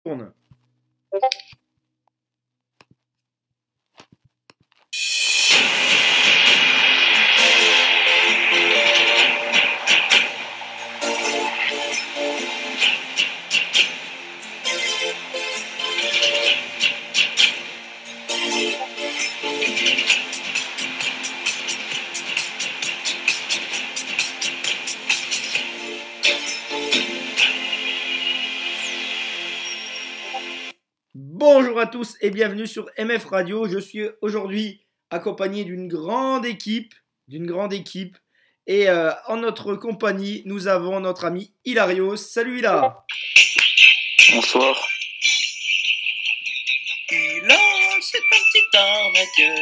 tourne. Bonjour à tous et bienvenue sur MF Radio. Je suis aujourd'hui accompagné d'une grande équipe. Et en notre compagnie, nous avons notre ami Hilario. Salut Hila. Bonsoir. Hila, c'est un petit arnaqueur,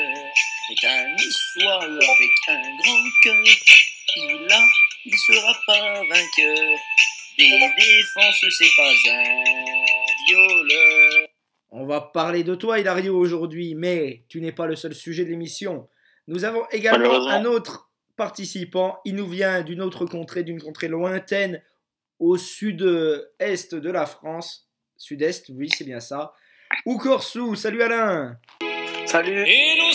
est un niçois avec un grand cœur. Hila, il sera pas vainqueur, des défenses c'est pas un violeur. On va parler de toi Hilario aujourd'hui, mais tu n'es pas le seul sujet de l'émission. Nous avons également un autre participant. Il nous vient d'une autre contrée, d'une contrée lointaine au sud-est de la France. Sud-est, oui, c'est bien ça. Oukorsou, salut Alain. Salut. Et nos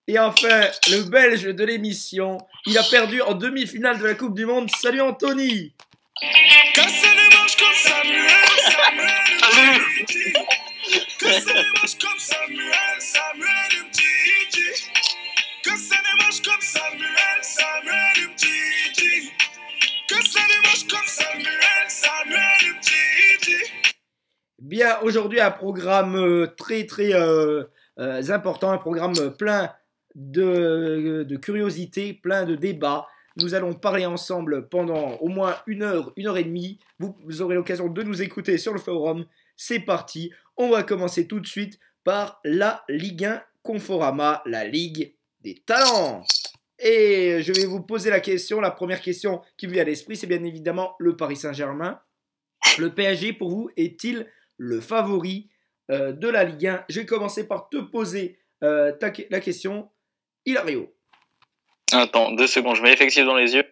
Et enfin, le Belge de l'émission, il a perdu en demi-finale de la Coupe du Monde. Salut Anthony. Cassez les manches comme Samuel. Cassez les manches comme Samuel Mtiti. Cassez les manches comme Samuel Mtiti. Cassez les manches comme Samuel Mtiti. Bien, aujourd'hui, un programme très important, un programme plein de curiosités, plein de débats. Nous allons parler ensemble pendant au moins une heure et demie. Vous aurez l'occasion de nous écouter sur le forum. C'est parti. On va commencer tout de suite par la Ligue 1 Conforama, la Ligue des talents. Et je vais vous poser la question. La première question qui me vient à l'esprit, c'est bien évidemment le Paris Saint-Germain. Le PSG, pour vous, est-il le favori de la Ligue 1? Je vais commencer par te poser la question. Hilario. Attends, 2 secondes, je mets l'effectif dans les yeux.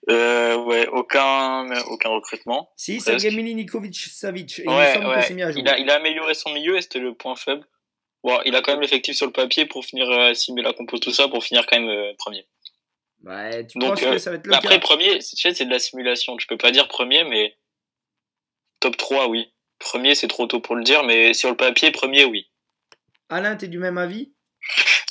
Ouais, aucun recrutement. Si, Sergej Milinkovic-Savic. Et ouais, il me semble que c'est mis à jour. il a amélioré son milieu et c'était le point faible. Bon, il a quand même l'effectif sur le papier pour finir, s'il met la compo, tout ça, pour finir quand même premier. Ouais, tu Donc, penses que ça va être le après, cas? premier, c'est de la simulation. Je peux pas dire premier, mais top 3, oui. Premier, c'est trop tôt pour le dire, mais sur le papier, premier, oui. Alain, t'es du même avis?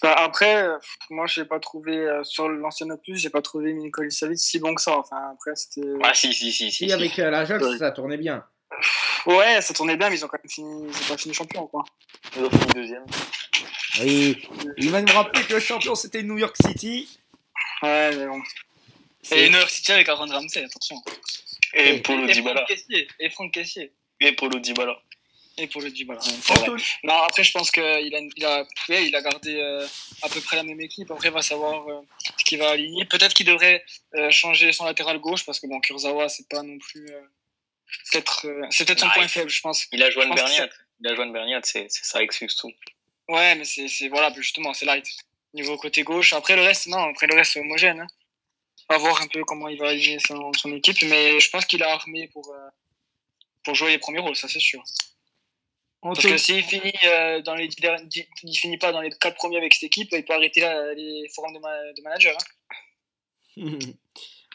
Bah après, moi, j'ai pas trouvé, sur l'ancien opus, j'ai pas trouvé Milinkovic-Savic si bon que ça. Enfin, après, c'était... Ah, si. Si, avec l'Ajax, ça tournait bien. Ouais, ça tournait bien, mais ils ont quand même fini, ils ont pas fini champion, quoi. Ils ont fini deuxième. Oui, il va nous rappeler que le champion, c'était New York City. Ouais, mais bon. Et New York City avec Aaron Ramsey, attention. Et Paulo Dybala. Et Franck Kessié. Et Paulo Dybala. Et pour le Dybala. Non, après, je pense qu'il a gardé à peu près la même équipe. Après, il va savoir ce qu'il va aligner. Peut-être qu'il devrait changer son latéral gauche, parce que bon, Kurzawa, c'est pas non plus... c'est peut-être son point faible, je pense. Il a Joan Berniat, c'est ça excuse tout. Ouais, mais voilà, justement, c'est light. Niveau côté gauche. Après, le reste, c'est homogène. Hein. On va voir un peu comment il va aligner son équipe, mais je pense qu'il a armé pour jouer les premiers rôles, ça c'est sûr. Parce que s'il finit il finit pas dans les 4 premiers avec cette équipe, il peut arrêter les forums de manager. Hein.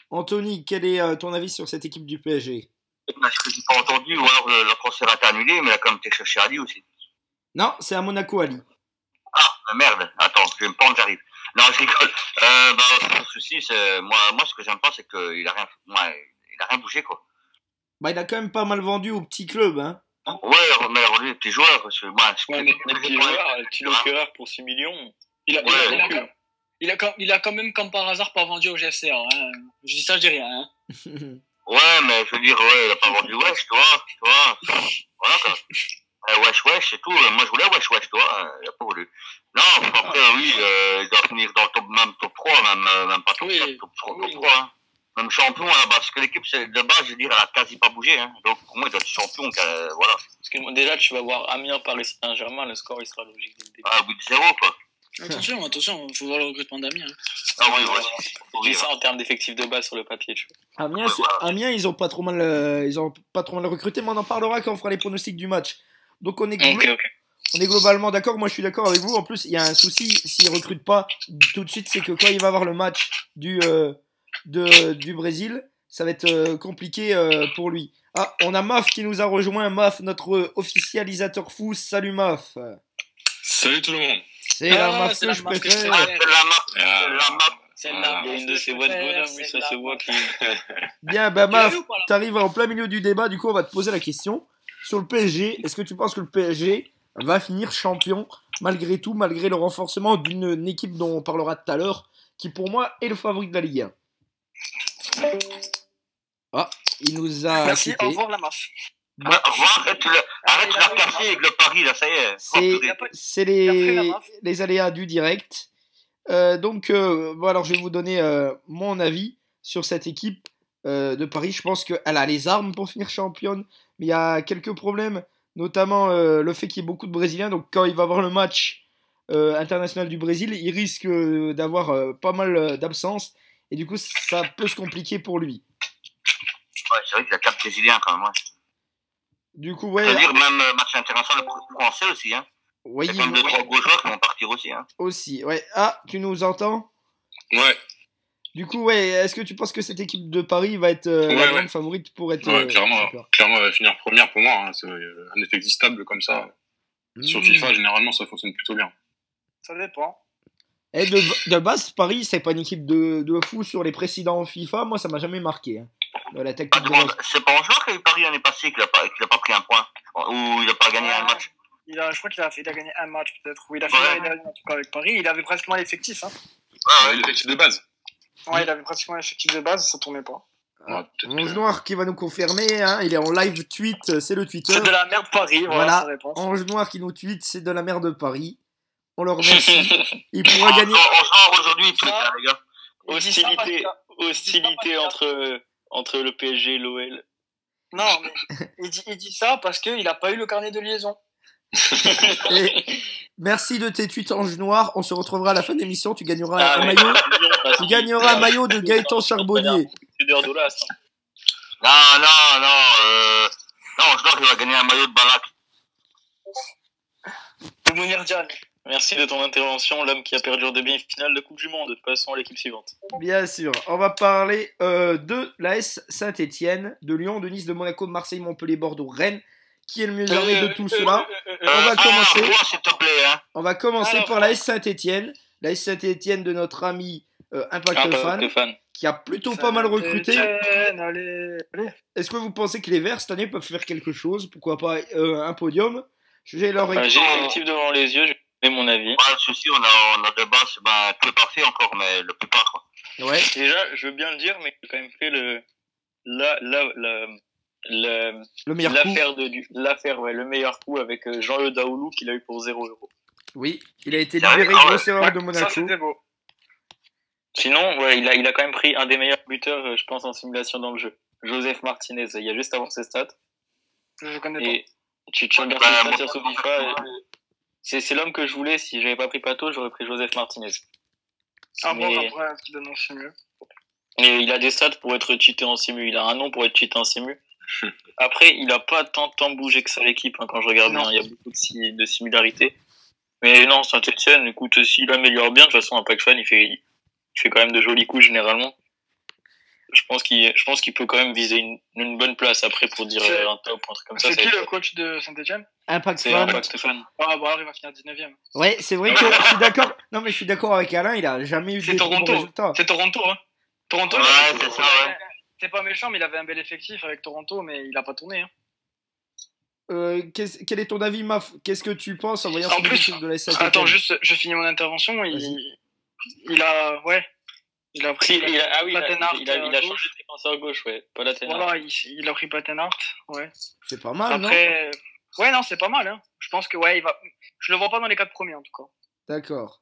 Anthony, quel est ton avis sur cette équipe du PSG? Parce que j'ai pas entendu, ou alors le transfert a été annulé, mais il a quand même été cherché Ali aussi. Non, c'est à Monaco, Ali. Ah, merde, attends, je vais me prendre, j'arrive. Non, je rigole. Le souci, c'est, moi, ce que j'aime pas, c'est qu'il a rien bougé, quoi. Bah, il a quand même pas mal vendu au petit club, hein. Ouais, mais il a vendu des petits joueurs, parce que moi, Tilo Kehrer pour 6 millions. Il a quand même, comme par hasard, pas vendu au GFCA. Hein. Je dis ça, je dis rien. Hein. Ouais, mais je veux dire, il a pas vendu wesh, tu vois. Voilà, quoi. Wesh, et tout. Moi, je voulais wesh, tu vois. Il a pas voulu. Non, après, oui, il doit finir dans le top 3, même pas top 4, top 3. Hein. Même champion, là, parce que l'équipe, de base, je veux dire, elle a quasi pas bougé. Hein. Donc, pour moi, il doit être champion. Voilà. Parce que déjà, tu vas voir Amiens Paris Saint-Germain, le score, il sera logique dès le début. Ah, 8-0, quoi. Attention, faut voir le recrutement d'Amiens. Hein. Ah oui, ouais. Je dis ça en termes d'effectifs de base sur le papier, tu vois. Amiens, Amiens, ils ont pas trop mal recruté, mais on en parlera quand on fera les pronostics du match. Donc on est globalement d'accord. Moi, je suis d'accord avec vous. En plus, il y a un souci s'ils recrutent pas tout de suite, c'est que quand il va avoir le match du Brésil, ça va être compliqué pour lui. Ah, on a Maf qui nous a rejoint. Maf, notre officialisateur fou. Salut Maf. Salut tout le monde. C'est la Maf que je préfère. C'est la map. Celle-là, il y a une de ces voix de bonhomme, oui, ça se voit qui. Bien, bah Maf, t'arrives en plein milieu du débat. Du coup, on va te poser la question sur le PSG. Est-ce que tu penses que le PSG va finir champion malgré tout, malgré le renforcement d'une équipe dont on parlera tout à l'heure, qui pour moi est le favori de la Ligue 1? Ah, il nous a Merci, quitté. au revoir la MAF. Au revoir, arrête de la casser avec le pari, là, ça y est. C'est Et après, la MAF. les aléas du direct. Donc, bon, alors je vais vous donner mon avis sur cette équipe de Paris. Je pense qu'elle a les armes pour finir championne, mais il y a quelques problèmes, notamment le fait qu'il y ait beaucoup de Brésiliens. Donc, quand il va avoir le match international du Brésil, il risque d'avoir pas mal d'absences, et du coup, ça peut se compliquer pour lui. Ouais, c'est vrai qu'il y a 4 Brésiliens quand même. Ouais. Du coup, Je ouais. veux dire, même match international français aussi. Hein. Oui, Il y a quand même 2-3 gros joueurs qui vont partir aussi. Hein. aussi, ouais. Ah, tu nous entends? Ouais, Du coup, ouais, est-ce que tu penses que cette équipe de Paris va être la Ouais, grande ouais. favorite pour être clairement, champion? elle va finir première pour moi. Hein. C'est un effectif stable comme ça. Sur FIFA, généralement, ça fonctionne plutôt bien. Ça dépend. Et de base, Paris, c'est pas une équipe de fou sur les précédents FIFA. Moi, ça m'a jamais marqué. Hein. La tactique de base. C'est pas un joueur qui a eu Paris l'année passée qu'il a pas pris un point. Ou il a pas gagné un match. Je crois qu'il a gagné un match peut-être. Ou il a fait l'année dernière en tout cas avec Paris. Il avait pratiquement l'effectif. Hein. Ouais, l'effectif de base. Ouais, il avait pratiquement l'effectif de base, ça tournait pas. Ouais, peut-être Ange Noir qui va nous confirmer. Hein, il est en live tweet. C'est le Twitter. C'est de la merde Paris, voilà sa réponse. Ange Noir qui nous tweet. C'est de la merde de Paris. On le remercie. Il pourra gagner. On sort aujourd'hui, tout ça, les gars. Hostilité entre le PSG et l'OL. Non, mais il dit ça parce qu'il a pas eu le carnet de liaison. Et merci de tes tweets Ange Noir. On se retrouvera à la fin de l'émission. Tu gagneras un maillot. Tu gagneras un maillot de Gaëtan Charbonnier. C'est d'Ordolas. Non, je crois qu'il va gagner un maillot de Balak. De Mounir Diane. Merci de ton intervention, l'homme qui a perdu en demi-finale de Coupe du Monde. Passons à l'équipe suivante. Bien sûr, on va parler de l'AS Saint-Etienne, de Lyon, de Nice, de Monaco, de Marseille, Montpellier, Bordeaux, Rennes. Qui est le mieux armé de tout cela? On va commencer par l'AS Saint-Etienne. L'AS Saint-Etienne de notre ami Impact Fan, qui a plutôt pas mal recruté. Allez. Est-ce que vous pensez que les Verts cette année peuvent faire quelque chose? Pourquoi pas un podium? J'ai leur J'ai l'effectif devant les yeux, j'ai donné mon avis. Ouais, le souci, on a de base, tout est parfait encore, mais le plus pas, quoi. Ouais. Déjà, je veux bien le dire, mais j'ai quand même fait le meilleur coup. Le meilleur coup avec Jean-Le Daoulou qu'il a eu pour 0€. Oui, il a été libéré grosse erreur de Monaco. Ça, c'était beau. Sinon, ouais, il a quand même pris un des meilleurs buteurs, je pense, en simulation dans le jeu. Joseph Martinez, il y a juste avant ses stats. Je connais Et tu regardes ses stats sur FIFA. C'est l'homme que je voulais. Si j'avais pas pris Pato, j'aurais pris Joseph Martinez. pas. Bon, après, tu donnes c'est mieux. Et il a des stats pour être cheaté en simu. Il a un nom pour être cheaté en simu. Après, il a pas tant bougé que ça l'équipe, hein, quand je regarde bien. Il y a beaucoup de similarités. Mais non, Saint-Etienne, écoute, s'il améliore bien, de toute façon, Impact Fan, il fait quand même de jolis coups généralement. Je pense qu'il peut quand même viser une bonne place après pour dire un top, un truc comme ça. C'est qui le coach de Saint-Etienne? C'est Impact Fan. Ah, bah alors il va finir 19ème. Ouais, c'est vrai que je suis d'accord. Non, mais je suis d'accord avec Alain, il a jamais eu de bons résultats. C'est Toronto, hein. Toronto, c'est ça, ouais. C'est pas méchant, mais il avait un bel effectif avec Toronto, mais il a pas tourné, hein. Quel est ton avis, Maf? Qu'est-ce que tu penses en voyant ce plus, de la Saint-Etienne? Attends, juste, je finis mon intervention. Il a pris il a changé gauche. de défenseur gauche, ouais. Pas la Voilà, il a pris Patenart, ouais. C'est pas mal, après, ouais, non, c'est pas mal, hein. Je pense que, ouais, je le vois pas dans les 4 premiers, en tout cas. D'accord.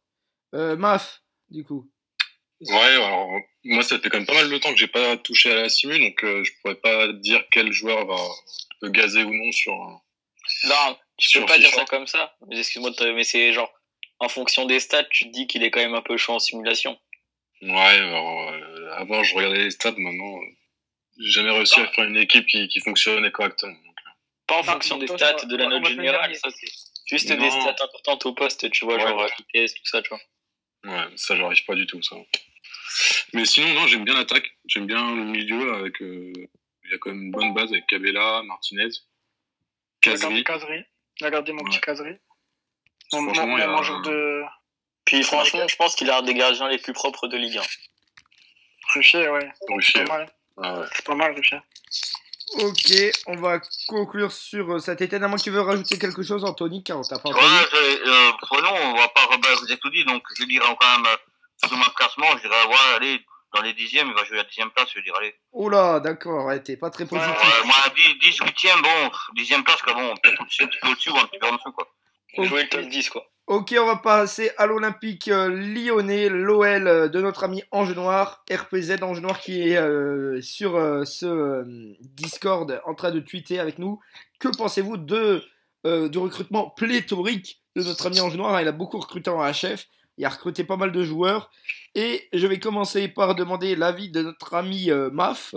Maf, du coup. Ouais, alors moi ça fait quand même pas mal de temps que j'ai pas touché à la simu, donc je pourrais pas dire quel joueur peut gazer ou non sur. Non, tu Sur peux pas dire FIFA. ça comme ça. Mais excuse-moi, mais c'est genre, en fonction des stats, tu te dis qu'il est quand même un peu chaud en simulation. Ouais, alors avant je regardais les stats, maintenant j'ai jamais réussi à faire une équipe qui fonctionnait correctement. Donc, Pas en Non, fonction des toi, stats de la on note va te le générale, dire, ça c'est juste Non. des stats importantes au poste, tu vois, Ouais, genre ouais. vitesse, tout ça, tu vois. ouais, ça j'arrive pas du tout ça. Mais sinon non, j'aime bien l'attaque, j'aime bien le milieu avec. Il y a quand même une bonne base avec Cabella, Martinez, Kazri. Regardez mon Ouais. petit caserie. Franchement, il y a Mon jour de Puis franchement, je pense qu'il a un des gardiens les plus propres de Ligue 1. Rucher, ouais. Ruffier. Pas mal. Ah ouais. C'est pas mal, Rucher. Ok, on va conclure sur cet été. À moins que tu veux rajouter quelque chose, Anthony, car on t'a pas Ouais, entendu. non, on va pas vous avez tout dit, donc je dirais quand même, sur mon classement, je dirais, ouais, allez, dans les 10e, il va jouer à la 10e place, je dirais, allez. Oh là, d'accord, ouais, t'es pas très positif. Ouais, moi, 18e, bon, 10e place, quoi, bon, peut-être un petit peu au-dessus ou un petit peu en dessous, quoi. Ok. Jouer le top 10, quoi. Ok, on va passer à l'Olympique lyonnais, l'OL de notre ami Ange Noir, RPZ Ange Noir qui est sur ce Discord en train de tweeter avec nous. Que pensez-vous du recrutement pléthorique de notre ami Ange Noir? Il a beaucoup recruté en HF, il a recruté pas mal de joueurs. Et je vais commencer par demander l'avis de notre ami Maf,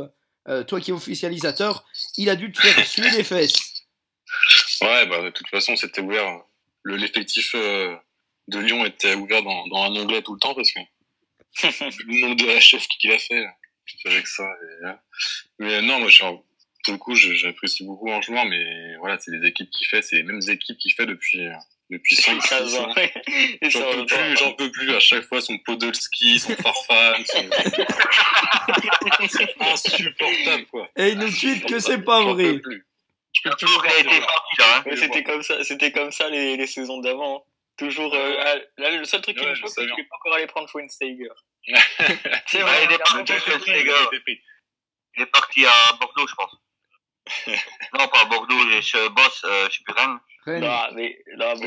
toi qui es officialisateur. Il a dû te faire suer les fesses. Ouais, bah de toute façon c'était ouvert. L'effectif de Lyon était ouvert dans un onglet tout le temps parce que le nombre de HF qu'il a fait, c'est avec ça. Mais non, moi pour le coup j'apprécie beaucoup Ange Noir, mais voilà, c'est des équipes qu'il fait, c'est les mêmes équipes qu'il fait depuis 5 15 ans. Et ça, J'en peux plus, à chaque fois son Podolski, son Farfan, c'est insupportable quoi. Et il nous tweet que c'est pas J'en vrai. peux plus. Je peux plus Toujours le qu'il a été voir. sorti, là, hein. Mais c'était comme ça les saisons d'avant. Hein. Toujours, là, le seul truc qui Ouais, me je choque, sais c'est qu'il bien. n'est pas encore allé prendre Schweinsteiger. C'est Ouais, vrai, il est regarde, parti, on va te ce le dire. gars. Il est parti à Bordeaux, je pense. Non, pas à Bordeaux, je bosse, je sais plus Rennes. Rennes. Non, mais là, Ouais.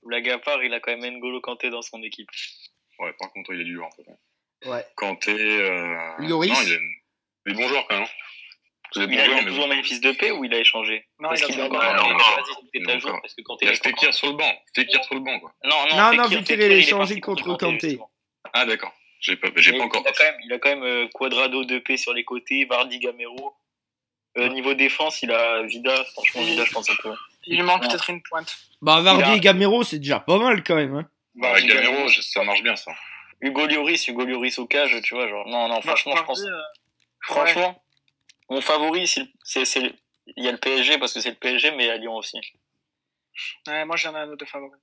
blague à part, il a quand même N'Golo Kanté dans son équipe. Ouais, par contre, il est dur. En fait. Ouais. Kanté. Lloris. Non, il est des bons joueurs quand même. C'est des Il bons a joueurs, mais toujours Memphis de paix ou il a échangé? Non, Parce il a qu'il est toujours encore encore. Vas-y, c'était Il ta est jour encore. parce que Kanté Il y a est encore- Fekir sur le banc. Fekir sur le banc, quoi. Non, Fekir, Fekir, il est est échangé parti contre Kanté. justement. Ah, d'accord. J'ai pas Mais encore. il a quand même Quadrado 2P sur les côtés, Vardy Gamero. Niveau défense, il a Vida. Franchement, Vida, je pense un peu. Il lui manque peut-être une pointe. Bah, Vardy Il a- et Gamero, c'est déjà pas mal quand même. Hein. Bah, Gamero, ça marche bien, ça. Hugo Lloris au cage, tu vois, genre. Non, franchement, je pense. Franchement, mon favori, il y a le PSG parce que c'est le PSG, mais à Lyon aussi. Ouais, moi j'en ai un autre favori.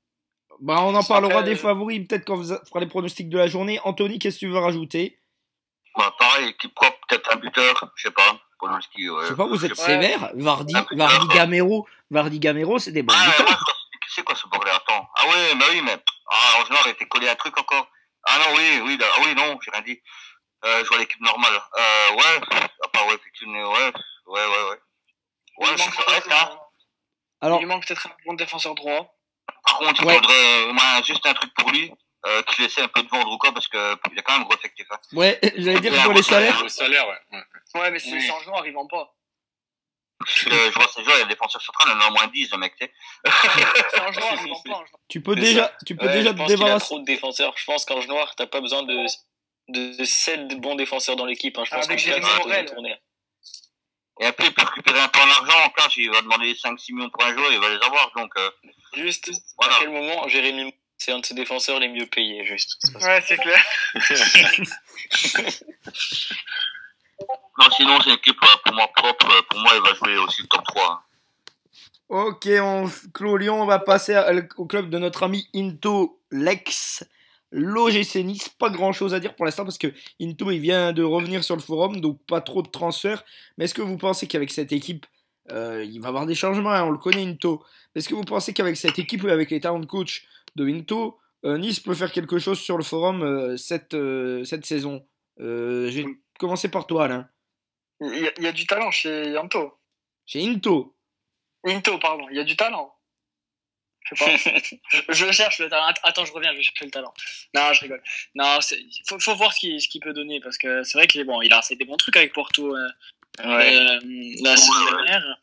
Bah, on en parlera Après, des favoris peut-être quand on fera les pronostics de la journée. Anthony, qu'est-ce que tu veux rajouter? Bah, pareil, équipe propre, peut-être un buteur, je sais pas. Podolski, ouais. Je sais pas, vous êtes Je sais sévère. Vardy Ah, Gamero, c'est des bons Ah, buteurs. ouais, c'est quoi ce bordel? Attends. Ah ouais, bah oui, mais. Ah, en général, il était collé à un truc encore. Ah non, oui, non, j'ai rien dit. Je vois l'équipe normale. Ouais. À part, ouais, effectivement, ouais. Ouais, il c'est manque correct, peut-être hein. Alors, il lui manque peut-être un bon défenseur droit. Par contre, il Ouais. faudrait, moi, juste un truc pour lui, qu'il essaie un peu de vendre ou quoi, parce que il a quand même un gros effectif, hein. ouais, j'allais dire pour les salaires. Le salaire, ouais. Ouais, mais c'est Oui. sans joueur, ils vendent pas. Je vois ces joueurs, il y a des défenseurs centrales, il y en a au moins 10, le mec, tu sais. Sans joueur, ils vendent pas. Tu peux C'est déjà je te pense qu'il a débarrasser. trop de défenseurs. Je pense qu'en noir, t'as pas besoin de 7 bons défenseurs dans l'équipe. Hein. Je pense Avec que Jérémy ça Morel. tourner. Et après, il peut récupérer un peu en argent, en cash, il va demander 5-6 millions pour un joueur, il va les avoir, donc, Juste, voilà. à quel moment Jérémy, c'est un de ses défenseurs les mieux payés, juste. Ouais, c'est clair. Non, sinon, c'est une équipe, pour moi, propre, pour moi, il va jouer aussi le top 3, hein. Ok, on clôt Lyon, on va passer au club de notre ami Into Lex. L'OGC Nice, pas grand chose à dire pour l'instant parce que Into il vient de revenir sur le forum, donc pas trop de transferts. Mais est-ce que vous pensez qu'avec cette équipe, il va y avoir des changements, hein, on le connaît Into. Est-ce que vous pensez qu'avec cette équipe et avec les talents de coach de Into, Nice peut faire quelque chose sur le forum cette saison? Je vais commencer par toi Alain. Il y a du talent chez Into. Chez Into. Into, pardon. Il y a du talent. Je sais pas. Je cherche le talent. Attends, je reviens, je vais chercher le talent. Non, je rigole. Non, faut voir ce qu'il peut donner parce que c'est vrai qu'il il a fait des bons trucs avec Porto la saison dernière.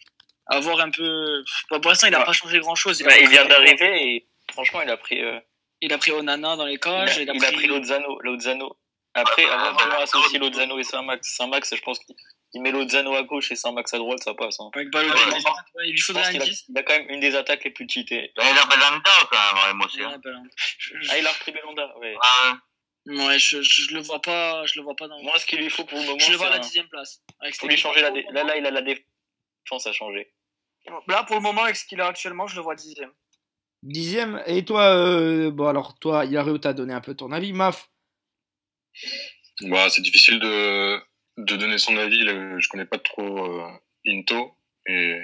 À voir un peu. Pour l'instant, il n'a pas changé grand chose. Il vient d'arriver et franchement, il a pris Onana dans les cages. Il a pris Lozano. Après, avant de associer Lozano et Saint-Max, je pense qu'il met Lozano à gauche et Saint-Max à droite, ça passe. Hein. Avec Balotelli, il lui faudrait un 10. Il a quand même une des attaques les plus cheatées. Il a Belanda quand même, aussi. Il a repris Belanda, ouais. Ouais, je le vois pas dans. Moi, ce qu'il lui faut pour le moment, je le vois à la 10e place. Il faut lui changer là, il a la défense à changer. Là, pour le moment, avec ce qu'il a actuellement, je le vois 10e. 10e. Et toi, bon, alors, toi, Hilario, t'as donné un peu ton avis. Maf? Bah, c'est difficile de donner son avis. Je connais pas trop Into et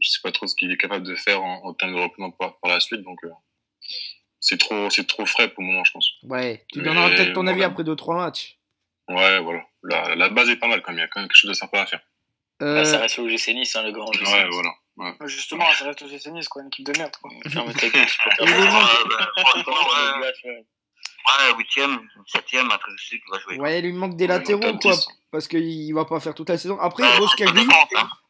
je sais pas trop ce qu'il est capable de faire en termes de recrutement par la suite. Donc, c'est trop frais pour le moment, je pense. Ouais, tu donneras peut-être ton avis après 2-3 matchs. Ouais, voilà. La base est pas mal quand même. Il y a quand même quelque chose de sympa à faire. Ça reste au GC Nice, le grand GC Nice. Ouais, voilà. Ouais. Justement, ça reste au GC Nice, quoi, une équipe de merde, quoi. Ouais, 8e, 7e, un truc aussi qui va jouer. Ouais, il lui manque des latéraux, quoi. Parce qu'il va pas faire toute la saison. Après,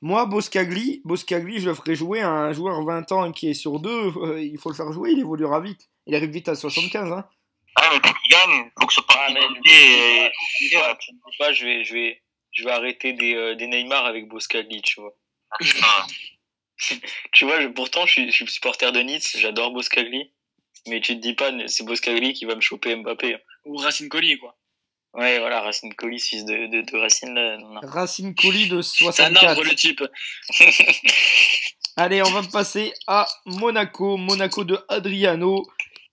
Boscagli, je le ferai jouer à un joueur 20 ans qui est sur 2. Il faut le faire jouer, il évoluera vite. Il arrive vite à 75, hein. Ah, mais quand il gagne, il faut que ce parti je vais arrêter des Neymar avec Boscagli, tu vois. Tu vois, pourtant, je suis supporter de Nice, j'adore Boscagli. Mais tu te dis pas, c'est Boscagli qui va me choper Mbappé. Ou Racine Colli, quoi. Ouais, voilà, Racine Colli, fils de Racine. Là, non. Racine Colli de 64. C'est un arbre, le type. Allez, on va passer à Monaco. Monaco de Adriano.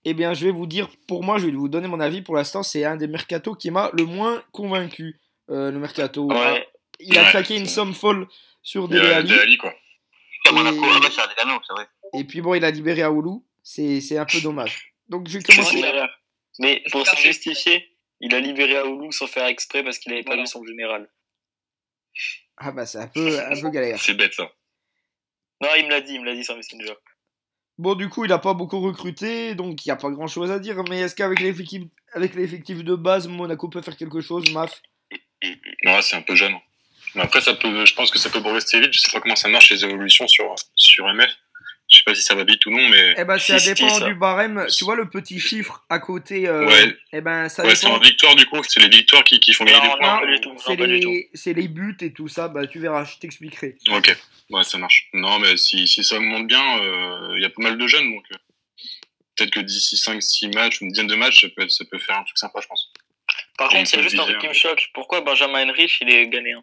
Eh bien, je vais vous dire, pour moi, je vais vous donner mon avis. Pour l'instant, c'est un des mercatos qui m'a le moins convaincu. Le mercato. Ouais. Il a claqué une somme folle sur Dele Alli. Quoi. Et puis bon, il a libéré Aoulou. C'est un peu dommage. Donc je vais commencer. Mais pour se justifier, il a libéré Aoulou sans faire exprès parce qu'il avait pas vu son général. Ah bah c'est un peu galère. C'est bête ça. Non, il me l'a dit sur Messenger. Bon, du coup, il a pas beaucoup recruté, donc il n'y a pas grand chose à dire. Mais est-ce qu'avec l'effectif de base, Monaco peut faire quelque chose, Maf? Ouais, c'est un peu jeune. Mais après, je pense que ça peut progresser vite. Je sais pas comment ça marche les évolutions sur MF. Je sais pas si ça va vite ou non, mais. Eh ben, ça dépend du barème. Tu vois le petit chiffre à côté. Ouais. Eh ben, ça dépend. C'est en victoire du coup. C'est les victoires qui font gagner des points. C'est les buts et tout ça. Bah, tu verras, je t'expliquerai. Ok. Ouais, ça marche. Non, mais si ça monte bien, il y a pas mal de jeunes, donc peut-être que d'ici 5-6 matchs, une dizaine de matchs, ça peut faire un truc sympa, je pense. Par contre, c'est juste un truc qui me choque. Pourquoi Benjamin Henrich, il est ghanéen?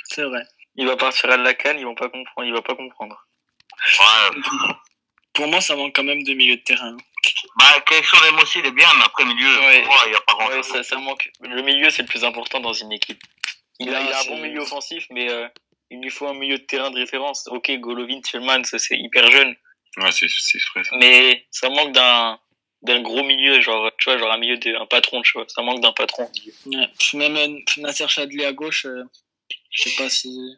C'est vrai. Il va partir à la CAN, il va pas comprendre. Ouais. Pour moi, ça manque quand même de milieu de terrain. Bah, Keshorem aussi, il est bien, mais après, milieu, il y a pas grand chose. Ouais, ça manque. Le milieu, c'est le plus important dans une équipe. Il a un bon milieu offensif, mais il lui faut un milieu de terrain de référence. Ok, Golovin, Tillman, ça c'est hyper jeune. Ouais, c'est frais. Mais ça manque d'un gros milieu, genre, tu vois, genre un patron, tu vois. Ça manque d'un patron. Ouais. Même Nasser Chadli à gauche, je sais pas si.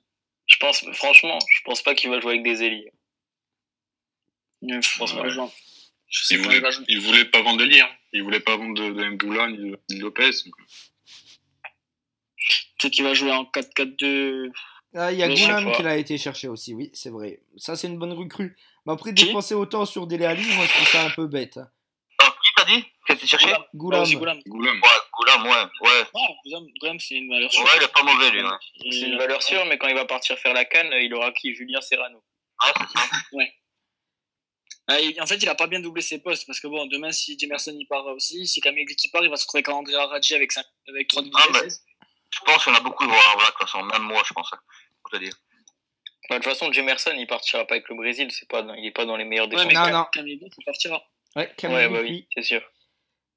Franchement, je pense pas qu'il va jouer avec des ailiers. Je pense pas. Il voulait pas vendre de Lille, hein. Il voulait pas vendre de Mboula ni de Lopez. Peut-être qu'il va jouer en 4-4-2. Ah, il y a Goulam qui l'a été chercher aussi, oui, c'est vrai. Ça, c'est une bonne recrue. Mais après, dépenser autant sur Dele Alli, moi, je trouve ça un peu bête. Qui t'as dit? Qui a été cherché? Goulam. Ouais, Goulam, c'est une valeur sûre. Ouais, il est pas mauvais, lui. Ouais. C'est une valeur sûre, mais quand il va partir faire la CAN, il aura qui? Julien Serrano. Ah, c'est ça. Ouais. En fait, il a pas bien doublé ses postes parce que bon, demain, si Jemerson il part aussi, si Camille qui part, il va se retrouver avec Andrea Radji avec 3 vitesses. Je pense qu'il y en a beaucoup, voilà, de toute façon, même moi, je pense, pour te dire. Bah, de toute façon, Jemerson, il partira pas avec le Brésil, il est pas dans les meilleurs défenseurs. Non. Camille il partira. Ouais, Camille bah oui, c'est sûr.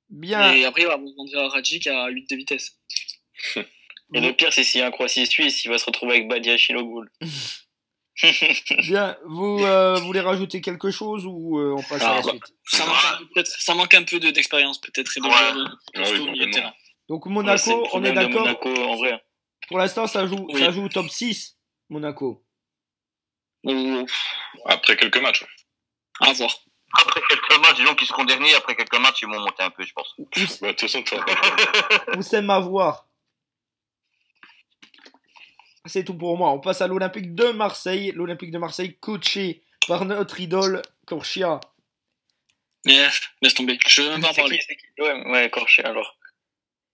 Bien. Et après, il va avoir Andrea Radji qui a 8 de vitesse. Et le pire, c'est s'il y a un Croatie suisse, il va se retrouver avec Badia Chilogul. Bien, vous voulez rajouter quelque chose ou on passe à la suite? Ça manque un peu d'expérience, peut-être. Donc, Monaco, on est d'accord? Monaco, en vrai. Pour l'instant, ça joue au top 6, Monaco. Ou Après quelques matchs. Ouais. à voir. Après quelques matchs, disons qu'ils seront derniers, après quelques matchs, ils vont monter un peu, je pense. Bah, de toute façon, Vous aimez m'avoir. C'est tout pour moi. On passe à l'Olympique de Marseille. L'Olympique de Marseille coaché par notre idole Corchia. Laisse tomber. Je veux même pas en parler. Ouais, Corchia alors.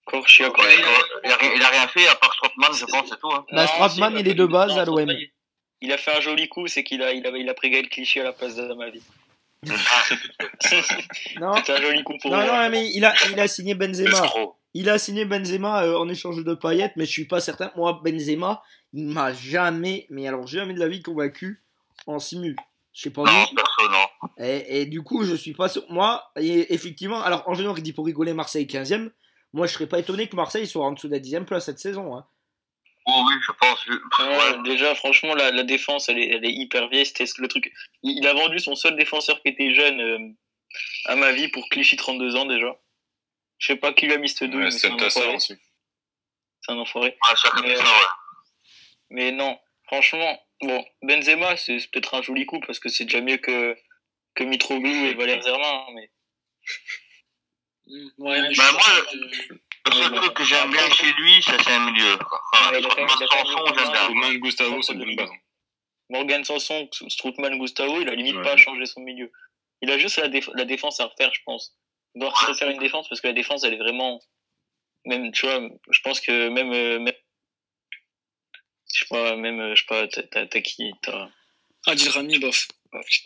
Corchia, Ouais, il a rien fait à part Strootman, je pense, c'est tout. Hein. Bah, Strootman, il est de base à l'OM. Il a fait un joli coup, c'est qu'il a pris Gaël Clichy à la place d'Amavi. Non, C'est un joli coup pour non, moi. non, mais il a signé Benzema. escroc. Il a signé Benzema en échange de Payet, mais je suis pas certain. Moi, Benzema, il m'a jamais, mais alors jamais de la vie convaincu en simul. Je sais pas Non, vous. perso, non. Et du coup, je suis pas sûr. Moi, et effectivement, alors en général, il dit pour rigoler Marseille 15e. Moi, je serais pas étonné que Marseille soit en dessous de la 10e place cette saison. Hein. Oh oui, je pense. Ouais, déjà, franchement, la défense, elle est hyper vieille. C'était le truc. Il a vendu son seul défenseur qui était jeune à ma vie pour Clichy 32 ans déjà. Je sais pas qui lui a mis cette douille, mais c'est un enfoiré. aussi. C'est un enfoiré. Ouais, chacun fait ça, ouais. Mais non, franchement, bon, Benzema, c'est peut-être un joli coup parce que c'est déjà mieux que Mitroglou et Valère Zermain. Mais... Ouais, mais Bah, moi, le seul truc que j'aime bien chez lui, c'est un milieu. Ouais, il a quand même- Sanson, j'aime bien. Strootman, Gustavo, c'est une bonne base. Morgan Sanson, Strootman, Gustavo, il a limite Ouais. pas changé son milieu. Il a juste la défense à refaire, je pense. Il doit refaire une défense parce que la défense, elle est vraiment. Même, tu vois, je pense que même je sais pas, même, je sais pas, t'as qui, Adil Rami, bof.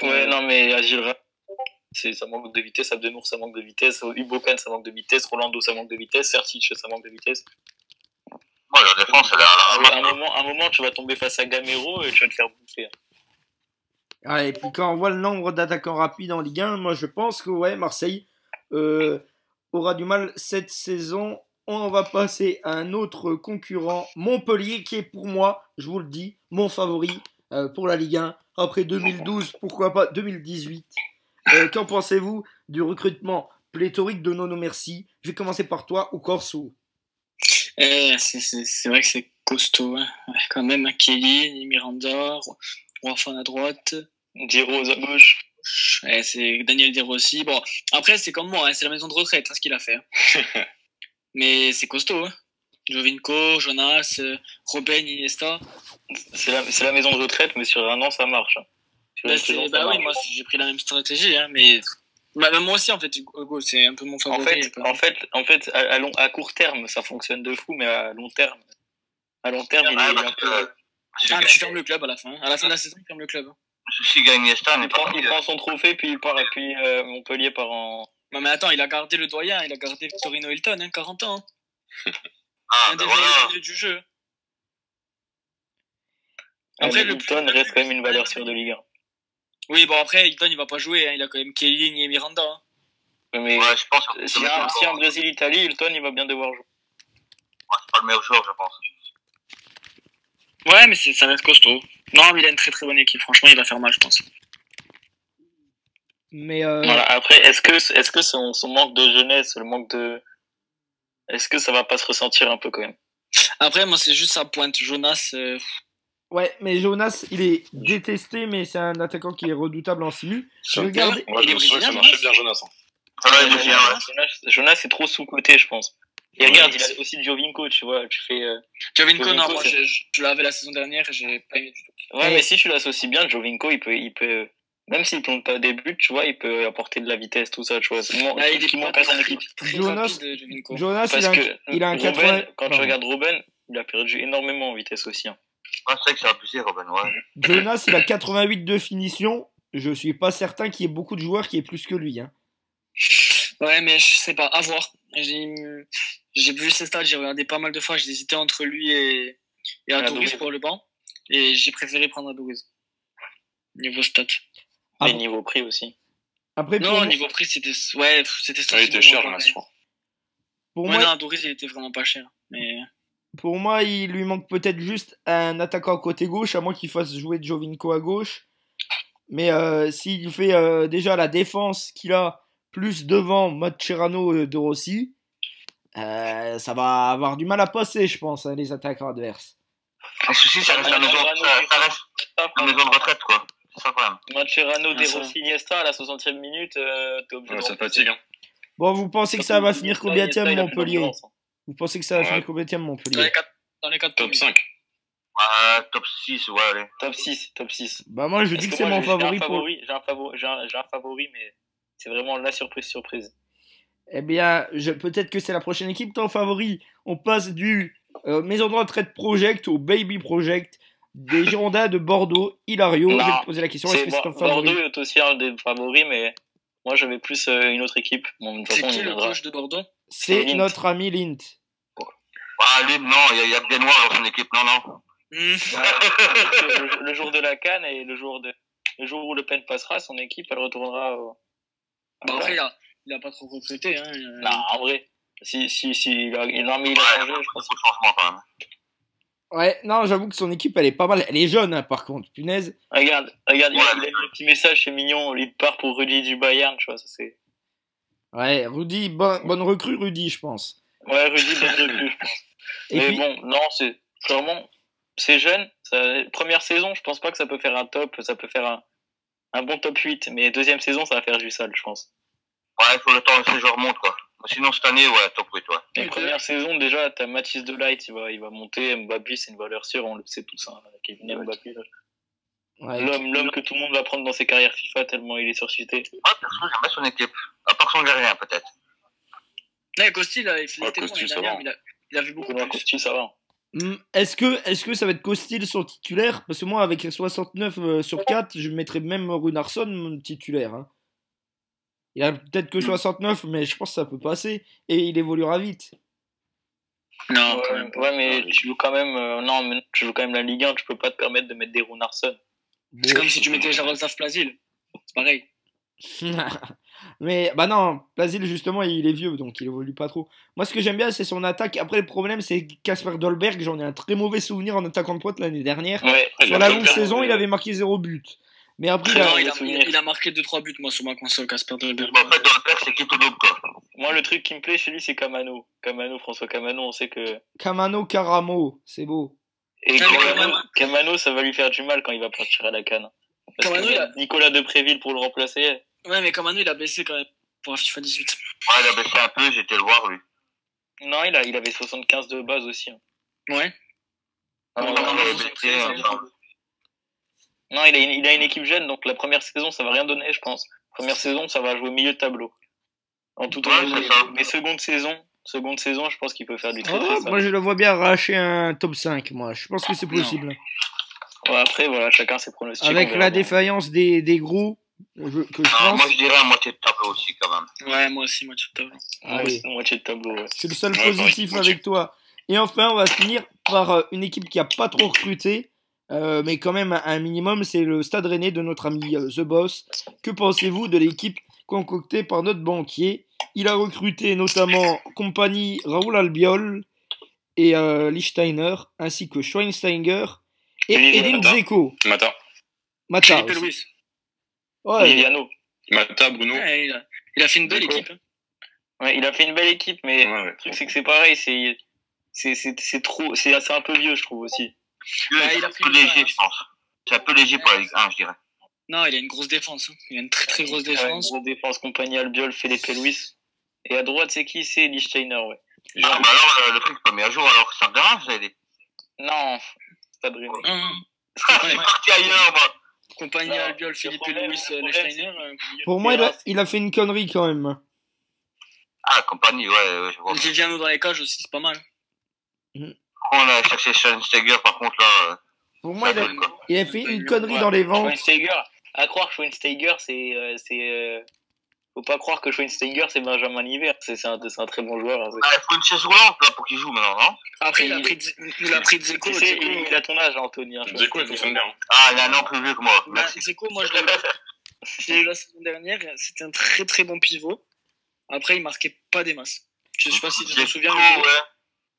Ouais, non, mais Agilra, ça manque de vitesse, Abdenour, ça manque de vitesse, Ubokan, ça manque de vitesse, Rolando, ça manque de vitesse, Sertic, ça manque de vitesse. Ouais, la défense, elle est À un moment, tu vas tomber face à Gamero et tu vas te faire bouffer. Ah, et puis quand on voit le nombre d'attaquants rapides en Ligue 1, moi je pense que ouais, Marseille aura du mal cette saison. On va passer à un autre concurrent, Montpellier, qui est pour moi, je vous le dis, mon favori pour la Ligue 1. Après 2012, pourquoi pas 2018. Qu'en pensez-vous du recrutement pléthorique de Nono Merci? Je vais commencer par toi, ou Corso. C'est vrai que c'est costaud, hein. Ouais, quand même. Kelly, Miranda, Roifan à droite. Diros à gauche. Ouais, c'est Daniel De Rossi. Bon, après, c'est comme moi, hein, c'est la maison de retraite, hein, ce qu'il a fait. Hein. Mais c'est costaud. Hein. Jovinko, Jonas, Robben, Iniesta. C'est la maison de retraite, mais sur un an, ça marche. Sur une saison, ça oui, marche. moi j'ai pris la même stratégie, hein, mais même moi aussi en fait, Hugo, c'est un peu mon favori. En fait, à court terme, ça fonctionne de fou, mais à long terme, il est un peu. Tu fermes le club à la fin. À la fin de la saison, il ferme le club. Si gagne Iniesta, Il prend son trophée, puis il part, et puis Montpellier part en. Non, mais attends, il a gardé le doyen, il a gardé Torino Hilton, hein, 40 ans. Hein. Ah, Un des voilà. meilleurs du jeu. Après, Hilton reste quand même une valeur sûre de Ligue 1. Oui, bon, après, Hilton, il va pas jouer, hein, il a quand même Kelly et Miranda. Hein. Mais Ouais, je pense que si en Brésil-Italie, Hilton, il va bien devoir jouer. c'est pas le meilleur joueur, je pense. Ouais, mais ça reste costaud. Non, mais il a une très très bonne équipe, franchement, il va faire mal, je pense. Mais Voilà. Après, est-ce que son manque de jeunesse, le manque de. Est-ce que ça va pas se ressentir un peu quand même? Après, moi, c'est juste sa pointe. Jonas. ouais, mais Jonas, il est détesté, mais c'est un attaquant qui est redoutable en simu. Regardez. Ouais, Il est c'est vrai que ça brésilien, marchait bien, Jonas. Hein. Ouais, il est bien, ouais. Jonas est trop sous-coté, je pense. Et regarde, il a aussi Giovinco, tu vois. Tu fais. Jovinko, non, Jovinko, moi, je l'avais la saison dernière et j'ai pas aimé du tout. Ouais, mais si tu l'associes bien, Giovinco, il peut. Même s'il plante pas des buts, tu vois, il peut apporter de la vitesse, tout ça, tu vois. Il est qui manque à son équipe. Très Jonas- rapide, Jovinko. Jonas, Parce que il a un Robben, 80. quand tu regardes Robben, il a perdu énormément en vitesse aussi. Hein. Ouais, c'est vrai que c'est abusé, Robben, ouais. Jonas, il a 88 de finition. Je suis pas certain qu'il y ait beaucoup de joueurs qui aient plus que lui. Hein. Ouais, mais je sais pas, à voir. J'ai vu ses stats, j'ai regardé pas mal de fois, j'ai hésité entre lui et Adouris pour le banc. Et j'ai préféré prendre Adouris. Niveau stats. Ah Et bon. niveau prix aussi. Après, pour Non, moi- niveau prix, c'était. Ouais, c'était Ah, il était cher, Jonas, je crois. pour Ouais, moi, non, Adouris, il était vraiment pas cher. Mais. Pour moi, il lui manque peut-être juste un attaquant à côté gauche, à moins qu'il fasse jouer Jovinko à gauche. Mais s'il fait déjà la défense qu'il a, plus devant Mascherano de Rossi, ça va avoir du mal à passer, je pense, hein, les attaquants adverses. Le souci, ça reste la maison. ça, une maison de retraite, quoi. C'est ça, quand même. Mascherano, Ah, De ça. Rossi, Iniesta à la 60e minute, t'es obligé Ouais, de ça remplacer. fatigue, hein. Bon, vous pensez que ça va finir combienième Iniesta, il a plus Montpellier? d'endurance, hein. Vous pensez que ça va Ouais. finir combienième Dans Montpellier? les 4 Top 5. Top 6, ouais, allez. Top 6, top 6. Bah moi je Parce dis que que c'est moi, mon j'ai un favori pour... favori, j'ai un favori, mais c'est vraiment la surprise. Eh bien, peut-être que c'est la prochaine équipe, ton favori. On passe du Maison de retraite Project au Baby Project des Girondins de Bordeaux. Hilario, je vais Non, te poser la question, est-ce C'est que c'est ton favori? Bordeaux est aussi un des favoris, mais moi j'avais plus une autre équipe. Bon, de toute C'est façon, qui il le viendra. coach de Bordeaux? C'est Lint. notre ami Lint. Ah, lui, non, il y a que des noirs dans son équipe, non. Le jour de la CAN et le jour où Le Pen passera, son équipe, elle retournera au... Bah après, il a pas trop recruté. Hein. Non, en vrai. Si, il a changé, je pense. Beaucoup de changements, quand même. Ouais, non, j'avoue que son équipe, elle est pas mal. Elle est jeune, hein, par contre, punaise. Regarde, il a mis un petit message, c'est mignon, il part pour Rudy du Bayern, tu vois, ça c'est... Ouais, Rudy, bonne recrue, Rudy, je pense. Ouais, Rudy, bonne recrue, je pense. Et Mais puis, bon, non, c'est clairement, c'est jeune. Première saison, je pense pas que ça peut faire un top, ça peut faire un bon top 8, mais deuxième saison, ça va faire du sale, je pense. Ouais, il faut le temps que ces joueurs montent, quoi. Sinon, cette année, ouais, top 8, ouais. Et première saison, déjà, t'as Mathis Delight, il va monter, Mbappé, c'est une valeur sûre, on le sait tous, hein, Kevin Mbappé. ouais, L'homme que tout le monde va prendre dans ses carrières FIFA tellement il est surcité. Moi, perso, j'aime bien son équipe. À part son gardien, peut-être. Ouais, Costi, il était bon Costi, l'année ça dernière, va. mais il a vu beaucoup Pour plus. Costi, ça va. est-ce que ça va être Costil son titulaire? Parce que moi, avec 69 sur 4, je mettrais même Runarsson mon titulaire. Hein. Il a peut-être que 69, mais je pense que ça peut passer. Et il évoluera vite. Non, quand même. Ouais, mais tu joues quand même, tu joues quand même la Ligue 1, tu peux pas te permettre de mettre des Runarsson. C'est comme si tu mettais Jaroslav Plazil. C'est pareil. Mais bah non, Plasil justement il est vieux donc il évolue pas trop. Moi ce que j'aime bien c'est son attaque. Après le problème c'est Kasper Dolberg, j'en ai un très mauvais souvenir en attaquant de pointe l'année dernière. Ouais. Sur la longue saison il avait marqué 0 but. Mais après Non, il a- il a marqué 2-3 buts, moi, sur ma console, Casper Dolberg. Bon, en fait, dans le père, c'est qui tout double, quoi. Moi, le truc qui me plaît chez lui, c'est Kamano. François Kamano, on sait que. Kamano Karamo, c'est beau. Et Ouais, mais Kamano, ça va lui faire du mal quand il va partir à la canne. Parce Kamano, que il a- Nicolas Depréville pour le remplacer. Ouais, mais Kamano, il a baissé quand même pour un FIFA 18. Ouais, il a baissé un peu, j'étais le voir, lui. Non, il avait 75 de base aussi. Hein. Ouais. Ah, Non, non, non, non, il a non, baissé, enfin, non, il a une équipe jeune, donc la première saison, ça va rien donner, je pense. Première saison, ça va jouer au milieu de tableau. En tout Ouais, honnêteté. c'est ça. Mais seconde saison, je pense qu'il peut faire du très Oh, très sale. moi je le vois bien arracher un top 5 moi. Je pense que c'est possible. Ouais, après, voilà, chacun ses pronostics. Avec on verra la bien. défaillance des gros que je Ah, pense. moi, je dirais à moitié de tableau aussi, quand même. Ouais, moi aussi, moi, tu te Allez. Moitié de tableau, ouais. C'est le seul Ouais, positif pareil, avec toi. Et enfin, on va finir par une équipe qui a pas trop recruté, mais quand même un minimum, c'est le Stade Rennais de notre ami The Boss. Que pensez-vous de l'équipe concoctée par notre banquier? Il a recruté notamment compagnie Raoul Albiol et Lichtsteiner, ainsi que Schweinsteiger et Edin Dzeko. Mata. Philippe aussi. Louis. Ouais, Liliano. Mata, Bruno. Ouais, il a fait une belle D'accord. équipe. Hein. Ouais, il a fait une belle équipe, mais Ouais, le truc, c'est que c'est pareil, c'est trop, c'est un peu vieux, je trouve aussi. Lui, Ouais, c'est il a un pris peu le temps, léger, hein. je pense. C'est un peu léger pour la Ligue 1, je dirais. Non, il a une grosse défense. Hein. Il a une très très grosse Ouais, défense. grosse défense, compagnie Albiol, Felipe Luis. Et à droite, c'est qui? C'est Lichtsteiner, ouais. Ah, bah alors, le truc, pas mis à jour, alors ça me dérange, vous avez dit. Non, Stade Rennais. C'est parti ailleurs, moi. Compagnie Non, Albiol, le Philippe problème, Louis, le problème, Lichtsteiner. pour moi, il a fait une connerie quand même. Ah, compagnie, ouais, je vois. Viviano dans les cages aussi, c'est pas mal. On a cherché Schweinsteiger, par contre, là, Pour moi, ça gueule, quoi. il a fait une connerie dans les ventes. Schweinsteiger, à croire que Schweinsteiger, faut pas croire que Schweinsteiger, c'est Benjamin Hiver. C'est un très bon joueur. Hein. Ah, il faut une chaise roulante, là, pour qu'il joue maintenant, non? Après, il a pris Dzeko. Tu sais, il a ton âge, hein, Anthony. Hein, Dzeko, il fonctionne bien. Ah, il a un an plus vieux que moi. Bah, Merci. Dzeko, moi, je l'ai eu la saison dernière. C'était un très très bon pivot. Après, il marquait pas des masses. Je sais pas si tu te souviens. Dzeko, Mais ouais.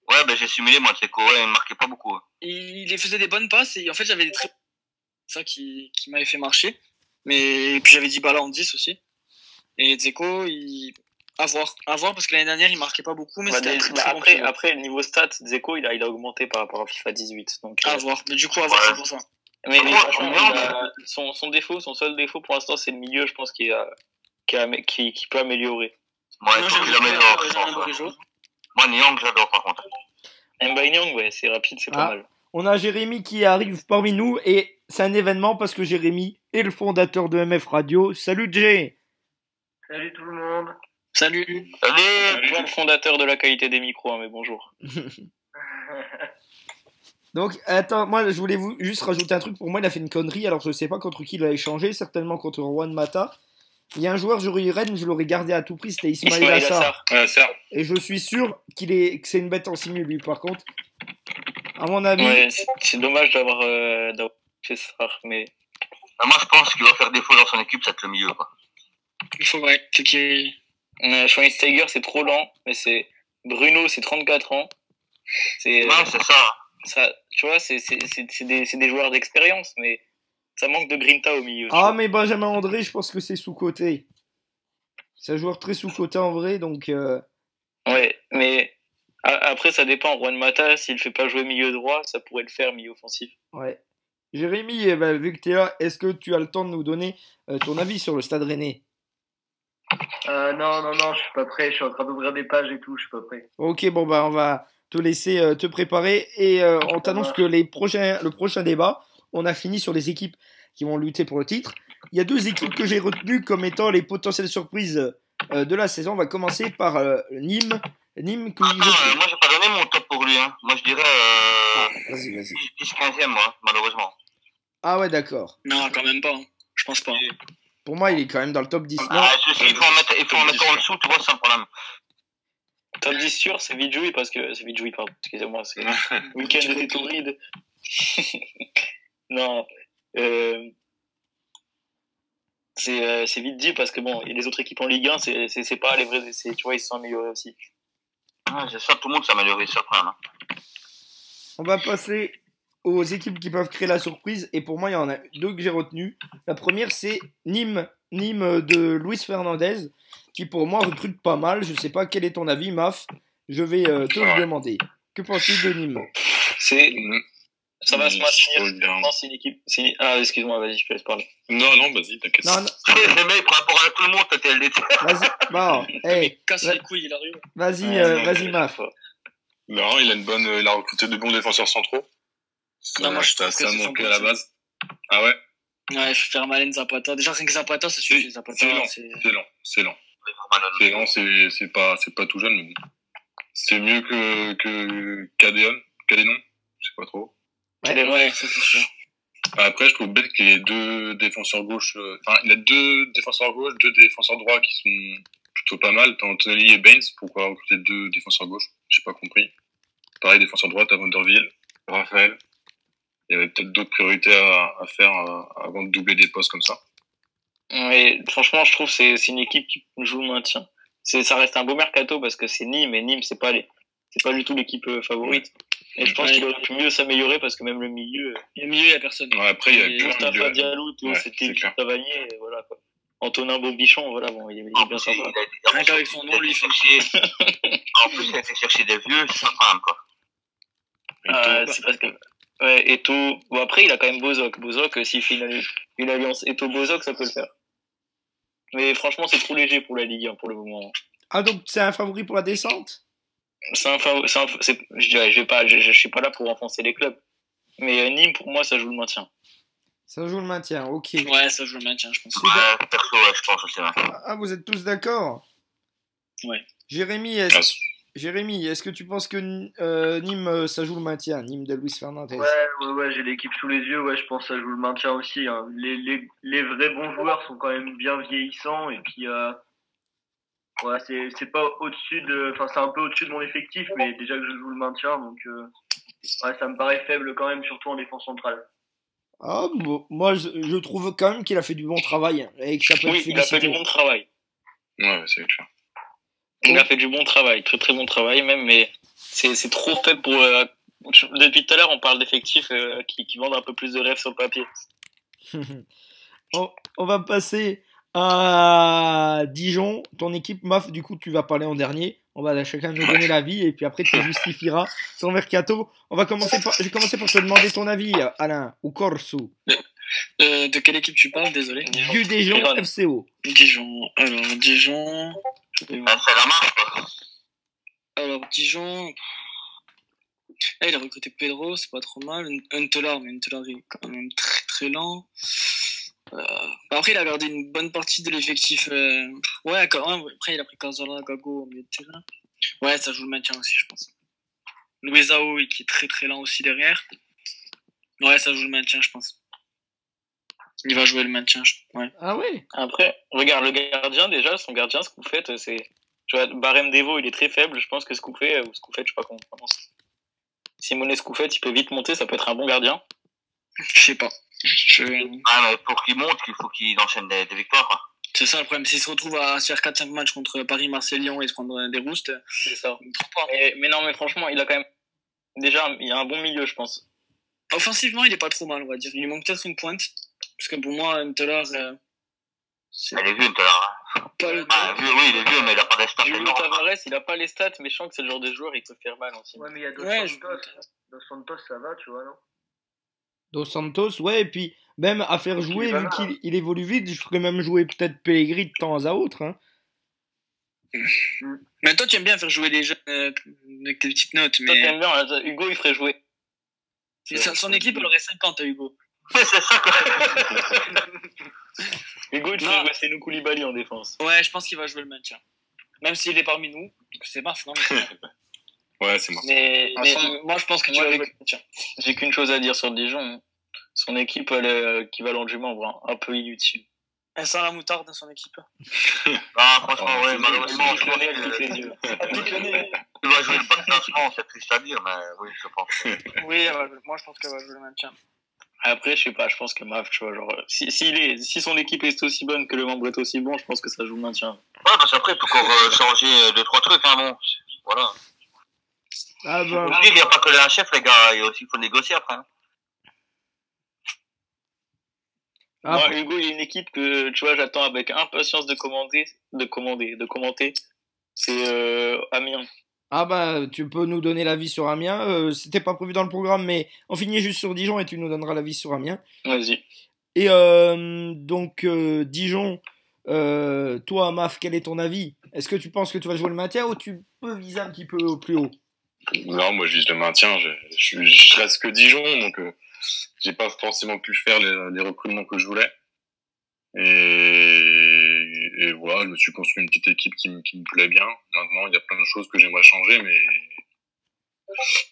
Ouais, ben j'ai simulé, moi, Dzeko, ouais, il marquait pas beaucoup. il faisait des bonnes passes et en fait, j'avais des très. C'est ça qui m'avait fait marcher. Mais puis j'avais dit Bala en 10 aussi. Et Dzeko, à voir parce que l'année dernière, il marquait pas beaucoup, mais c'était un très, très bon pivot. Après, le niveau stats, Dzeko, il a augmenté par rapport à FIFA 18. Donc, À voir. Mais du coup, à voir, c'est pour ça. Mais Moi, franchement, Nyang, son défaut, son seul défaut pour l'instant, c'est le milieu, je pense, qui peut améliorer. moi, il Non, faut j'ai qu'il améliore, je un pense. mauvais Ouais. joueur. Moi, Nyang, j'adore, par contre. Mbaye Niang, ouais, c'est rapide, c'est pas Ah. mal. On a Jérémy qui arrive parmi nous et c'est un événement parce que Jérémy est le fondateur de MF Radio. Salut Jay. Salut tout le monde. Salut. Salut! Pas le fondateur de la qualité des micros, hein, mais bonjour. Donc, attends, moi je voulais juste rajouter un truc. Pour moi, il a fait une connerie. Alors, je sais pas contre qui il a échangé, certainement contre Juan Mata. Il y a un joueur, j'aurais Rennes, je l'aurais gardé à tout prix, c'était Ismail Ismail Assar. Assar. Ça. Et je suis sûr que c'est une bête en simu, lui, par contre. À mon avis, Ouais, c'est dommage d'avoir fait ça, mais Ah, moi, je pense qu'il va faire défaut dans son équipe, c'est le milieu, quoi. Il faut vrai. C'est qu'il. Schweinsteiger, c'est trop lent, mais c'est Bruno, c'est 34 ans. C'est Ouais, c'est ça. tu vois, c'est des joueurs d'expérience, mais ça manque de grinta au milieu. tu ah, vois. mais Benjamin André, je pense que c'est sous-coté. C'est un joueur très sous-coté en vrai, donc. Ouais, mais après, ça dépend. Juan Mata, s'il fait pas jouer milieu droit, ça pourrait le faire milieu offensif. Ouais. Jérémy, eh ben, vu que tu es là, est-ce que tu as le temps de nous donner ton avis sur le Stade Rennais? Non, je suis pas prêt. Je suis en train d'ouvrir des pages et tout. Je suis pas prêt. Ok, bon, bah, on va te laisser te préparer et on t'annonce que le prochain débat, on a fini sur les équipes qui vont lutter pour le titre. Il y a deux équipes que j'ai retenues comme étant les potentielles surprises de la saison. On va commencer par Nîmes. Nîmes que Attends, moi, j'ai pas donné mon top pour lui, hein. Moi, je dirais, Vas-y. 10-15e, moi, malheureusement. Ah ouais, d'accord. Non, quand même pas. hein. Je pense pas. Pour moi, il est quand même dans le top 10. Non, Ah, je sais, il faut en mettre en dessous, tu vois, c'est un problème. Top 10 sûr, c'est Vidjoui, parce que c'est Vidjoui, pardon, excusez-moi, c'est week-end de Touride. Non, c'est vite dit parce que bon, et les autres équipes en Ligue 1, c'est pas les vrais, tu vois, ils se sont améliorés aussi. Ah, c'est ça, tout le monde s'est amélioré, c'est le problème. Hein. on va passer aux équipes qui peuvent créer la surprise. Et pour moi, il y en a deux que j'ai retenues. La première, c'est Nîmes. Nîmes de Luis Fernandez, qui pour moi recrute pas mal. Je sais pas quel est ton avis, Maf. Je vais te le demander. Que penses-tu de Nîmes? Ça va se maintenir. Trop bien. Non, c'est une équipe. Ah, excuse-moi, vas-y, je te laisse parler. Non, vas-y, t'inquiète. Non, Le mec, par rapport à tout le monde, t'as TLDT. vas-y. Bon, hey, Casse les couilles, il arrive. vas-y, Maf. Non, il a recruté de bons défenseurs centraux. Non, moi, je C'était trouve que assez c'est manqué son à la base. Ah ouais? Ouais, il faut faire Malen Zapata. Déjà, rien que Zapata, ça suffit. Zapata, C'est lent, c'est. c'est lent. C'est lent, c'est pas tout jeune, mais bon. C'est mieux que Cadenon, je sais pas trop. Ouais, ça c'est sûr. Après, je trouve bête qu'il y ait deux défenseurs gauche, enfin, il a deux défenseurs gauche, deux défenseurs droits qui sont plutôt pas mal. T'as Anthony et Baines, pourquoi recruter deux défenseurs gauche? J'ai pas compris. Pareil, défenseur droit, t'as Vanderville, Raphaël. Il y avait peut-être d'autres priorités à faire avant de doubler des postes comme ça. Mais franchement, je trouve que c'est une équipe qui joue le maintien. Ça reste un beau mercato parce que c'est Nîmes, et Nîmes, c'est pas du tout l'équipe favorite. Et je pense qu'il aurait pu mieux s'améliorer parce que même le milieu. Le milieu, il y a personne. Ouais, après, il y a Et plus de Mustapha milieu. Diallo, Ouais, c'était c'est clair. Cavalier, et voilà quoi. Antonin Bobichon, voilà, bon, il est En bien plus, sympa. Rien qu'avec son nom, lui, il fait En plus, il a été chercher des vieux, c'est sympa, hein, quoi. C'est parce que. Ouais, Eto. Bon, après, il a quand même Bozok. Bozok, s'il fait une alliance Eto-Bozok, ça peut le faire. Mais franchement, c'est trop léger pour la Ligue 1 pour le moment. Ah, donc c'est un favori pour la descente? Je dirais, je suis pas là pour enfoncer les clubs. Mais Nîmes, pour moi, ça joue le maintien. Ça joue le maintien, ok. Ouais, ça joue le maintien, je pense. Ouais, perso, ouais, je pense aussi, ouais. Ah, vous êtes tous d'accord? Ouais. Jérémy, est-ce que tu penses que Nîmes, ça joue le maintien? Nîmes de Luis Fernandez. Ouais, j'ai l'équipe sous les yeux. Ouais, je pense que ça joue le maintien aussi. Hein. Les vrais bons joueurs sont quand même bien vieillissants. Et puis, ouais, c'est pas au-dessus de. Enfin, c'est un peu au-dessus de mon effectif, mais déjà que je joue le maintien. Donc, ouais, ça me paraît faible quand même, surtout en défense centrale. Ah, moi, je trouve quand même qu'il a fait du bon travail hein, et que ça peut Oui, être il a fait félicité. du bon travail. Ouais, c'est clair. Il a fait du bon travail, très très bon travail même, mais c'est trop faible pour. Depuis tout à l'heure, on parle d'effectifs qui vendent un peu plus de rêves sur le papier. On va passer à Dijon, ton équipe, Maf, du coup, tu vas parler en dernier. On va chacun nous donner l'avis et puis après, tu justifieras ton mercato. Je vais commencer par te demander ton avis, Alain, ou Corso. De quelle équipe tu parles, désolé? Du Dijon FCO. Dijon. Alors, Dijon. C'est la marque, quoi. Alors, Dijon. Là, il a recruté Pedro, c'est pas trop mal. Huntelaar, mais Huntelaar est quand même très très lent. Après, il a gardé une bonne partie de l'effectif. Ouais, après, il a pris Cazorla, Gago au milieu de terrain. Ouais, ça joue le maintien aussi, je pense. Louisao, qui est très très lent aussi derrière. Ouais, ça joue le maintien, je pense. Il va jouer le maintien, ouais. Ah ouais. Après, regarde, le gardien, déjà, son gardien, ce que vous faites, c'est... Tu vois, Barème Devo, il est très faible. Je pense que Scoufet, je sais pas comment on prononce. Simone Scoufet, il peut vite monter, ça peut être un bon gardien. Je sais pas. Ah, mais pour qu'il monte, il faut qu'il enchaîne des victoires, quoi. C'est ça le problème. S'il se retrouve à se faire 4-5 matchs contre Paris, Marseille, Lyon et se prendre des roustes, c'est ça. Mais non, mais franchement, il a quand même... Déjà, il a un bon milieu, je pense. Offensivement, il est pas trop mal, on va dire. Il lui manque peut-être une pointe. Parce que pour moi, Huntelaar... Il est vieux, Huntelaar. Oui, il est vieux, mais il a pas des stats. Julio Tavares, il a pas les stats, mais je sens que c'est le genre de joueur, il peut faire mal aussi. Ouais, mais il y a Dos Santos, ça va, tu vois, non? Dos Santos, ouais, et puis même à faire jouer, vu qu'il évolue vite, je ferais même jouer peut-être Pellegrini de temps à autre. Hein. Mais toi, tu aimes bien faire jouer les jeunes avec tes petites notes. Mais... Toi, t'aimes bien, Hugo, il ferait jouer. Son équipe, elle aurait 50 à Hugo. C'est ça, quoi. Hugo, il ferait jouer Senou Koulibaly en défense. Ouais, je pense qu'il va jouer le maintien. Même s'il est parmi nous. C'est Maf, non? Ouais, c'est moi. Mais moi, je pense que tu vas jouer le maintien. J'ai qu'une chose à dire sur Dijon. Son équipe, elle est équivalente du membre, un peu inutile. Elle sent la moutarde dans son équipe. Ah, franchement, ouais, malheureusement, je connais les il va jouer le bas de classement, c'est triste à dire, mais oui, je pense. Oui, moi, je pense qu'elle va jouer le maintien. Après, je sais pas, je pense que Maf, tu vois, genre, si son équipe est aussi bonne que le membre est aussi bon, je pense que ça joue le maintien. Ouais, parce qu'après, il peut encore changer 2-3 trucs, hein, bon. Voilà. Ah bah. Il n'y a pas que les chef, les gars, il faut négocier après. Hein. Moi, Hugo, il y a une équipe que, tu vois, j'attends avec impatience de commenter. C'est Amiens. Ah bah, tu peux nous donner l'avis sur Amiens. C'était pas prévu dans le programme, mais on finit juste sur Dijon et tu nous donneras l'avis sur Amiens. Vas-y. Et donc, Dijon, toi, Maf, quel est ton avis? Est-ce que tu penses que tu vas jouer le maintien ou tu peux viser un petit peu plus haut? Non, moi je vise le maintien. Je reste que Dijon, donc j'ai pas forcément pu faire les recrutements que je voulais. Et voilà, je me suis construit une petite équipe qui me plaît bien. Maintenant, il y a plein de choses que j'aimerais changer, mais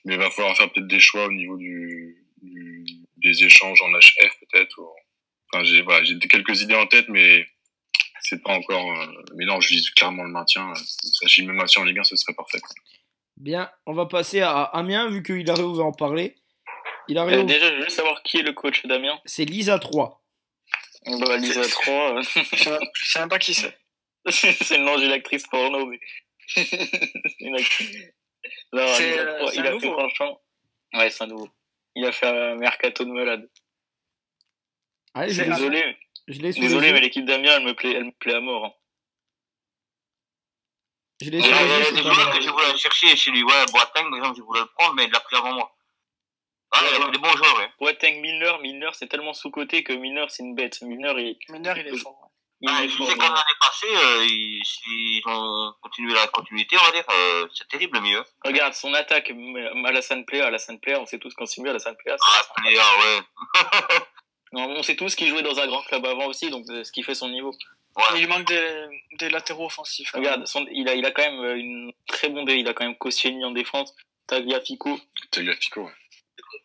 il va falloir faire peut-être des choix au niveau des échanges en HF peut-être. Enfin, j'ai quelques idées en tête, mais c'est pas encore. Mais non, je vise clairement le maintien. Si je me maintiens en Ligue 1, ce serait parfait. Bien, on va passer à Amiens, vu qu'il arrive à en parler. Déjà, je veux juste savoir qui est le coach d'Amiens. C'est Lisa 3. Bah, Lisa 3. Je sais même pas qui c'est. C'est le nom d'une actrice porno, mais. Une actrice. Non, il a fait franchement. Ouais, c'est un nouveau. Il a fait un mercato de malade. Allez, désolé. Désolé, mais l'équipe d'Amiens, elle me plaît à mort. Hein. Je l'ai sur les yeux. Je voulais chercher chez lui, ouais, Boateng, par exemple, je voulais le prendre, mais il l'a pris avant moi. Ah, il a pris des bons joueurs, ouais. Boateng, Milner, c'est tellement sous-coté que Milner, c'est une bête. Milner, il est fort. Tu sais, quand l'année passée, ils ont continué la continuité, on va dire, c'est terrible, le mieux. Regarde, son attaque, Alassane Plea, on sait tous qu'en Simbu, Alassane Plea. Plea, ouais. Non, on sait tous qu'il jouait dans un grand club avant aussi, donc ce qui fait son niveau. Ouais. Il lui manque des latéraux offensifs. Regarde, il a quand même une très bonne il a quand même Koscielny en défense, Tagliafico, ouais.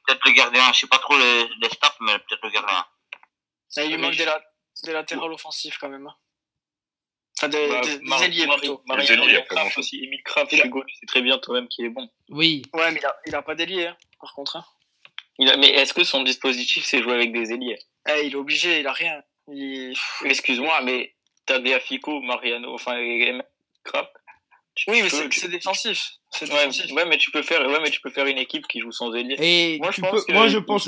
Peut-être le gardien, je sais pas trop les stats, mais peut-être le gardien. Il lui manque des latéraux offensifs quand même. Enfin, des ailiers plutôt. Kraft aussi, Emile Kraft, Hugo, tu sais très bien toi-même qu'il est bon. Oui. Ouais, mais il a pas d'ailier, hein, par contre. Hein. Mais est-ce que son dispositif c'est jouer avec des ailiers? Il est obligé, il a rien. Excuse-moi, mais Tagliafico, Mariano, enfin, Kraft. Oui, mais c'est défensif. Ouais, mais tu peux faire une équipe qui joue sans ailier. Et je pense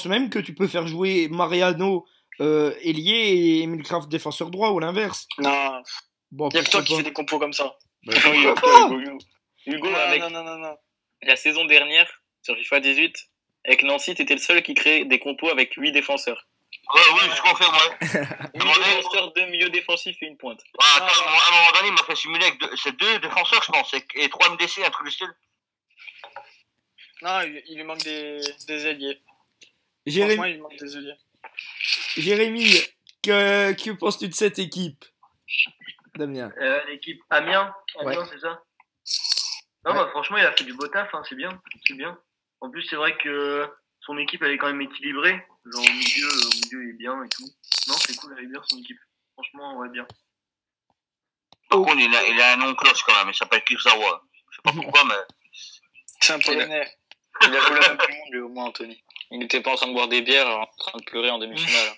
même que tu peux faire jouer Mariano ailier et Emile Kraft défenseur droit ou l'inverse? Non, Bon, il y a que toi qui pourquoi fais des compos comme ça. pas? Oui, Pourquoi pas Hugo, Non, avec non. la saison dernière, sur FIFA 18, avec Nancy, t'étais le seul qui créait des compos avec 8 défenseurs. Ouais, oui, je confirme, ouais. 8 défenseurs, 2 milieux défensifs et une pointe. Ah, attends, à un moment donné, il m'a fait simuler avec c'est 2 défenseurs, je pense, et 3 MDC, un truc du style. Non, il lui manque des ailiers. Franchement, Jérémy, il lui manque des ailiers. Jérémy, que penses-tu de cette équipe? Damien. L'équipe Amiens, Ouais. c'est ça? Non, Ouais. bah, franchement, il a fait du beau taf, hein, c'est bien. En plus, c'est vrai que son équipe, elle est quand même équilibrée. Genre, au milieu, il est bien et tout. Non, c'est cool, elle est bien, son équipe. Franchement, ouais, bien. Par contre, il a un nom cloche quand même, il s'appelle Kurzawa. Je sais pas pourquoi, mais. C'est un Polonais. Il a joué la Coupe du Monde, lui, au moins, Anthony. Il n'était pas en train de boire des bières, en train de pleurer en demi-finale.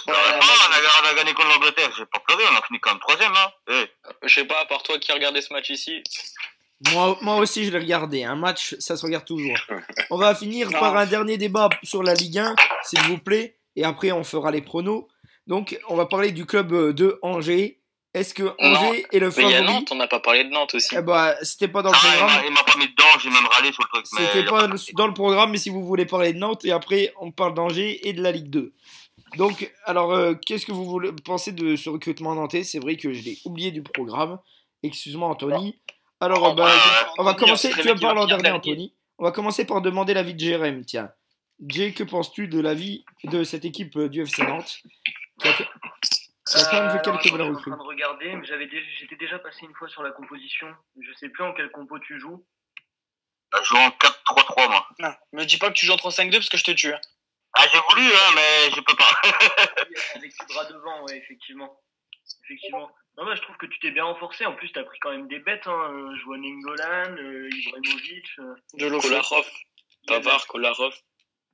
On a gagné contre l'Angleterre, j'ai pas pleuré, on a fini quand même 3ème, hein. Eh. Je sais pas, à part toi qui a regardé ce match ici, Moi aussi, je l'ai regardé. Un match, ça se regarde toujours. On va finir par un dernier débat sur la Ligue 1, s'il vous plaît. Et après, on fera les pronos. Donc, on va parler du club de Angers. Est-ce que Angers est le mais il y a favori? Nantes, on n'a pas parlé de Nantes aussi. Eh bah, c'était pas dans le Ah, programme. il m'a pas mis dedans, j'ai même râlé sur le truc. Mais C'était pas dans le programme, mais si vous voulez parler de Nantes, et après, on parle d'Angers et de la Ligue 2. Donc, alors, qu'est-ce que vous pensez de ce recrutement nantais? C'est vrai que je l'ai oublié du programme. Excuse-moi, Anthony. Alors, on va commencer. Tu vas parler en dernier, Anthony. On va commencer par demander l'avis de Jérém. Tiens, Jay, que penses-tu de l'avis de cette équipe du FC Nantes qui a quand même fait quelques belles Je suis en recrues? train de regarder, mais j'étais déjà passé une fois sur la composition. Je sais plus en quel compo tu joues. je joue en 4-3-3, moi. Non, me dis pas que tu joues en 3-5-2 parce que je te tue. Ah, j'ai voulu, hein, mais je peux pas. Avec du bras devant, ouais, effectivement. Non, bah, je trouve que tu t'es bien renforcé. En plus, t'as pris quand même des bêtes, hein. Je vois Nengolan, Ibrahimovic. De l'eau. Kolarov, Pavard, Kolarov.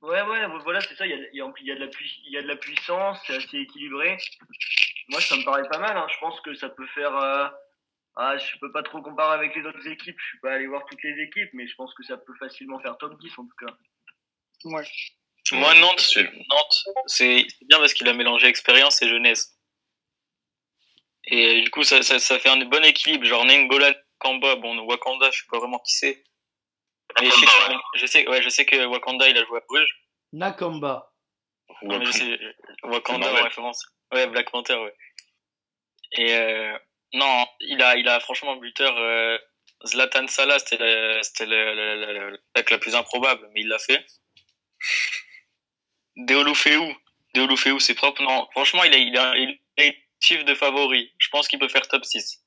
Ouais, voilà, c'est ça. Il y a de la puissance, c'est assez équilibré. Moi, ça me paraît pas mal, hein. Je pense que ça peut faire. Je peux pas trop comparer avec les autres équipes. Je suis pas allé voir toutes les équipes, mais je pense que ça peut facilement faire top 10 en tout cas. Ouais. Moi, Nantes, c'est bien parce qu'il a mélangé expérience et jeunesse. Et du coup, ça fait un bon équilibre. Genre, Nengolan, Kamba, bon, Wakanda, je sais pas vraiment qui c'est. Mais je sais que Wakanda, il a joué à Bruges. Nakamba. Non, mais je sais, Wakanda en référence. Ouais, Black Panther, ouais. Et non, il a franchement buteur Zlatan Salah, c'était la plus improbable, mais il l'a fait. Deulofeu, c'est propre. Non, franchement, il a chiffre de favori. Je pense qu'il peut faire top 6.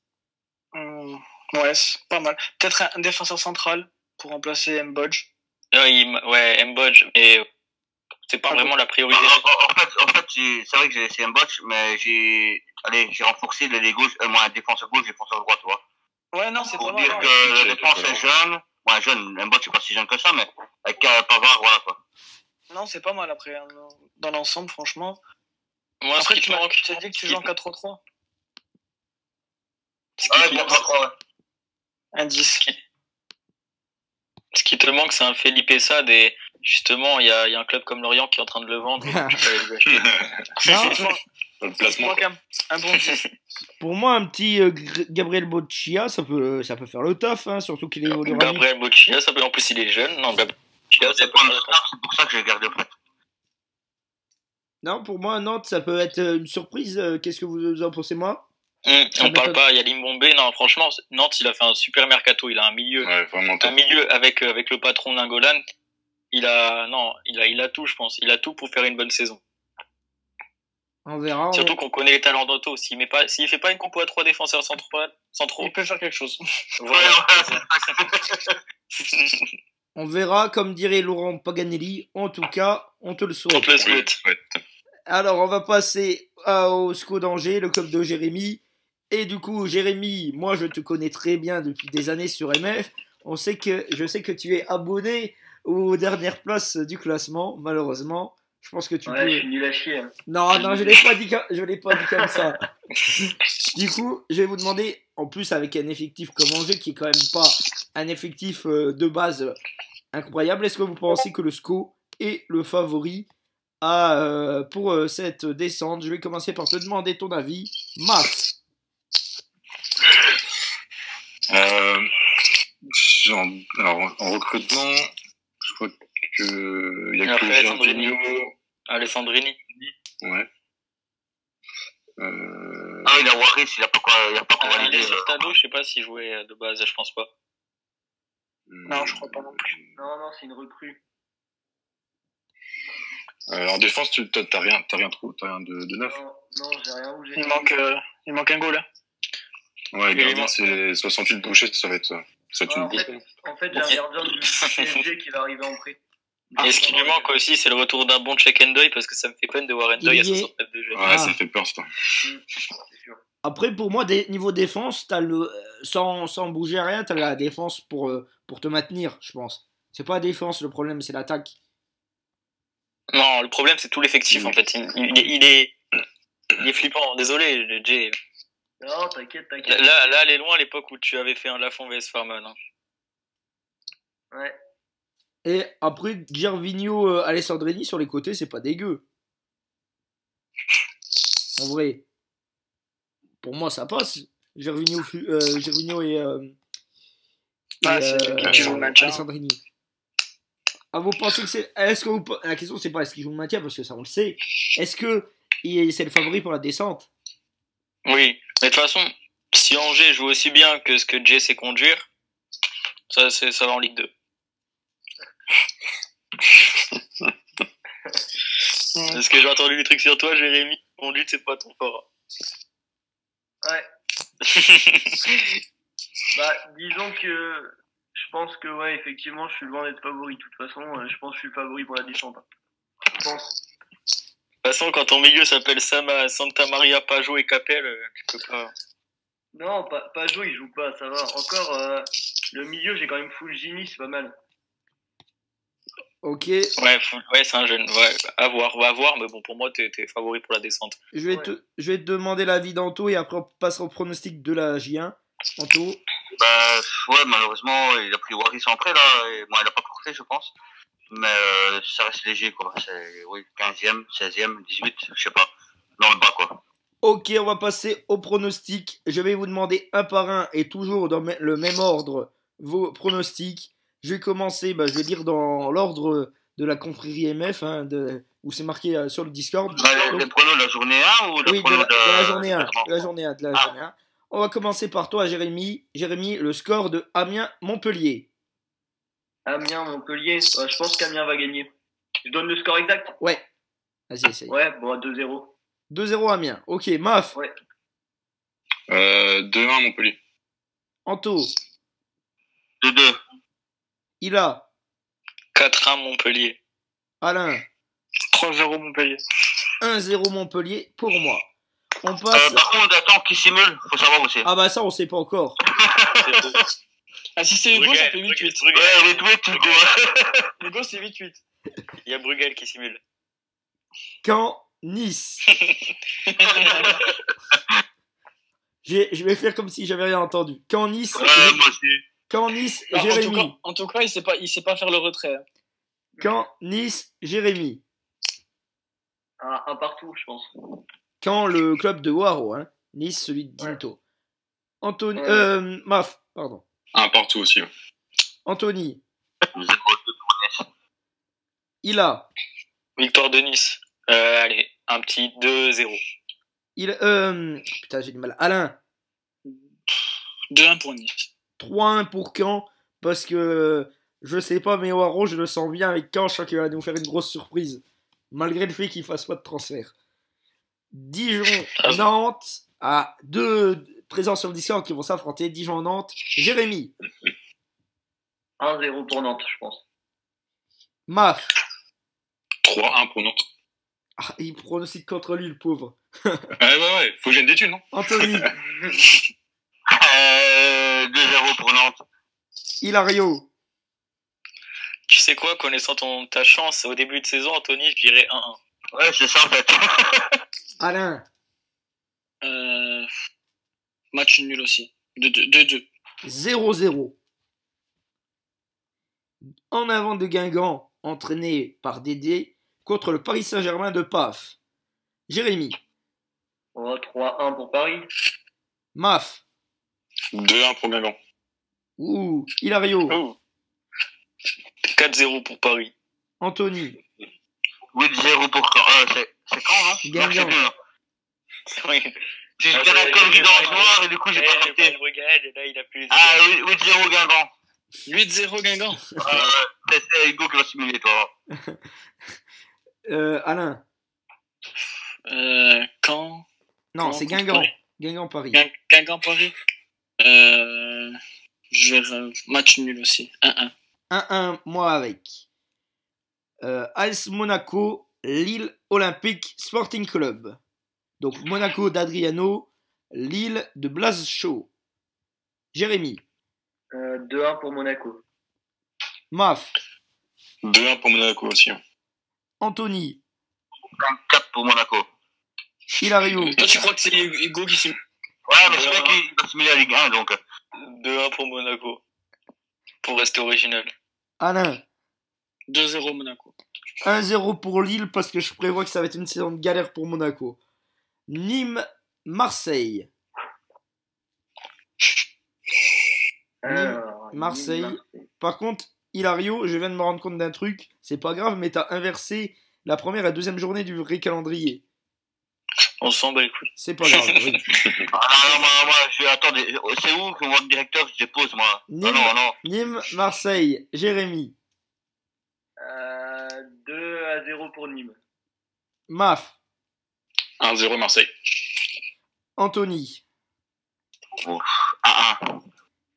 Ouais, c'est pas mal. Peut-être un défenseur central pour remplacer Mbodj. Ouais, Mbodj, mais c'est pas vraiment la priorité. En fait, c'est vrai que j'ai laissé un botch, mais j'ai renforcé les gauches, moi, un défenseur gauche, défenseur droit, tu vois. Ouais, non, c'est Pour pas mal. dire que le défense est jeune, ouais, jeune, un botch, c'est pas si jeune que ça, mais avec Pavard, voilà, quoi. Non, c'est pas mal après, hein, dans l'ensemble, franchement. Moi, Après, ce qui te manque. Tu as dit que tu joues en 4-3-3. Ouais, bien, ouais. Un 10. Ce qui te manque, c'est un Felipe Sade, et justement, il y a un club comme Lorient qui est en train de le vendre. Non, Le placement. Un bon 10. pour moi, un petit Gabriel Boccia, ça peut faire le taf, hein, surtout qu'il est au Gabriel Boccia, ça peut, en plus, il est jeune. Non, Gabriel Boccia, ça peut faire le taf. C'est pour ça que j'ai gardé au fait. Non, pour moi, Nantes, ça peut être une surprise. Qu'est-ce que vous en pensez, moi? On parle pas, il y a Limbombe. Non, franchement, Nantes, il a fait un super mercato. Il a un milieu, avec le patron Nangolan. Il a tout, je pense. Il a tout pour faire une bonne saison. On verra. Surtout qu'on connaît les talents d'Otto. S'il fait pas une compo à 3 défenseurs centraux, Il peut faire quelque chose. voilà. On verra, comme dirait Laurent Paganelli. En tout cas, on te le souhaite. On te le souhaite. Ouais. Alors, on va passer au SCO d'Angers, le club de Jérémy. Et du coup, Jérémy, moi, je te connais très bien depuis des années sur MF. Je sais que tu es abonné aux dernières places du classement, malheureusement. Je pense que tu peux... je suis nul à chier. Hein. Non, je l'ai pas dit comme ça. Du coup, je vais vous demander, en plus avec un effectif comme Angers, qui est quand même pas un effectif de base incroyable, est-ce que vous pensez que le SCO est le favori pour cette descente. Je vais commencer par te demander ton avis. Maf. Alors, en recrutement, je crois que il y Et a que après, Jorginho. Alessandrini. Ouais. Ah, il a Waris, il a pas quoi Il valider. est sur tableau, je sais pas s'il jouait de base, je pense pas. Non, je crois pas non plus. Non, c'est une recrue. En défense, t'as rien de neuf. Non, j'ai rien bougé. Il manque un goal. Hein. Ouais, Et gardien, c'est 68 bouchées, ça va être ça. Ça tue Ouais, beaucoup. en fait, j'ai un gardien du PSG qui va arriver en prêt. Et ce qui lui manque aussi, c'est le retour d'un bon check and doy, parce que ça me fait peine de voir Endoy à 69 de jeu. Ouais, ça fait peur, ça. C'est sûr. Après, pour moi, niveau défense, t'as sans bouger rien, t'as la défense pour te maintenir, je pense. C'est pas la défense le problème, c'est l'attaque. Non, le problème, c'est tout l'effectif, en fait. Il est flippant. Désolé, le Jay. Non, t'inquiète. Là, elle est loin l'époque où tu avais fait un Lafont vs Farman. Hein. Ouais. Et après, Gervinho, Alessandrini sur les côtés, c'est pas dégueu. En vrai. Pour moi, ça passe. Gervinho et qui joue le maintien. Alessandrini. Ah, vous pensez que c'est... La question, c'est pas est-ce qu'il joue le maintien, parce que ça, on le sait. Est-ce que c'est le favori pour la descente? Oui, mais de toute façon, si Angers joue aussi bien que ce que Jay sait conduire, ça va en Ligue 2. Parce que j'ai entendu des trucs sur toi, Jérémy. Conduite, c'est pas ton fort. Ouais. Disons que je pense que, ouais, effectivement, je suis loin d'être favori. De toute façon, je pense que je suis le favori pour la descente. Je pense. De toute façon, quand ton milieu s'appelle Santa Maria, Pajot et Capel, tu peux pas. Non, Pajot, il joue pas, ça va. Encore, le milieu, j'ai quand même Fulgini, c'est pas mal. Ok. Ouais, c'est un jeune. Ouais, à voir, mais bon, pour moi, t'es favori pour la descente. Je vais te demander l'avis d'Anto et après on passera au pronostic de la J1. Anto. Ouais, malheureusement, il a pris Waris en prêt, là, et bon, il a pas courté, je pense. Mais ça reste léger, quoi. C'est, oui, 15e, 16e, 18, je sais pas. Dans le bas, quoi. Ok, on va passer au pronostic. Je vais vous demander un par un et toujours dans le même ordre vos pronostics. Je vais commencer, je vais dire dans l'ordre de la confrérie MF, où c'est marqué sur le Discord. Les pronos de la journée 1 ou oui, de la journée 1. De la journée 1. On va commencer par toi, Jérémy. Jérémy, le score de Amiens-Montpellier. Amiens-Montpellier, je pense qu'Amiens va gagner. Je donne le score exact? Ouais. Vas-y, essaye. Ouais, bon, 2-0. 2-0 Amiens. Ok, Maf. Ouais. 2-1 Montpellier. Anto. 2-2. Ila. 4-1 Montpellier. Alain. 3-0 Montpellier. 1-0 Montpellier pour moi. On passe. Par contre, attends, qui simule? Faut savoir aussi. Ah ça, on sait pas encore. Ah, si c'est Hugo, ça fait 8-8. Ouais, 8-8, Hugo. Hugo, c'est 8-8. Il y a Bruegel qui simule. Quand Nice. Je vais faire comme si j'avais rien entendu. Quand Nice. Ouais, moi aussi. Quand Nice, Non, Jérémy. en tout cas, il sait pas faire le retrait. Hein. Quand Nice, Jérémy. Un partout, je pense. Quand le club de Waro, hein. Nice, celui de Dinto. Anthony. Maf, pardon. Un partout aussi. Ouais. Anthony. 0-2 pour Nice. Ila. Victoire de Nice. Allez, un petit 2-0. Putain, j'ai du mal. Alain. 2-1 pour Nice. 3-1 pour Caen. Parce que je sais pas, mais Waro, je le sens bien avec Caen. Je crois qu'il va nous faire une grosse surprise. Malgré le fait qu'il fasse pas de transfert. Dijon-Nantes. À 2 présents sur le Discord qui vont s'affronter. Dijon-Nantes. Jérémy. 1-0 pour Nantes, je pense. Maf. 3-1 pour Nantes. Ah, il pronostique contre lui, le pauvre. Ouais, faut que j'aille des thunes, non? Anthony. 2-0 pour Nantes. Hilario. Tu sais quoi, connaissant ta chance au début de saison, Anthony, je dirais 1-1. Ouais, c'est ça en fait. Alain. Match nul aussi. 2-2. 0-0. En avant de Guingamp, entraîné par Dédé, contre le Paris Saint-Germain de PAF. Jérémy. Oh, 3-1 pour Paris. Maf. 2-1 pour Guingamp. Ouh. Hilario. Oh. 4-0 pour Paris. Anthony. 8-0 pour c'est quand, hein? Guingamp. Je sais plus, hein. Oui. Si je dirais la connerie dans le noir et du coup j'ai pas capté. Et là, il a plus les Ah, 8-0 Guingamp. 8-0 Guingamp. C'est Hugo qui va simuler, toi. Alain. Quand Non, Caen c'est contre Guingamp. Paris. Guingamp Paris. Guingamp Paris. Je vais match nul aussi. 1-1. 1-1, moi avec. AS Monaco, Lille Olympique Sporting Club. Donc Monaco d'Adriano, Lille de Blaise Shaw. Jérémy. 2-1 pour Monaco. Maf. 2-1 pour Monaco aussi. Anthony. 4 pour Monaco. Hilario. Toi, tu crois que c'est Hugo qui s'est. Ouais, mais c'est vrai qu'il va simuler la Ligue 1, donc. 2-1 pour Monaco. Pour rester original. Alain. 2-0 Monaco. 1-0 pour Lille parce que je prévois que ça va être une saison de galère pour Monaco. Nîmes, Marseille. Marseille. Par contre, Hilario, je viens de me rendre compte d'un truc. C'est pas grave, mais t'as inversé la première et la deuxième journée du vrai calendrier. On s'en bat les couilles. C'est pas grave. Oui. Ah non, moi, attendez, c'est où que mon directeur se dépose, moi? Nîmes, Ah non. Nîmes, Marseille. Jérémy. 2-0 pour Nîmes. Maf. 1-0 Marseille. Anthony. 1-1.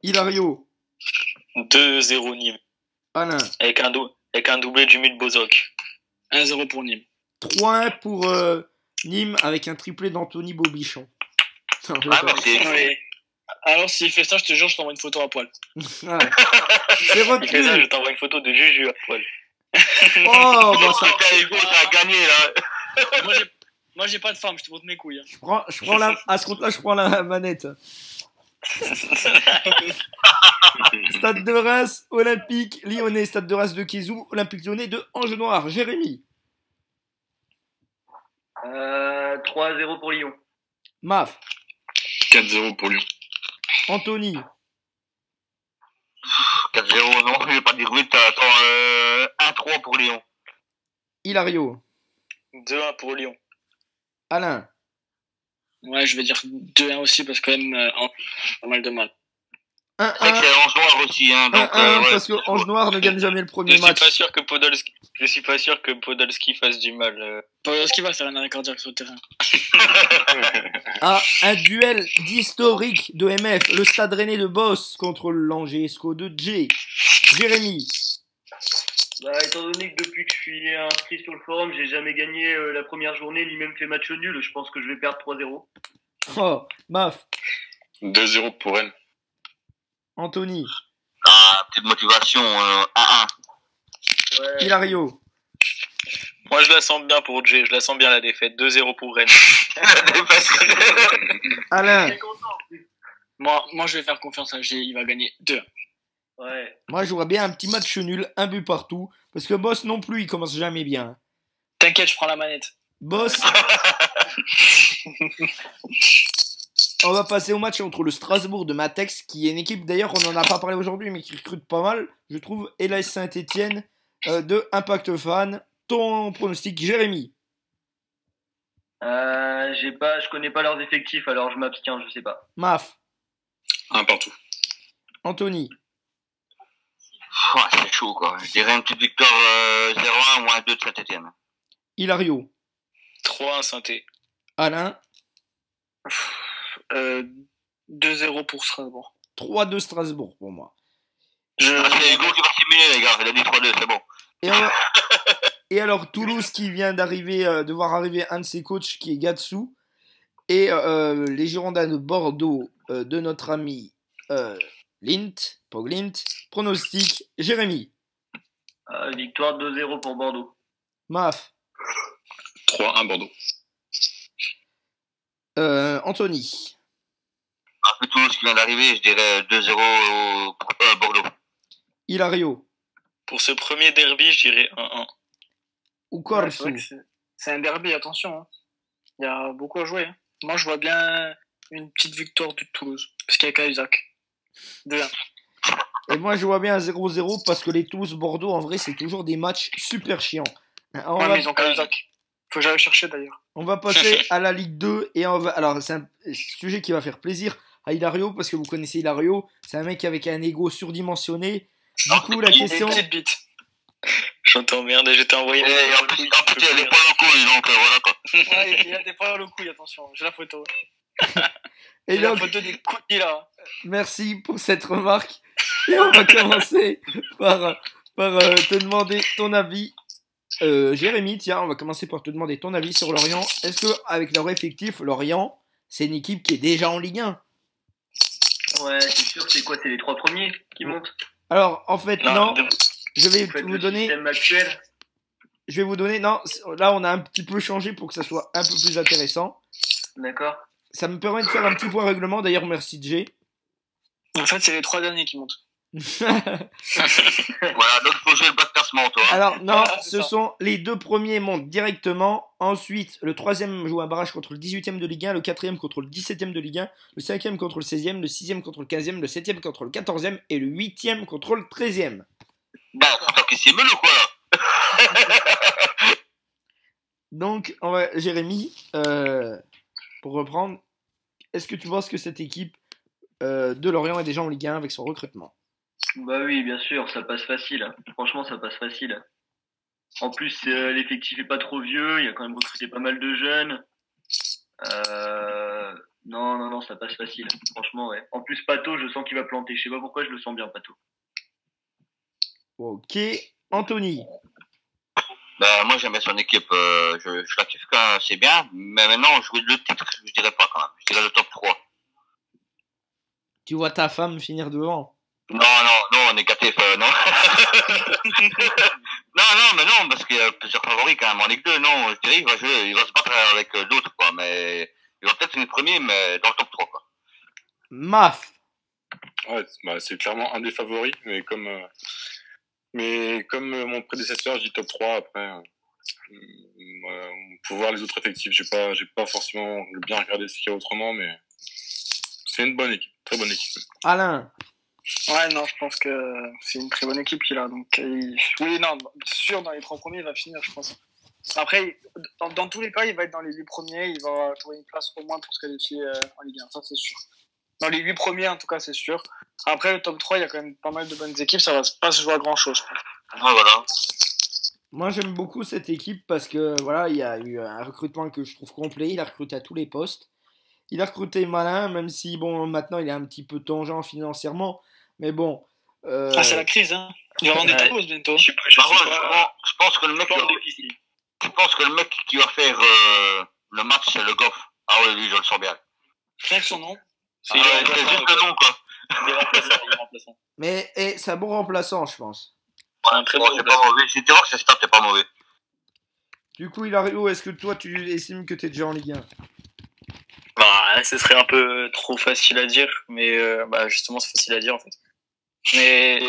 Hilario. 2-0 Nîmes. Alain. Avec un doublé du Mute Bozok. 1-0 pour Nîmes. 3-1 pour Nîmes avec un triplé d'Anthony Bobichon. Ah, merci. Oui. Alors, s'il fait ça, je te jure, je t'envoie une photo à poil. C'est Il fait ça, retenu. je t'envoie une photo de Juju à poil. Oh, bah ça. Hugo, t'as gagné, là. Moi, j'ai pas de femme, je te montre mes couilles. Je prends à ce compte-là, je prends la manette. Stade de Reims, Olympique Lyonnais. Stade de Reims de Kézou, Olympique Lyonnais de Angenoir. Jérémy. 3-0 pour Lyon. Maf. 4-0 pour Lyon. Anthony. 4-0, non, je vais pas dire 8. Attends, 1-3 pour Lyon. Hilario. 2-1 pour Lyon. Alain. Ouais, je vais dire 2-1 aussi, parce que quand même, pas mal de mal. 1-1. C'est vrai que c'est en noir aussi, hein, donc. 1-1 Ouais. parce que Ange Noir ne gagne jamais le Je premier suis match. pas sûr que Podolski fasse du mal. Ce qui va faire un arrêt cardiaque sur le terrain. Ah, un duel d'historique de MF. Le Stade Rennais de Boss contre l'Angesco de J. Jérémy. Bah, étant donné que depuis que je suis inscrit sur le forum, j'ai jamais gagné la première journée, ni même fait match nul, je pense que je vais perdre 3-0. Oh, Maf. 2-0 pour Rennes. Anthony. Ah, petite motivation, 1-1. Ouais. Hilario. Moi, je la sens bien pour Jay. Je la sens bien la défaite. 2-0 pour Rennes. Alain. Moi, je vais faire confiance à G, il va gagner 2-1. Ouais. Moi, je vois bien un petit match nul, un but partout. Parce que Boss non plus, il commence jamais bien. T'inquiète, je prends la manette. Boss. On va passer au match entre le Strasbourg de Matex, qui est une équipe, d'ailleurs, on n'en a pas parlé aujourd'hui, mais qui recrute pas mal, je trouve, et l'AS Saint-Etienne de Impact Fan. Ton pronostic, Jérémy? Je connais pas leurs effectifs, alors je m'abstiens, je sais pas. Maf. 1 partout. Anthony. Ouais, c'est chaud, quoi. Je dirais une petite victoire 0-1 ou 1-2 de Saint-Etienne. Hilario. 3-1 Saint-Etienne. Alain. 2-0 pour Strasbourg. 3-2 Strasbourg pour moi. Ah, c'est Hugo qui va simuler, les gars. Il a dit 3-2, c'est bon. Et alors, Toulouse qui vient d'arriver, de voir arriver un de ses coachs qui est Gatsu. Et les Girondins de Bordeaux de notre ami Poglint. Pronostic, Jérémy. Victoire 2-0 pour Bordeaux. Maf. 3-1 Bordeaux. Anthony. Après Toulouse qui vient d'arriver, je dirais 2-0 pour Bordeaux. Hilario. Pour ce premier derby, je dirais 1-1. ou Ouais, c'est Corsu? vrai que c'est un derby, attention. Hein. Il y a beaucoup à jouer. Hein. Moi, je vois bien une petite victoire de Toulouse. Parce qu'il y a Cahuzac. 2-1. Et moi, je vois bien un 0-0 parce que les Toulouse-Bordeaux, en vrai, c'est toujours des matchs super chiants. On Ouais, va, mais ils ont Cahuzac. Faut que j'aille chercher d'ailleurs. on va passer à la Ligue 2 et alors c'est un sujet qui va faire plaisir à Hilario parce que vous connaissez Hilario, c'est un mec avec un ego surdimensionné. Du coup, la Et une question, petite bite. J'entends merde et j'étais envoyé. Et en plus, il a les poils en couille, donc voilà quoi. Ouais, il a des poils au couille, attention. J'ai la photo. et J'ai la donc, photo des couilles là. merci pour cette remarque. Et on va commencer par te demander ton avis. Jérémy, tiens, on va commencer par te demander ton avis sur Lorient. Est-ce que avec leur effectif, Lorient, c'est une équipe qui est déjà en Ligue 1? Ouais, c'est sûr, c'est quoi? C'est les 3 premiers qui montent? Alors, en fait, non. Je vais Vous faites vous le donner. système actuel? Je vais vous donner. Non, là, on a un petit peu changé pour que ça soit un peu plus intéressant. D'accord. Ça me permet de faire un petit point règlement. D'ailleurs, merci Jay. En fait, c'est les 3 derniers qui montent. Voilà, donc il faut jouer le bas de classement, toi. Alors, non, Voilà, c'est ce ça. sont les 2 premiers montent directement. Ensuite, le 3e joue un barrage contre le 18e de Ligue 1, le 4e contre le 17e de Ligue 1, le 5e contre le 16e, le 6e contre le 15e, le 7e contre le 14e et le 8e contre le 13e. Bah, c'est toi qui simule ou quoi là? Donc, Jérémy, pour reprendre, est-ce que tu penses que cette équipe de Lorient est déjà en Ligue 1 avec son recrutement? Bah oui, bien sûr, ça passe facile. Hein. Franchement, ça passe facile. En plus, l'effectif est pas trop vieux, il y a quand même recruté pas mal de jeunes. Non, ça passe facile. Franchement, ouais. En plus, Pato, je sens qu'il va planter. Je sais pas pourquoi, je le sens bien, Pato. Ok, Anthony. Bah, moi j'aimais son équipe, je la kiffe quand c'est bien, mais maintenant, le titre, je dirais pas quand même. Je dirais le top 3. Tu vois ta femme finir devant? Non, négatif, non. non, mais non, parce qu'il y a plusieurs favoris quand même en Ligue 2, non, je dirais il va se battre avec d'autres, quoi, mais il va peut-être finir premier, mais dans le top 3, quoi. Maf. Ouais, bah, c'est clairement un des favoris, mais comme mon prédécesseur, je dis top 3 après. Faut voir les autres effectifs. J'ai pas forcément bien regardé ce qu'il y a autrement, mais c'est une bonne équipe, très bonne équipe. Alain. Ouais, non, je pense que c'est une très bonne équipe qu'il a. Donc, oui, non, sûr, dans les 3 premiers, il va finir, je pense. Après, dans tous les cas, il va être dans les 8 premiers. Il va trouver une place au moins pour se qualifier en Ligue 1, ça c'est sûr. Dans les 8 premiers, en tout cas, c'est sûr. Après, le top 3, il y a quand même pas mal de bonnes équipes. Ça va pas se jouer à grand-chose. Ouais, voilà. Moi, j'aime beaucoup cette équipe parce que voilà, il y a eu un recrutement que je trouve complet. Il a recruté à tous les postes. Il a recruté malin, même si bon, maintenant il est un petit peu tangent financièrement. Mais bon. Ah, c'est la crise, hein. Il va vendre des tapos bientôt. Je pense que le mec, qui va faire le match, c'est le Goff. Ah oui, lui, je le sens bien. Rien que son nom. C'est juste le nom, quoi. Il est remplaçant. Mais c'est un bon remplaçant, je pense. C'est un très bon C'est pas mauvais. Je dirais que ce stade n'est pas mauvais. Du coup, Hilario, est-ce que toi tu estimes que tu es déjà en Ligue 1? Bah, ce serait un peu trop facile à dire, mais bah, justement, c'est facile à dire en fait. Mais,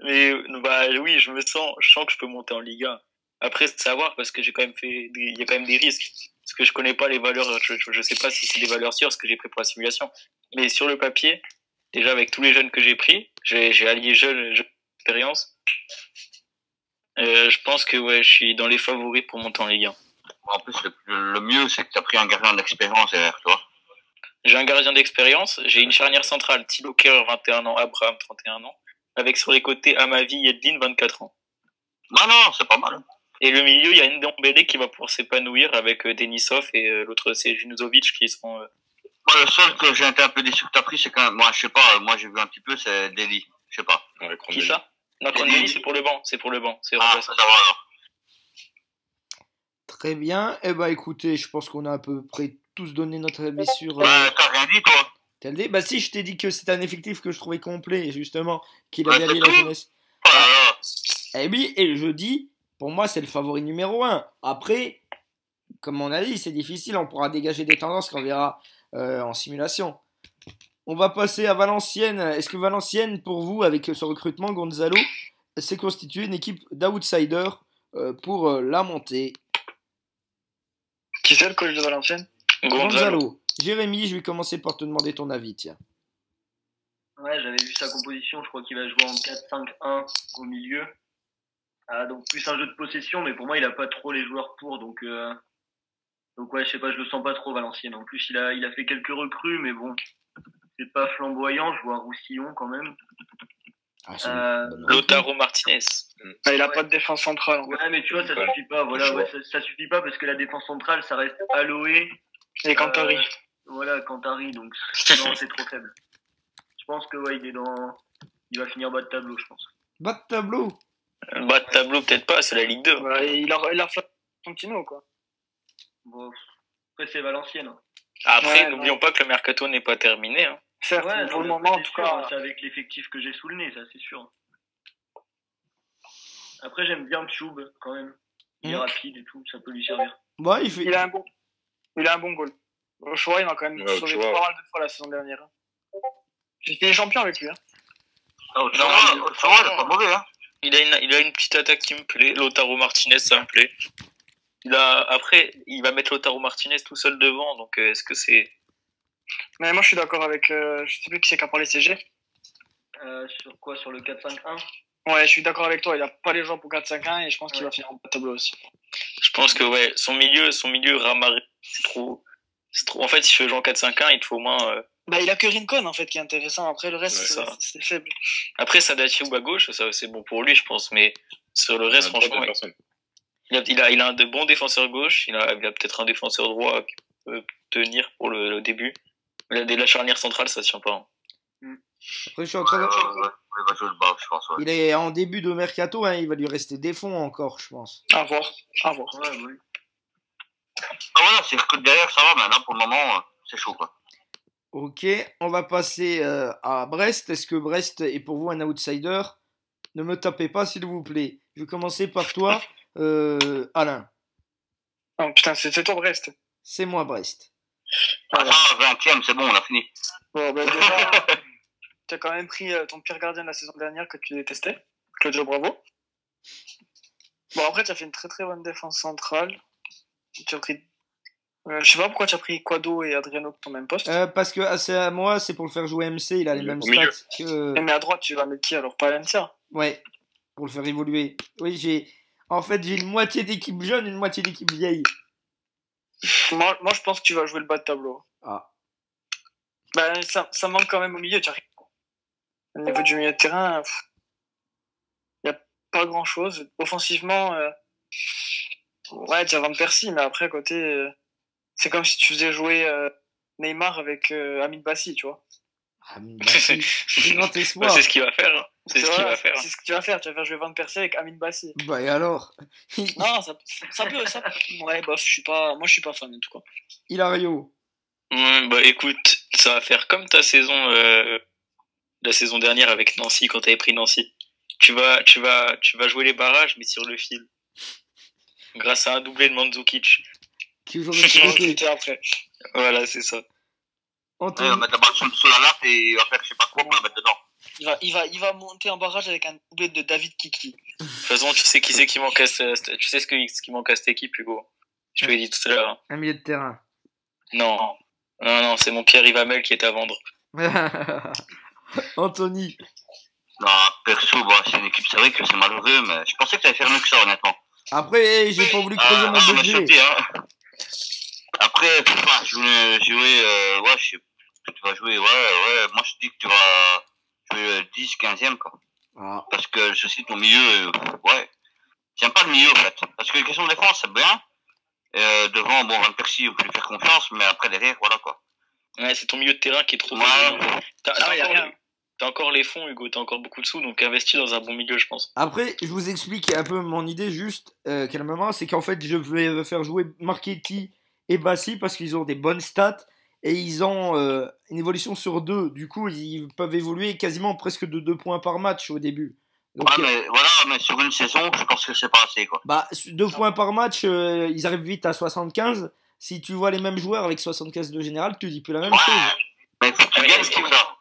mais bah, oui, je sens que je peux monter en Ligue 1. Après, c'est à voir parce que j'ai quand même il y a quand même des risques. Parce que je connais pas les valeurs, je sais pas si c'est des valeurs sûres, ce que j'ai pris pour la simulation. Mais sur le papier, déjà avec tous les jeunes que j'ai pris, j'ai allié jeunes expérience. Je pense que ouais, je suis dans les favoris pour monter en Ligue 1. En plus, le mieux, c'est que tu as pris un gardien d'expérience derrière toi. J'ai un gardien d'expérience, j'ai une charnière centrale, Thilo Kerr, 21 ans, Abraham, 31 ans, avec sur les côtés Amavi, Yedlin, 24 ans. Non, c'est pas mal. Et le milieu, il y a Ndombele qui va pouvoir s'épanouir avec Denisov et l'autre c'est Junuzovic qui sont... Moi, le seul que j'ai été un peu déçu que tu as pris, c'est quand même, moi, je sais pas, moi j'ai vu un petit peu, c'est Deli. Je sais pas. Ouais, Qui ça? Non, Deli, c'est pour le banc, c'est Ah, remplaçant. ça va alors. Très bien. Eh ben écoutez, je pense qu'on a à peu près tous donné notre avis sur T'as rien dit, toi. TLD. Bah si, je t'ai dit que c'était un effectif que je trouvais complet, justement, qu'il Ouais, avait allié c'est la tout. jeunesse. Oh là là. Eh oui, et je dis, pour moi, c'est le favori numéro 1. Après, comme on a dit, c'est difficile, on pourra dégager des tendances qu'on verra en simulation. On va passer à Valenciennes. Est-ce que Valenciennes, pour vous, avec ce recrutement, Gonzalo, s'est constitué une équipe d'outsiders pour la montée. Qui c'est le coach de Valenciennes? Gonzalo. Jérémy, je vais commencer par te demander ton avis, tiens. Ouais, j'avais vu sa composition, je crois qu'il va jouer en 4-5-1 au milieu. Donc plus un jeu de possession, mais pour moi il a pas trop les joueurs pour, donc ouais, je sais pas, je le sens pas trop Valenciennes. En plus il a fait quelques recrues, mais bon, c'est pas flamboyant, je vois Roussillon quand même. Lautaro Martinez. Il a pas de défense centrale. En fait. Ouais, mais tu vois, ça suffit pas, voilà, ouais, ça suffit pas parce que la défense centrale, ça reste Aloé. Et Cantari. Voilà, Cantari, donc non, c'est trop faible. Je pense que ouais, il va finir bas de tableau, je pense. Bas de tableau? Bas de tableau, peut-être pas, c'est la Ligue 2. Ouais, il a Fantino, quoi. Bon, après, c'est Valenciennes. Hein. Après, n'oublions pas que le mercato n'est pas terminé. Hein. Certes, ouais, pour le moment, en tout cas. C'est avec l'effectif que j'ai sous le nez, ça, c'est sûr. Après, j'aime bien Tchoub, quand même. Il est rapide et tout, ça peut lui servir. Bah, il a un bon goal. Au choix, il m'a quand même sauvé pas mal de fois la saison dernière. J'ai fini champion avec lui. Hein. Il est pas mauvais, hein. Il a une petite attaque qui me plaît. Lautaro Martinez, ça me plaît. Après, il va mettre Lautaro Martinez tout seul devant, donc est-ce que c'est... Mais moi, je suis d'accord avec... je sais plus qui c'est qui a parlé CG. Sur quoi? Sur le 4-5-1? Ouais, je suis d'accord avec toi. Il a pas les joueurs pour 4-5-1 et je pense qu'il va finir en bas de tableau aussi. Je pense que ouais, son milieu Ramaré, c'est trop... En fait, si tu veux jouer en 4-5-1, il te faut au moins... Bah, il a que Rincon, en fait, qui est intéressant. Après, le reste, c'est faible. Après, Sadatiou à gauche, ça c'est bon pour lui, je pense. Mais sur le reste, franchement, il a de bons défenseurs gauche. Il a peut-être un défenseur droit qui peut tenir pour le début. Mais la charnière centrale, ça tient pas. Hein. Après, je suis en train de... Il va jouer le bas, je pense. Ouais. Il est en début de mercato, hein, il va lui rester des fonds encore, je pense. À voir. Ouais, oui. Ah voilà, c'est que derrière, ça va, mais là, pour le moment, c'est chaud, quoi. Ok, on va passer à Brest. Est-ce que Brest est pour vous un outsider? Ne me tapez pas, s'il vous plaît. Je vais commencer par toi, Alain. Oh putain, c'est toi Brest. C'est moi, Brest. Ah, 20ème, c'est bon, on a fini. Bon, ben déjà, tu as quand même pris ton pire gardien de la saison dernière que tu détestais, Claudio Bravo. Bon, après, tu as fait une très très bonne défense centrale. Tu as pris... je sais pas pourquoi tu as pris Quado et Adriano pour ton même poste. Parce que à moi, c'est pour le faire jouer MC, il a les mêmes stats que... Mais à droite, tu vas mettre qui alors? Pas Valencia? Ouais, pour le faire évoluer. Oui, j'ai une moitié d'équipe jeune, une moitié d'équipe vieille. Moi, je pense que tu vas jouer le bas de tableau. Ah. Ben, ça manque quand même au milieu, tu arrives. Au niveau du milieu de terrain, il n'y a pas grand chose. Offensivement, ouais, tu as Van Persie, mais après, à côté, c'est comme si tu faisais jouer Neymar avec Amin Bassi, tu vois. Amin Bassi, c'est grand espoir. C'est ce qu'il va faire. Hein. C'est ce qu'il va faire. C'est ce que tu vas faire. Tu vas faire jouer Van Persie avec Amin Bassi. Bah et alors? Non, ça peut. Ouais, bof, moi je suis pas fan en tout cas. Hilario. Bah écoute, ça va faire comme ta saison, la saison dernière avec Nancy quand t'avais pris Nancy. Tu vas jouer les barrages mais sur le fil. Grâce à un doublé de Mandzukic. Qui aujourd'hui après. Voilà, c'est ça. Il va mettre la barre sur la latte et il va faire je sais pas quoi pour la mettre dedans. Il va monter en barrage avec un doublé de David Kiki. De toute façon, tu sais qui c'est qui manque à ce qui manque à cette équipe, Hugo. Je te l'ai dit tout à l'heure. Hein. Un milieu de terrain. Non, c'est mon Pierre-Yves Hamel qui est à vendre. Anthony. Non, perso, c'est une équipe, c'est vrai que c'est malheureux, mais je pensais que ça allait faire mieux que ça, honnêtement. Après, j'ai pas voulu creuser mon budget. Hein. Après, jouer, ouais, je sais que tu vas jouer, ouais, moi je dis que tu vas jouer 10, 15e, quoi. Ah. Parce que ceci, ton milieu, ouais, j'aime pas le milieu, en fait. Parce que les questions de défense, c'est bien. Devant, bon, Van Persie, on peut lui faire confiance, mais après, derrière, voilà, quoi. Ouais, c'est ton milieu de terrain qui est trop T'as encore les fonds, Hugo, t'as encore beaucoup de sous, donc investis dans un bon milieu, je pense. Après, je vous explique un peu mon idée juste, calmement, c'est qu'en fait, je vais faire jouer Marchetti et Bassi parce qu'ils ont des bonnes stats et ils ont une évolution sur 2. Du coup, ils peuvent évoluer quasiment presque de 2 points par match au début. Donc, mais sur une saison, je pense que c'est pas assez, quoi. Bah, 2 points par match, ils arrivent vite à 75. Si tu vois les mêmes joueurs avec 75 de général, tu dis plus la même chose. Mais il faut que tu gagnes pour ça.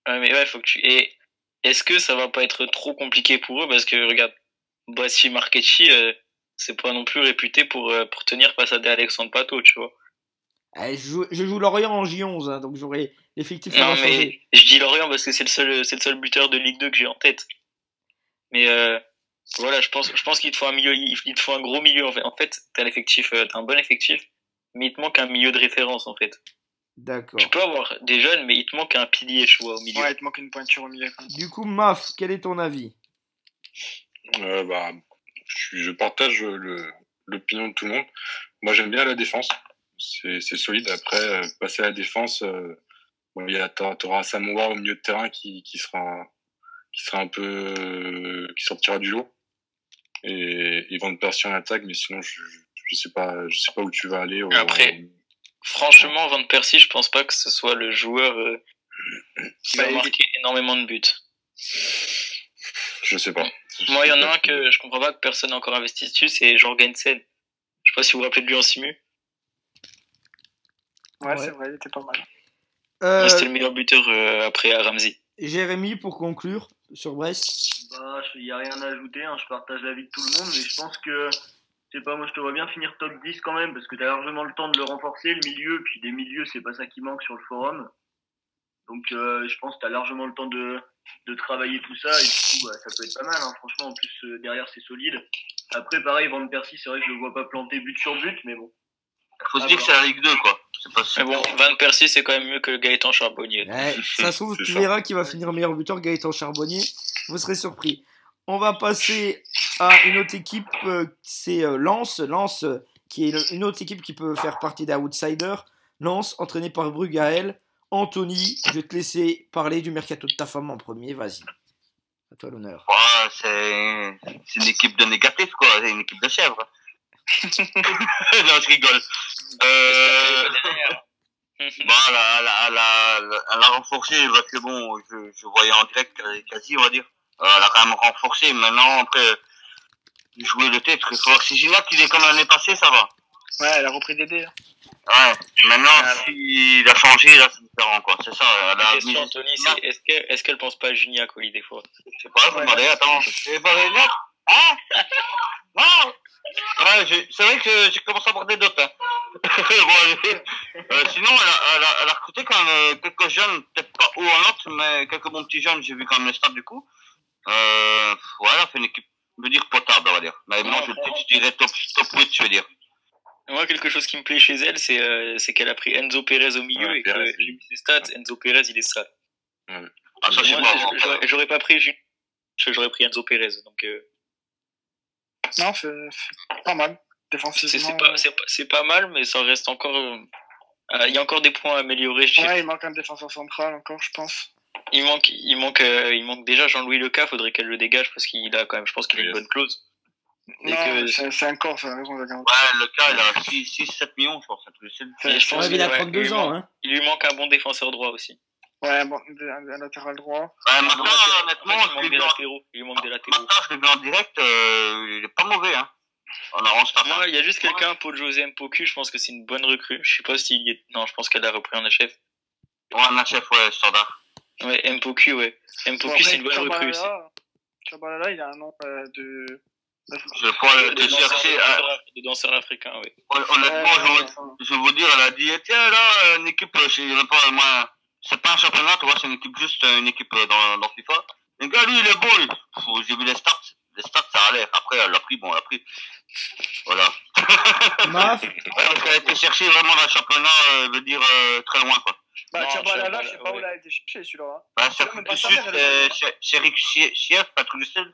Mais ouais, faut que tu... Et est-ce que ça va pas être trop compliqué pour eux? Parce que, regarde, Bassi, Marchetti, c'est pas non plus réputé pour tenir face à des Alexandre Pato, tu vois. Je joue Lorient en J11, hein, donc j'aurai l'effectif à Non, mais changer. je dis Lorient parce que c'est le seul buteur de Ligue 2 que j'ai en tête. Mais voilà, je pense qu'il te faut un milieu, il te faut un gros milieu. En fait, t'as un bon effectif, mais il te manque un milieu de référence en fait. D'accord. Tu peux avoir des jeunes, mais il te manque un pilier, tu vois, au milieu. Ouais, il te manque une pointure au milieu. Quand même. Du coup, Maf, quel est ton avis? Bah, je partage l'opinion de tout le monde. Moi, j'aime bien la défense. C'est solide. Après, passer à la défense, bon, t'auras Samoa au milieu de terrain qui sera un peu, qui sortira du lot. Et Van Persie en attaque, mais sinon, je sais pas où tu vas aller. Après, franchement, Van Persie, je pense pas que ce soit le joueur qui va marquer énormément de buts. Je sais pas. Moi, il y en a un que je comprends pas que personne n'a encore investi dessus, c'est Jorgensen. Je sais pas si vous vous rappelez de lui en simu. Ouais, c'est vrai, il était pas mal. C'était le meilleur buteur après Ramsey. Jérémy, pour conclure sur Brest. Bah, il n'y a rien à ajouter, hein, je partage l'avis de tout le monde, mais je pense que, je sais pas, moi je te vois bien finir top 10 quand même, parce que tu as largement le temps de le renforcer, le milieu, puis des milieux, c'est pas ça qui manque sur le forum. Donc je pense que tu as largement le temps de travailler tout ça, et du coup, bah, ça peut être pas mal, hein. Franchement, en plus, derrière, c'est solide. Après, pareil, Van Persie, c'est vrai que je le vois pas planter but sur but, mais bon. Faut se dire que c'est la Ligue 2, quoi. C'est pas Mais bon, Van Persie, c'est quand même mieux que Gaëtan Charbonnier. Ouais, ça se trouve, tu verras qu'il va finir meilleur buteur Gaëtan Charbonnier. Vous serez surpris. On va passer à une autre équipe, c'est Lens. Lens, qui est une autre équipe qui peut faire partie des outsiders. Lens, entraîné par Brugael. Anthony, je vais te laisser parler du mercato de ta femme en premier. Vas-y. À toi l'honneur. Ouais, c'est une équipe de négatifs, quoi. C'est une équipe de chèvres. Non, je rigole. Bon, elle a renforcé parce que bon, je voyais en direct quasi, on va dire. Elle a quand même renforcé. Maintenant, après, jouer le titre, il faut voir si Gignac, il est comme l'année passée, ça va. Ouais, elle a repris Dédé. Hein. Ouais, maintenant, s'il a changé, là, c'est différent, quoi. C'est ça. La question, Anthony, c'est est-ce qu'elle pense pas à Gignac, Oli, des fois? Je sais pas, faut demander, attends. C'est pas Gignac? Hein? Non! Ouais, c'est vrai que j'ai commencé à avoir des doutes. Hein. Bon, sinon, elle a recruté quand même quelques jeunes, peut-être pas haut en note, mais quelques bons petits jeunes, j'ai vu quand même les stats du coup. Ouais, elle a fait une équipe, je veux dire, potable, on va dire. Mais non, je dirais top 8, je veux dire. Moi, quelque chose qui me plaît chez elle, c'est qu'elle a pris Enzo Pérez au milieu et que j'ai vu ses stats, Enzo Pérez, il est sale. Ah, ça, c'est j'aurais pas pris j'aurais pris Enzo Pérez, donc non, c'est pas mal. Défensivement. C'est pas mal, mais ça reste encore. Il y a encore des points à améliorer. Ouais, il manque un défenseur central encore, je pense. Il manque déjà Jean-Louis Leca. Faudrait qu'elle le dégage parce qu'il a quand même, je pense qu'il a une bonne clause. Non, c'est encore, ça a raison de ouais, Leca, il a 6-7 millions, je pense. Il a 32 ans. Hein. Il lui manque un bon défenseur droit aussi. Ouais, bon, un latéral droit. Ouais, maintenant, honnêtement, il lui manque des latéraux. Maintenant, je l'ai vu en direct, il est pas mauvais, hein. Moi, il y a juste quelqu'un, Paul José Mpoku, je pense que c'est une bonne recrue. Je sais pas s'il est. Non, je pense qu'elle a repris en HF. Ouais, en HF, ouais, standard. Ouais, Mpoku, ouais. Mpoku, c'est une bonne recrue aussi. Chabalala, il a un nom de. De danseur africain, oui. Honnêtement, je vais vous dire, elle a dit, tiens, là, une équipe, c'est pas un championnat, tu vois, c'est une équipe juste, une équipe dans FIFA. Le gars, lui, il est beau. J'ai vu les stats, ça a l'air. Après, elle l'a pris, voilà. Maf. Parce qu'elle a été chercher vraiment dans le championnat, veut dire, très loin, quoi. Bah, Chabalala, je sais pas où elle a été cherchée, celui-là. Bah, c'est Rick Chief, Patrick Dussel.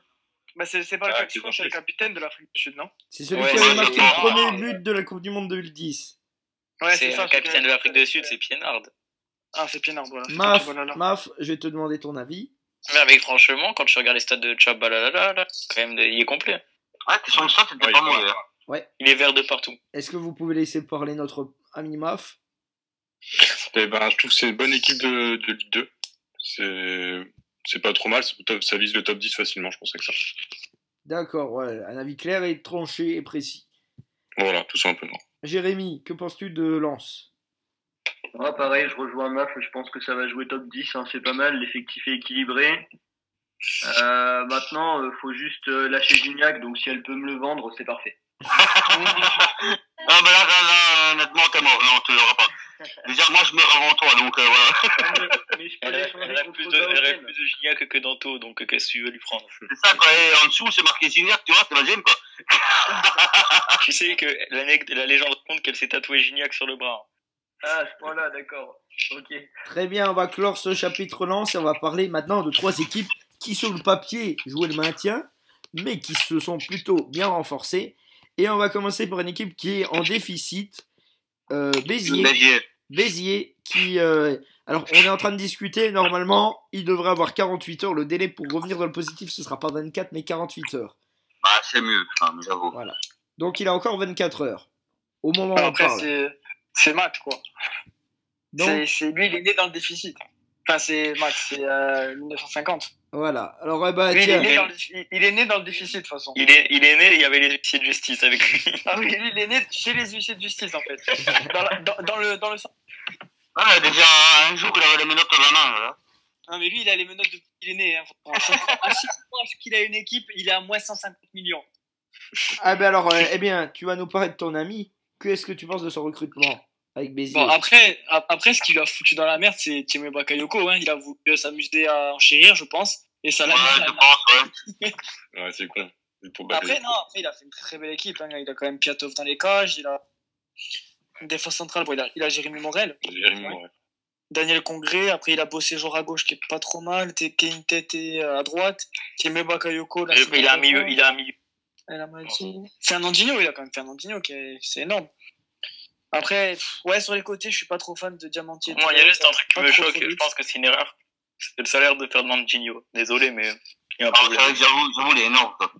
Bah, c'est pas le capitaine de l'Afrique du Sud, non? C'est celui qui avait marqué le premier but de la Coupe du Monde 2010. Ouais, c'est ça. Le capitaine de l'Afrique du Sud, c'est Pienard. Ah, c'est Pienard, voilà. Maf, je vais te demander ton avis. Mais avec, franchement, quand tu regardes les stats de Chabalala, quand même, il est complet. Ouais, t'es sur le stat, c'était pas mauvais. Ouais. Il est vert de partout. Est-ce que vous pouvez laisser parler notre ami Maf? Je trouve que c'est une bonne équipe de Ligue 2. C'est pas trop mal, ça vise le top 10 facilement, je pense avec ça. D'accord, ouais, un avis clair et tranché et précis. Voilà, tout simplement. Jérémy, que penses-tu de Lens? Ouais, pareil, je rejoins Maf, je pense que ça va jouer top 10, hein, c'est pas mal, l'effectif est équilibré. Maintenant, faut juste lâcher Gignac, donc si elle peut me le vendre, c'est parfait. Ah, ben là, honnêtement, t'es mort. Non, tu l'auras pas. Déjà, moi, je meurs avant toi, donc voilà. Mais je peux Elle l'échanger a contre plus Gaoken. de Gignac que d'Anto, donc qu'est-ce que tu veux lui prendre? C'est ça, quoi. Et en dessous, c'est marqué Gignac, tu vois, t'imagines, quoi. Tu sais que la légende raconte qu'elle s'est tatouée Gignac sur le bras. Ah, ce point-là, d'accord. Ok. Très bien, on va clore ce chapitre lance et on va parler maintenant de trois équipes qui sur le papier jouaient le maintien, mais qui se sont plutôt bien renforcées. Et on va commencer par une équipe qui est en déficit, Béziers. Béziers qui... alors on est en train de discuter, normalement il devrait avoir 48 heures, le délai pour revenir dans le positif ce sera pas 24 mais 48 heures. Ah, c'est mieux, enfin, j'avoue. Voilà. Donc il a encore 24 heures. Au moment où on Après, parle. c'est Matt, quoi. Donc, Lui, il est né dans le déficit. Enfin, c'est Matt, c'est 1950. voilà. Alors, bah, Lui, tiens. il est né dans le déficit, de toute façon. Il est né, il y avait les huissiers de justice avec lui. Ah oui, lui, il est né chez les huissiers de justice, en fait. Dans le Ah, déjà, un jour, il avait les menottes dans la main, voilà. Non, mais lui, il a les menottes depuis qu'il est né. Hein. À chaque fois qu'il a une équipe, il est à moins 150 millions. Ah ben alors, eh bien, tu vas nous parler de ton ami. Qu'est-ce que tu penses de son recrutement avec Béziers? Bon, après, ce qu'il a foutu dans la merde, c'est Tiémé Bakayoko. Hein. Il a voulu s'amuser à enchérir, je pense. Et ça l'a Ouais, mis je pense, ouais. Ouais, c'est con. C'est pour Après, il a fait une très belle équipe. Hein. Il a quand même Piatov dans les cages. Il a une défense centrale. Bon, il a Jérémy Morel. Daniel Congré. Après, il a Bossé-Jour à gauche qui est pas trop mal. Kein Tete à droite. Tiémé Bakayoko. Il a un milieu. Fernandinho, il a quand même Fernandinho, c'est énorme. Après, ouais, sur les côtés, je suis pas trop fan de Diamantier. Moi, il y a juste un truc qui me choque, et je pense que c'est une erreur. C'est le salaire de Fernandinho. Désolé, mais il y a un problème. J'avoue, il est énorme, quoi.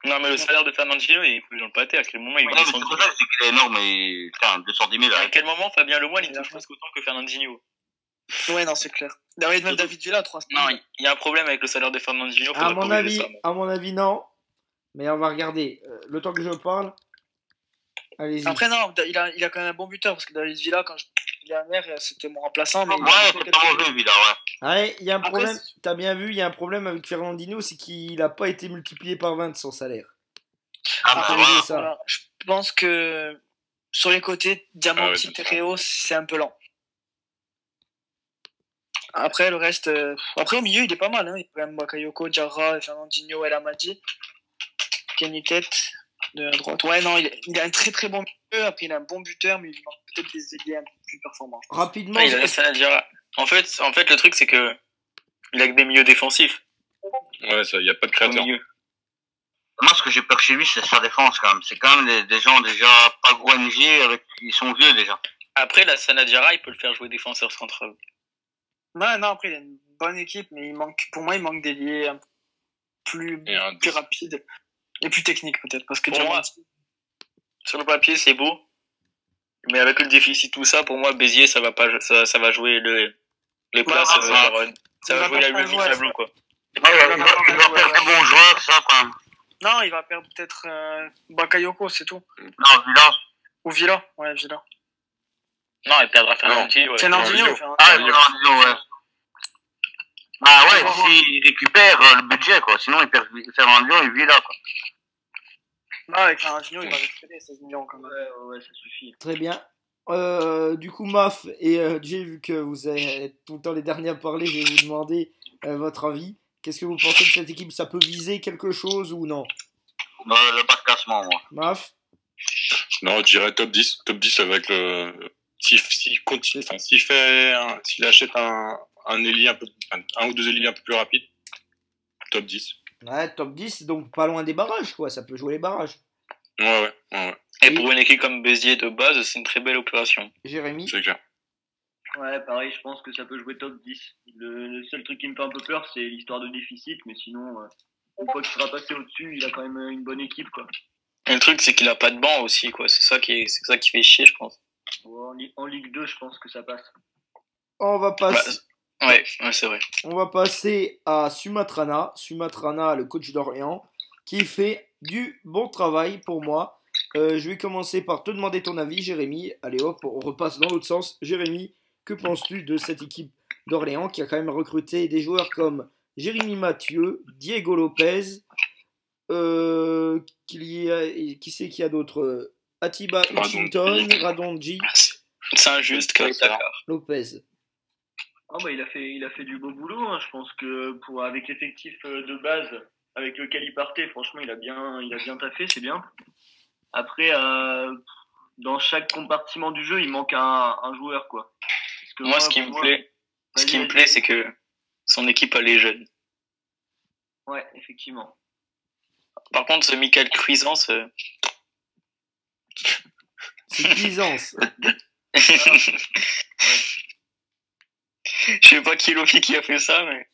Non, mais le salaire de Fernandinho, il faut dans le pâté. À quel moment il va descendre? C'est pour ça que je dis qu'il est énorme, mais putain, 210 000. À quel moment Fabien Lemoine il touche presque autant que Fernandinho? Ouais, non, c'est clair. D'ailleurs, même David Villa, 300. Non, il y a un problème avec le salaire de Fernandinho. À mon avis, non. Mais on va regarder. Le temps que je parle. Allez-y. Après, non, il a quand même un bon buteur. Parce que David Villa, quand il est amer, c'était mon remplaçant. Mais ouais, c'est pas mauvais, Villa, ouais. Ouais, il y a un problème. T'as bien vu, il y a un problème avec Fernandinho, c'est qu'il a pas été multiplié par 20 son salaire. Voilà. Je pense que sur les côtés, Diamanti, Terreo, c'est un peu lent. Après, le reste. Après, au milieu, il est pas mal. Hein. Il y a quand même Bakayoko, Diarra, Fernandinho, El Amadi, Kenitet de la droite. Ouais, non, il a un très très bon milieu. Après, il a un bon buteur, mais il manque peut-être des ailiers un peu plus performants. Rapidement. Il a la Sanadjara. En fait, le truc, c'est que il a que des milieux défensifs. Ouais, ça, il n'y a pas de créateur. Moi, ce que j'ai peur chez lui, c'est sa défense, quand même. C'est quand même des gens déjà pas gros NG, ils sont vieux, déjà. Après, la Sanadjara, il peut le faire jouer défenseur central. Non, après, il a une bonne équipe, mais pour moi, il manque des liés un peu plus rapides et plus techniques, peut-être. Parce que sur le papier, c'est beau. Mais avec le déficit, tout ça, pour moi, Béziers, ça va jouer les places. Ça va jouer la lutte du tableau, quoi. Il va perdre des bons joueurs, ça, quand même. Non, il va perdre peut-être Bakayoko, c'est tout. Non, Villa. Ou Villa, ouais, Villa. Non, il perdra Fernandinho. Ouais. Fernandinho, ouais. Ah ouais, s'il récupère le budget, quoi. Sinon, il perd Fernandinho et Villa, quoi. Ah, avec Fernandinho, il va récupérer 16 millions, quand même. Ouais, ça suffit. Très bien. Du coup, Maf et Jay, vu que vous êtes tout le temps les derniers à parler, je vais vous demander votre avis. Qu'est-ce que vous pensez de cette équipe? Ça peut viser quelque chose ou non? Le bas de classement, moi. Maf? Non, je dirais top 10. Top 10 avec le... S'il continue, enfin, s'il achète un ou deux ailiers un peu plus rapides, top 10. Ouais, top 10, donc pas loin des barrages, quoi. Ça peut jouer les barrages. Ouais. Et pour une équipe comme Béziers de base, c'est une très belle opération. Jérémy? C'est clair. Ouais, pareil, je pense que ça peut jouer top 10. Le seul truc qui me fait un peu peur, c'est l'histoire de déficit, mais sinon, une fois qu'il sera passé au-dessus, il a quand même une bonne équipe, quoi. Et le truc, c'est qu'il a pas de banc aussi, quoi. C'est ça qui fait chier, je pense. En Ligue 2, je pense que ça passe. On va passer. Ouais, c'est vrai. On va passer à Sumatrana. Sumatrana, le coach d'Orléans, qui fait du bon travail pour moi. Je vais commencer par te demander ton avis, Jérémy. Allez hop, on repasse dans l'autre sens. Jérémy, que penses-tu de cette équipe d'Orléans qui a quand même recruté des joueurs comme Jérémy Mathieu, Diego Lopez, Qui c'est qu'il y a d'autre? Atiba Hutchinson, Radonjic, C'est injuste comme ça. Lopez. Ah bah, il a fait du beau boulot, hein. Je pense que avec l'effectif de base avec lequel il partait, franchement, il a bien taffé, c'est bien. Après, dans chaque compartiment du jeu, il manque un joueur, quoi. Parce que Moi, ce qui me plaît, c'est que son équipe, elle est jeune. Ouais, effectivement. Par contre, ce Michael Cuisance, C'est Cuisance. je sais pas qui est Lofi qui a fait ça, mais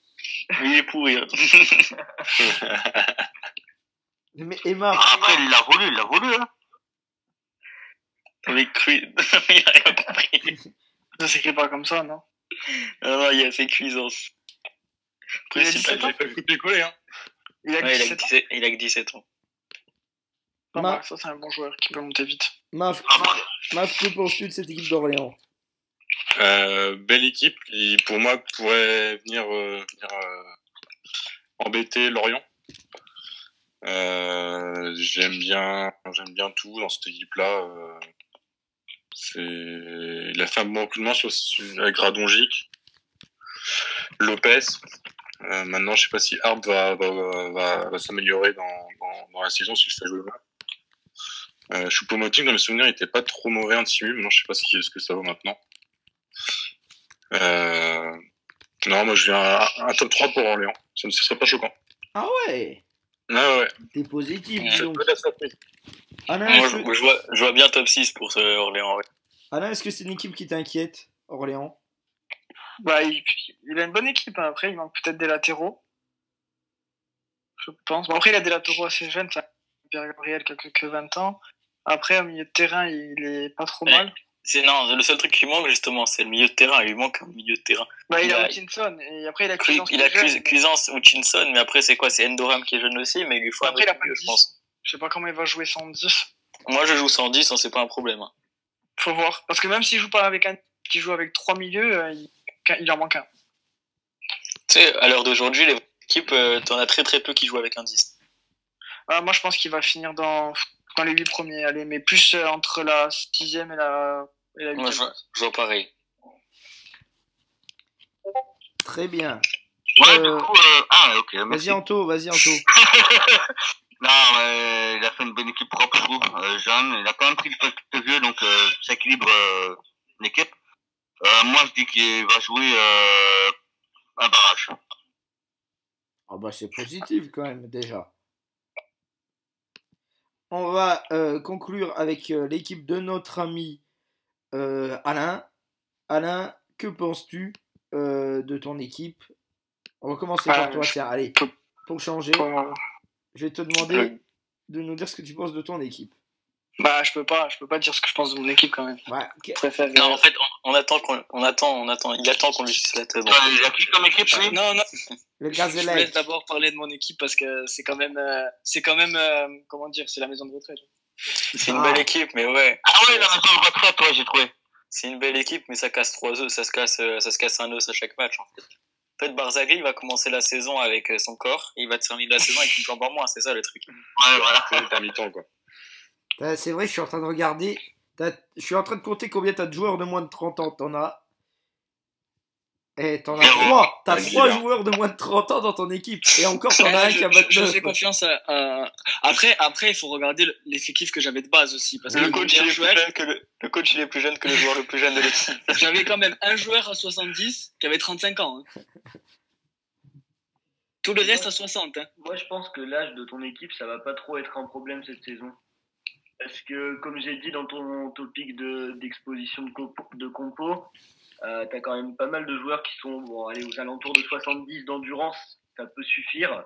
il est pourri. Hein. Mais Emma, Après, il l'a voulu, hein. Avec il a rien compris. Ça s'écrit pas comme ça, non? Non, il a fait Cuisance. Après, Il a c'est 17 pas ans. J'ai pas copié-coller, hein. Il a Ouais, 17 ans. il a que 17 ans. Pas Ma- mal, ça c'est un bon joueur qui peut monter vite. Maf, que penses-tu de cette équipe d'Orléans? Belle équipe qui, pour moi, pourrait venir embêter Lorient. J'aime bien tout dans cette équipe-là. Il a fait un bon coup de main avec Radonjic, Lopez. Maintenant, je sais pas si Harp va s'améliorer dans la saison si ça joue bien. Choupo-Moting, dans mes souvenirs, il était pas trop mauvais en simu. Maintenant, je sais pas ce que ça vaut maintenant. Non, moi, je viens un top 3 pour Orléans. Ça ne serait pas choquant. Ah ouais, Ouais. t'es positif, dis Ça donc. peut être la surprise. Alain, Moi, est-ce que- je vois bien top 6 pour ce Orléans. Ouais. Alain, est-ce que c'est une équipe qui t'inquiète, Orléans? Bah, il a une bonne équipe, hein. Après, il manque peut-être des latéraux. Je pense. Bon, après, il a des latéraux assez jeunes. Ça, Pierre Gabriel, qui a que 20 ans. Après, au milieu de terrain, il est pas trop Ouais. mal. Non, le seul truc qui manque, justement, c'est le milieu de terrain. Il lui manque un milieu de terrain. Bah, il a Bah, Hutchinson. Et après, il a Il Cuisance. a Cuisance ou Hutchinson, mais après, c'est quoi? C'est Endoram qui est jeune aussi, mais il lui faut Après, un il a autre pas milieu, de je 10. pense. Je sais pas comment il va jouer 110. Moi, je joue 110, hein, c'est pas un problème. Hein. Faut voir. Parce que même s'il joue pas avec qui joue avec 3 milieux, il en manque un. Tu sais, à l'heure d'aujourd'hui, les équipes, t'en as très très peu qui jouent avec un 10. Moi, je pense qu'il va finir dans les 8 premiers. Allez, mais plus entre la 6ème et la 8ème. Moi, je vois pareil. Très bien. Ouais, du coup, ok, merci. Vas-y, Anto. Non, il a fait une bonne équipe propre, je trouve. Jeanne, il a quand même pris le poste de vieux, donc ça équilibre l'équipe. Moi, je dis qu'il va jouer un barrage. Ah bah c'est positif quand même déjà. On va conclure avec l'équipe de notre ami Alain. Alain, que penses-tu de ton équipe? On va commencer par toi, tiens, allez, pour changer, je vais te demander de nous dire ce que tu penses de ton équipe. Bah, je peux pas dire ce que je pense de mon équipe quand même. Ouais, Je préfère. Non, en fait, il attend qu'on lui suce la tête. Il a qui comme équipe, lui? Non, le je Gazellec. laisse d'abord parler de mon équipe parce que c'est quand même, comment dire, c'est la maison de retraite. C'est une belle équipe, mais ouais. Ah ouais, la maison de retraite, ouais, j'ai trouvé. C'est une belle équipe, mais ça casse 3 œufs, ça se casse un os à chaque match, en fait. En fait, Barzagli, il va commencer la saison avec son corps, et il va terminer la saison avec une jambe en moins, c'est ça le truc. Ouais, voilà. C'est intermittent, quoi. C'est vrai, je suis en train de regarder. Je suis en train de compter combien t'as de joueurs de moins de 30 ans. T'en as. T'en as 3. T'as 3 joueurs de moins de 30 ans dans ton équipe. Et encore, t'en as un qui a 29. Je fais confiance à. Après, il faut regarder l'effectif que j'avais de base aussi. Parce que Le coach, il est plus jeune que le joueur le plus jeune de l'équipe. J'avais quand même un joueur à 70 qui avait 35 ans. Hein. Tout le reste à 60. Hein. Moi, je pense que l'âge de ton équipe, ça va pas trop être un problème cette saison. Parce que, comme j'ai dit dans ton topic d'exposition de compo, t'as quand même pas mal de joueurs qui sont aux alentours de 70 d'endurance, ça peut suffire.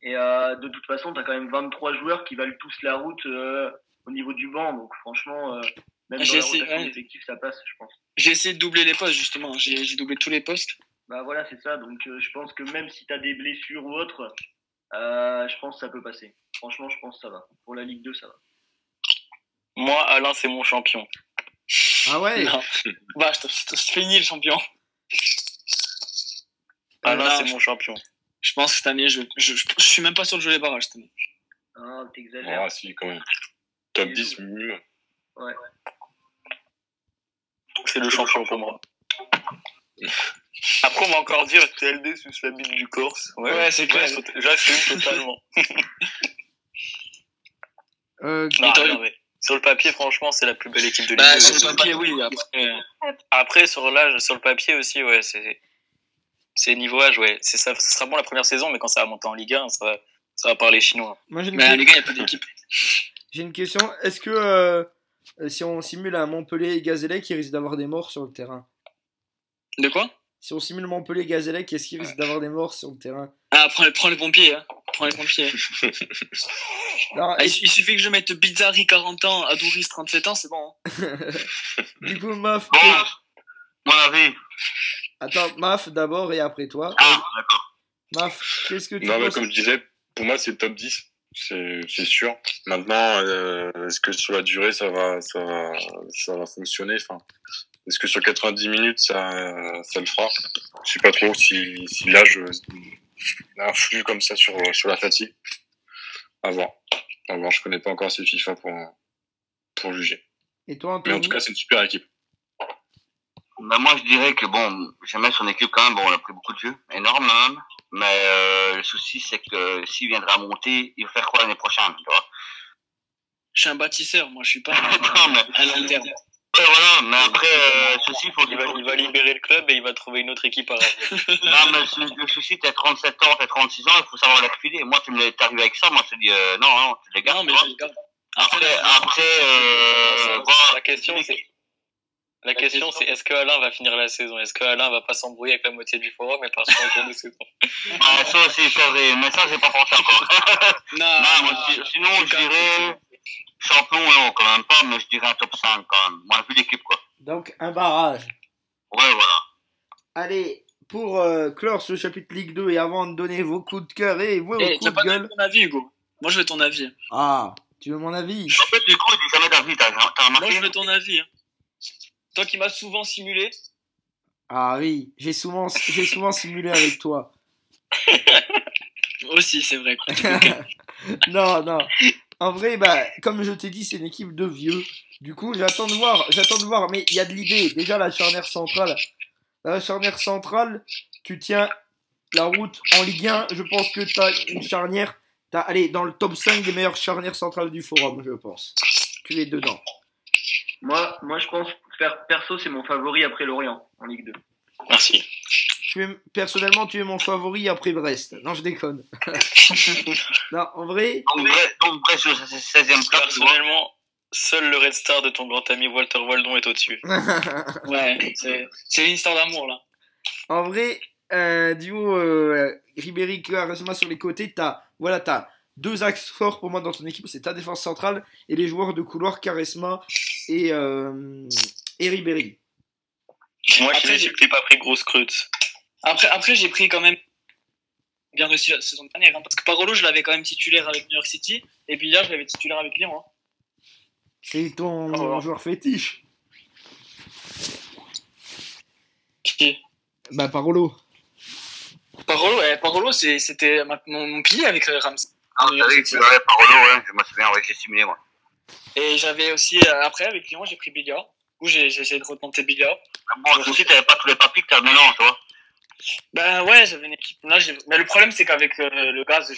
Et de toute façon, t'as quand même 23 joueurs qui valent tous la route au niveau du banc. Donc franchement, même dans la rotation d'effectifs, ça passe, je pense. J'ai essayé de doubler les postes, justement. J'ai doublé tous les postes. Bah voilà, c'est ça. Donc je pense que même si t'as des blessures ou autre, je pense que ça peut passer. Franchement, je pense que ça va. Pour la Ligue 2, ça va. Moi, Alain, c'est mon champion. Ah ouais? Non. Bah, c'est fini le champion. Alain, c'est mon champion. Je pense que cette année, je suis même pas sûr de jouer les barrages cette année. Ah, t'exagères. Ah, si, quand même. Top 10 minimum. Ouais. C'est le champion pour moi. Après, on va encore dire TLD sous la bite du Corse. Ouais, c'est clair. J'assume totalement. Non, mais sur le papier, franchement, c'est la plus belle équipe de Ligue 2. Sur le papier, oui. Après, sur le papier aussi, ouais, c'est niveau âge, ouais. Ça sera bon la première saison, mais quand ça va monter en Ligue 1, ça va parler chinois. Moi, Mais en Ligue 1, il n'y a plus d'équipe. j'ai une question. Est-ce que si on simule un Montpellier et Gazélec, il risque d'avoir des morts sur le terrain? De quoi? Si on simule Montpellier et Gazélec, est-ce qu'il risque d'avoir des morts sur le terrain? Ah, prends les pompiers, hein. Prends les pompiers. Non, Il suffit que je mette Bizarri 40 ans, Adouris 37 ans, c'est bon. Hein. Du coup, Maf. Bon, mon avis. Attends, Maf d'abord et après toi. Ah, d'accord. Maf, qu'est-ce que tu Non, mais penses? comme je disais, pour moi, c'est le top 10. C'est sûr. Maintenant, est-ce que sur la durée, ça va fonctionner? Enfin, est-ce que sur 90 minutes, ça le fera? Je sais pas trop si l'âge influe comme ça sur la fatigue. À voir. Je connais pas encore assez FIFA pour juger. Et toi, Mais en Anthony? tout cas, c'est une super équipe. Bah, moi, je dirais que bon, j'aimais son équipe quand même. Bon, on a pris beaucoup de jeux, énorme même. Mais le souci, c'est que s'il viendra monter, il va faire quoi l'année prochaine, tu vois? Je suis un bâtisseur, moi, je suis pas Non, mais à long terme. ouais, voilà. Mais après, ceci, faut Il va libérer le club et il va trouver une autre équipe à ramener. Non, mais le souci, t'as 37 ans, t'as 36 ans, il faut savoir les refiler. Moi, tu m'es arrivé avec ça, moi, je te dis, non, tu les gardes. Non, mais tu je vois. les garde. Après, voilà. La question, c'est est-ce que Alain va finir la saison? Est-ce que Alain va pas s'embrouiller avec la moitié du forum et partir en cours de saison? Ah, ça aussi, mais ça, j'ai pas pensé encore. Non, Sinon, je dirais, champion, non, quand même pas, mais je dirais un top 5 quand même. Moi, vu l'équipe, quoi. Donc, un barrage. Ouais, voilà. Allez, pour clore ce chapitre Ligue 2 et avant de donner vos coups de cœur et vos tu coups n'as de pas gueule. donné ton avis, Hugo. Moi, je veux ton avis. Ah, tu veux mon avis? En fait, du coup, il dit jamais d'avis, t'as Moi, remarqué? je veux ton avis. Hein. Toi qui m'as souvent simulé. Ah oui, j'ai souvent simulé avec toi. Aussi, c'est vrai. Non. En vrai, bah, comme je t'ai dit, c'est une équipe de vieux. Du coup, j'attends de voir. Mais il y a de l'idée. Déjà, la charnière centrale. La charnière centrale, tu tiens la route en Ligue 1. Je pense que tu as une charnière. Allez, dans le top 5 des meilleures charnières centrales du forum, je pense. Tu es dedans. Moi, je pense perso, c'est mon favori après Lorient en Ligue 2. Merci. Personnellement, tu es mon favori après Brest. Non, je déconne. Non, en vrai. Donc, Brest, sur 16e place. Personnellement, seul le Red Star de ton grand ami Walter Waldon est au-dessus. Ouais, c'est une histoire d'amour, là. En vrai, duo Ribéry, Quaresma sur les côtés, t'as deux axes forts pour moi dans ton équipe, c'est ta défense centrale et les joueurs de couloir Quaresma et Ribéry. Moi, Après, je n'ai pas pris grosse creute. Après, j'ai pris quand même bien réussi la saison dernière. Hein, parce que Parolo, je l'avais quand même titulaire avec New York City. Et puis là, je l'avais titulaire avec Lyon. Hein. C'est ton joueur fétiche. Qui? Bah, Parolo. Parolo, c'était mon pilier avec Ramsey. Ah, oui, Parolo, ouais, je me souviens, ouais, j'ai simulé, moi. Et j'avais aussi, après, avec Lyon, j'ai pris Bigard. Où j'ai essayé de remonter Bigard. Bon, le souci, t'avais pas tous les papiers que t'as maintenant, tu vois. Ben ouais, j'avais une équipe. Là, mais le problème, c'est qu'avec le gaz,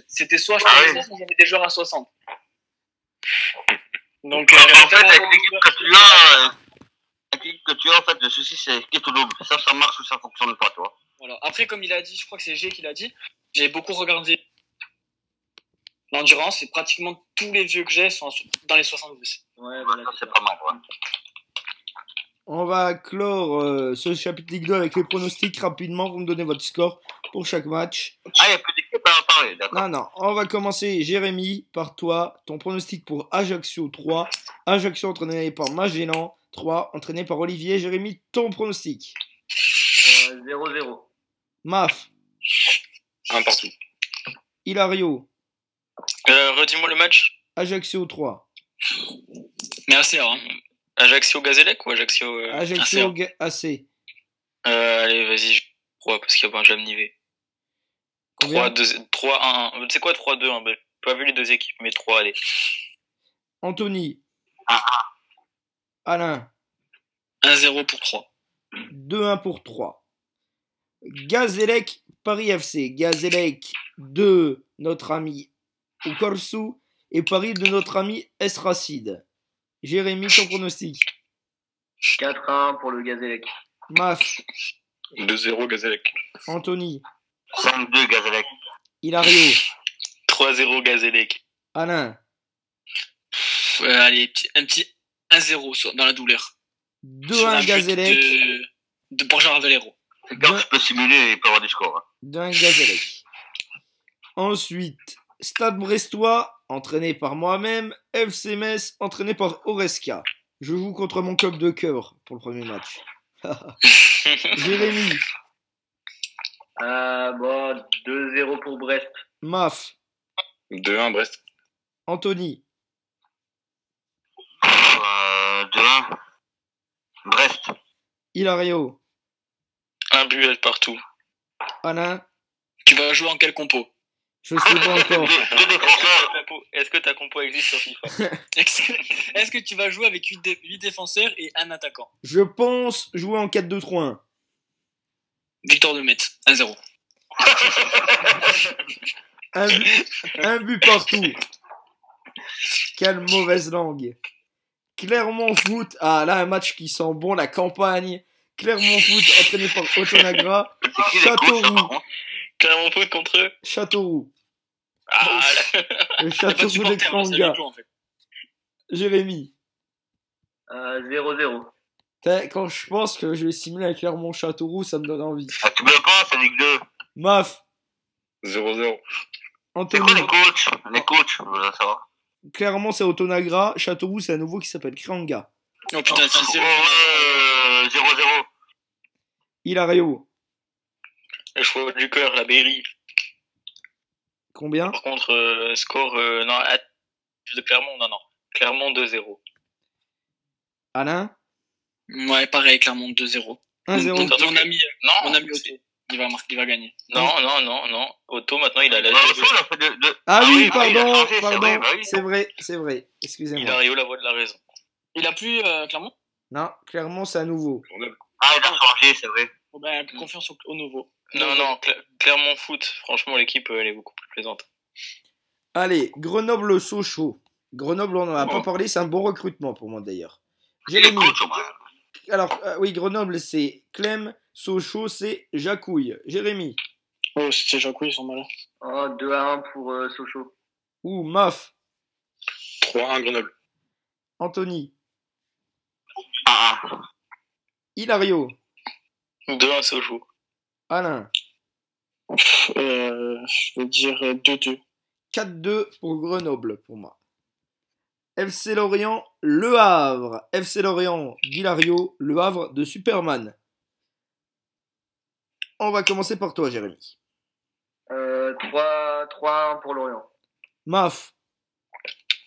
c'était soit je Ah, faisais ça, soit j'avais des joueurs à 60. Donc, en fait, avec l'équipe que tu as, en fait, le souci, c'est qui est au double. Ça marche ou ça fonctionne pas, tu vois. Voilà. Après, comme il a dit, je crois que c'est G qui l'a dit, j'ai beaucoup regardé l'endurance et pratiquement tous les vieux que j'ai sont dans les 70. Ouais, voilà. Ça, c'est pas mal, ouais. On va clore ce chapitre Ligue 2 avec les pronostics rapidement. Vous me donnez votre score pour chaque match. Ah, il n'y a plus d'équipe à en parler, d'accord. Non, on va commencer. Jérémy, par toi. Ton pronostic pour Ajaccio 3. Ajaccio entraîné par Magellan 3, entraîné par Olivier. Jérémy, ton pronostic. 0-0. Maf. Un partout. Hilario. Redis-moi le match. Ajaccio 3. Merci, hein. Ajaccio Gazélec ou Ajaccio Ajaccio AC. Allez, vas-y, je crois, parce qu'il y a Benjamin Nivet. Combien 3-1. C'est quoi 3-2 1 B? Pas vu les deux équipes, mais 3, allez. Anthony. Ah, Alain. 1-0 pour 3. 2-1 pour 3. Gazélec, Paris FC. Gazélec de notre ami Oukorsu et Paris de notre ami Esracide. Jérémy, ton pronostic. 4-1 pour le Gazélec. Maf. 2-0 Gazélec. Anthony. 5-2 Gazélec. Hilario. 3-0 Gazélec. Alain. Allez, un petit 1-0 dans la douleur. 2-1 Gazélec. De Borja Valero. C'est quand je peux simuler, il peut y avoir du score. Hein. 2-1 Gazélec. Ensuite, Stade Brestois, entraîné par moi-même. FC Metz, entraîné par Oresca. Je joue contre mon club de cœur pour le premier match. Jérémy. Bon, 2-0 pour Brest. Maf. 2-1 Brest. Anthony. 2-1 Brest. Hilario. Un but partout. Alain. Tu vas jouer en quel compo? Je sais pas encore. Deux défenseurs. Est-ce que ta compo existe sur FIFA? Est-ce que tu vas jouer avec 8 défenseurs et un attaquant? Je pense jouer en 4-2-3-1. Victor de Metz, 1-0. Un but partout. Quelle mauvaise langue. Clermont Foot. Ah là, un match qui sent bon, la campagne. Clermont Foot entraîné par Otonagra. C'est qui les coachs, Châteauroux. par contre Clermont Foot contre eux. Châteauroux. Ah, Le Il y a pas de Châteauroux supporters, c'est d'Ekranga. avec toi, en fait. Jérémy. 0-0. Quand je pense que je vais simuler avec Clermont Châteauroux, ça me donne envie. Ah, tu veux pas, c'est Ligue 2. Maf. 0-0. C'est Anthony. quoi les coachs? Les coachs, je veux savoir. Clermont c'est Otonagra. Châteauroux c'est un nouveau qui s'appelle Kranga. Oh putain, si c'est 0-0. Hilario. le choix du cœur, la Berry. Combien? Par contre, score, non, de Clermont, non. Clermont 2-0. Alain. Ouais, pareil, Clermont 2-0. 1-0. Mon ami Non, Otto, il va gagner. non. Otto, maintenant, il a la Otto, il a fait de... Ah oui, il a pardon, changé, c'est pardon. vrai, bah oui. C'est vrai. Excusez-moi. Hilario, la voix de la raison. Il a plus Clermont? Non, Clermont c'est un nouveau. Ah, il a changé, c'est vrai. Oh, ben, confiance au nouveau. Non, Clermont Foot, franchement, l'équipe, elle est beaucoup plus plaisante. Allez, Grenoble-Sochaux. Grenoble, on n'en a pas parlé, c'est un bon recrutement pour moi d'ailleurs. C'est les Jérémy. coachs, au moins. Alors, oui, Grenoble c'est Clem, Sochaux c'est Jacouille. Jérémy. Oh, c'est Jacques, ils sont malins. 2-1 pour Sochaux. Ou Maf. 3-1 Grenoble. Anthony. 1-1. Hilario. 2-1 Sochaux. Alain. Je veux dire 2-2. 4-2 pour Grenoble pour moi. FC Lorient, Le Havre. FC Lorient, d'Hilario, Le Havre de Superman. On va commencer par toi, Jérémy. 3-1 pour Lorient. Maf.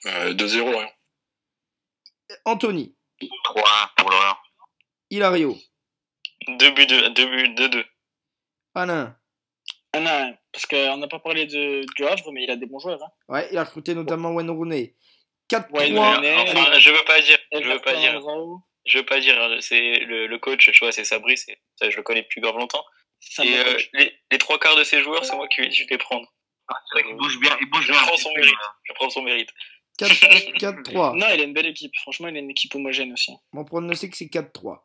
2-0 Lorient. Anthony. 3-1 pour Lorient. Hilario. 2-2. Alain. Non, parce qu'on n'a pas parlé du Havre, mais il a des bons joueurs. Hein. Ouais, il a recruté notamment Wayne Rooney. 4-3. Wayne Rooney. Enfin, je veux pas dire. Raoult. Je veux pas dire. C'est le coach, tu vois, c'est Sabri. Ça, je le connais depuis grave longtemps. C'est un Et bon coach. les trois quarts de ces joueurs, c'est moi qui vais les prendre. Ah, c'est vrai qu'il bouge bien, il bouge Je bien. prends son mérite. Je prends son mérite. 4-3. Non, il a une belle équipe. Franchement, il a une équipe homogène aussi. Mon pronostic, c'est 4-3.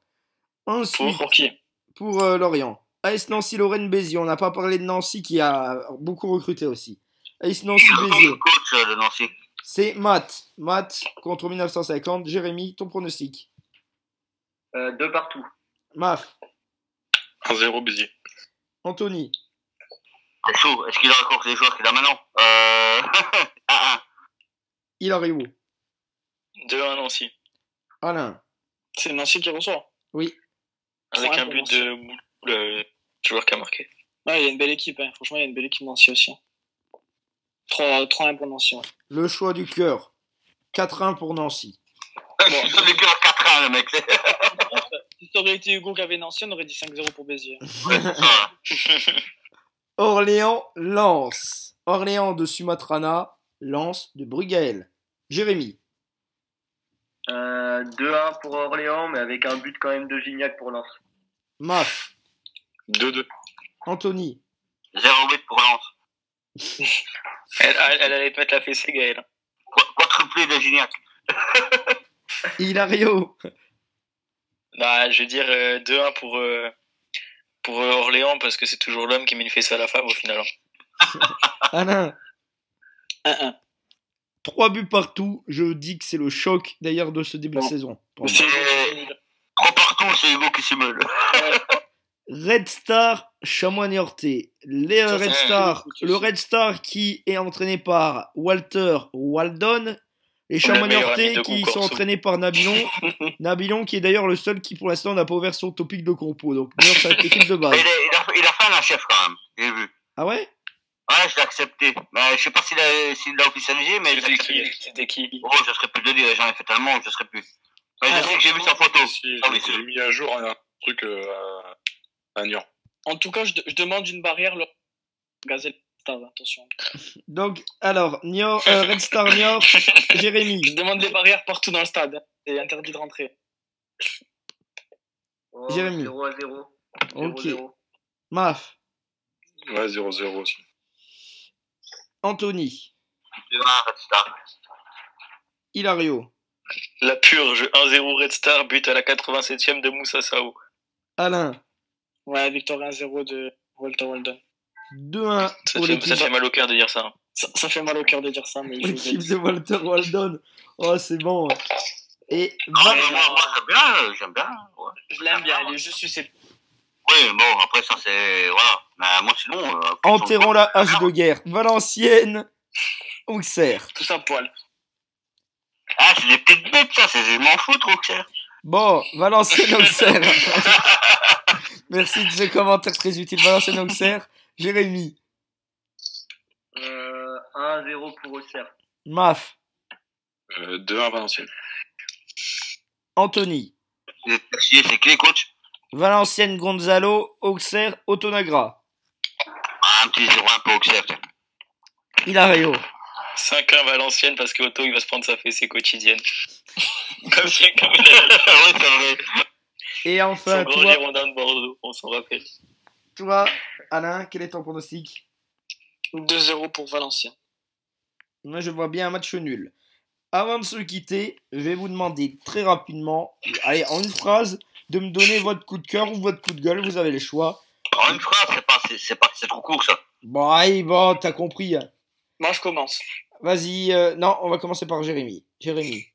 Ensuite, Pour qui? pour Lorient. AS Nancy-Lorraine Béziers. On n'a pas parlé de Nancy qui a beaucoup recruté aussi. AS Nancy-Béziers. Le coach de Nancy. C'est Matt. Matt contre 1950. Jérémy, ton pronostic. 2 partout. Maf. 1-0 Béziers. Anthony. C'est chaud. Est-ce qu'il a encore les joueurs qu'il a maintenant 1-1. Hilario. 2-1 Nancy. Alain. C'est Nancy qui reçoit. Oui. Avec 3-1 un pour but Nancy. de le joueur qui a marqué. Ouais, il y a une belle équipe. Hein. Franchement, il y a une belle équipe Nancy aussi. 3-1 pour Nancy. Ouais. Le choix du cœur. 4-1 pour Nancy. Je suis sur les cœurs 4-1, le mec. Si ça aurait été Hugo qui avait Nancy, on aurait dit 5-0 pour Béziers. Ouais, c'est ça. Orléans, Lens. Orléans de Sumatrana. Lens de Brugaël. Jérémy. 2-1 pour Orléans, mais avec un but quand même de Gignac pour Lens. Maf. 2-2. Anthony. 0-8 pour Lens. Elle allait te mettre la fessée, Gaël. Quadruplé de Gignac. Hilario. Bah, je vais dire 2-1 pour Orléans, parce que c'est toujours l'homme qui met une fessée à la femme au final. Alain. 1-1. 3 buts partout. Je dis que c'est le choc d'ailleurs de ce début de saison. pour moi. 3 partout, c'est Hugo qui simule. Red Star, Chamois-Niortais. Les Ça, Red c'est Star, un le Red Star qui est entraîné par Walter Waldon. Les Le meilleur Chamois-Niortais ami de qui Concorso. sont entraînés par Nabilon. Nabilon qui est d'ailleurs le seul qui pour l'instant n'a pas ouvert son topic de compo. Donc Niort, c'est l'équipe de base. Mais il a fait un chef quand même, j'ai vu. Ah ouais? Ouais, je l'ai accepté. Mais je sais pas s'il l'a officialisé, mais je l'ai accepté. C'était qui? Oh, je serais plus de dire, j'en ai fait tellement, je serais plus. Mais je sais que j'ai vu sa photo. Si, Ah oui, c'est j'ai mis à jour un truc à Niort. En tout cas, je demande une barrière. Gazelle Stade, attention. Donc, alors, Red Star Niort, Jérémy. Je demande des barrières partout dans le stade. Hein. C'est interdit de rentrer. Oh, Jérémy. 0-0. Ok. 0-0. Maf. Ouais, 0-0 aussi. Anthony. 2-1 Red Star. Hilario. La purge, 1-0 Red Star, but à la 87e de Moussa Sao. Alain. Ouais, victoire 1-0 de Walter Waldon. 2-1 pour l'équipe. Ça fait mal au cœur de dire ça. Ça fait mal au cœur de dire ça, mais je vous ai L'équipe dit. de Walter Waldon. Oh, c'est bon. Et Ah, mais moi j'aime bien. Ouais. Je l'aime bien, il est juste susceptible. Oui, bon, après ça c'est. Voilà. Mais moi sinon. enterrons la hache de guerre. Valenciennes, Auxerre. Tout ça poil. Ah, c'est des petites bêtes ça, je m'en fous trop, Auxerre. Bon, Valenciennes, Auxerre. Merci de ce commentaire très utile. Valenciennes, Auxerre. Jérémy. 1-0 pour Auxerre. Maf. 2-1 Valenciennes. Anthony. C'est qui les coachs? Valenciennes, Gonzalo. Auxerre, Otonagra. Ah, un petit 0-1 pour Auxerre. Tiens. Hilario. 5-1 Valenciennes parce que Otto il va se prendre sa fessée quotidienne. comme Oui, c'est vrai. Et son enfin, grand Girondin de Bordeaux, on s'en rappelle. toi, Alain, quel est ton pronostic? 2-0 pour Valenciennes. Moi, je vois bien un match nul. Avant de se quitter, je vais vous demander très rapidement, allez, en une phrase, de me donner votre coup de cœur ou votre coup de gueule. Vous avez les choix. En une phrase, c'est trop court ça. Bon, allez, bon, t'as compris. Hein. Moi, je commence. Vas-y, non, on va commencer par Jérémy. Jérémy,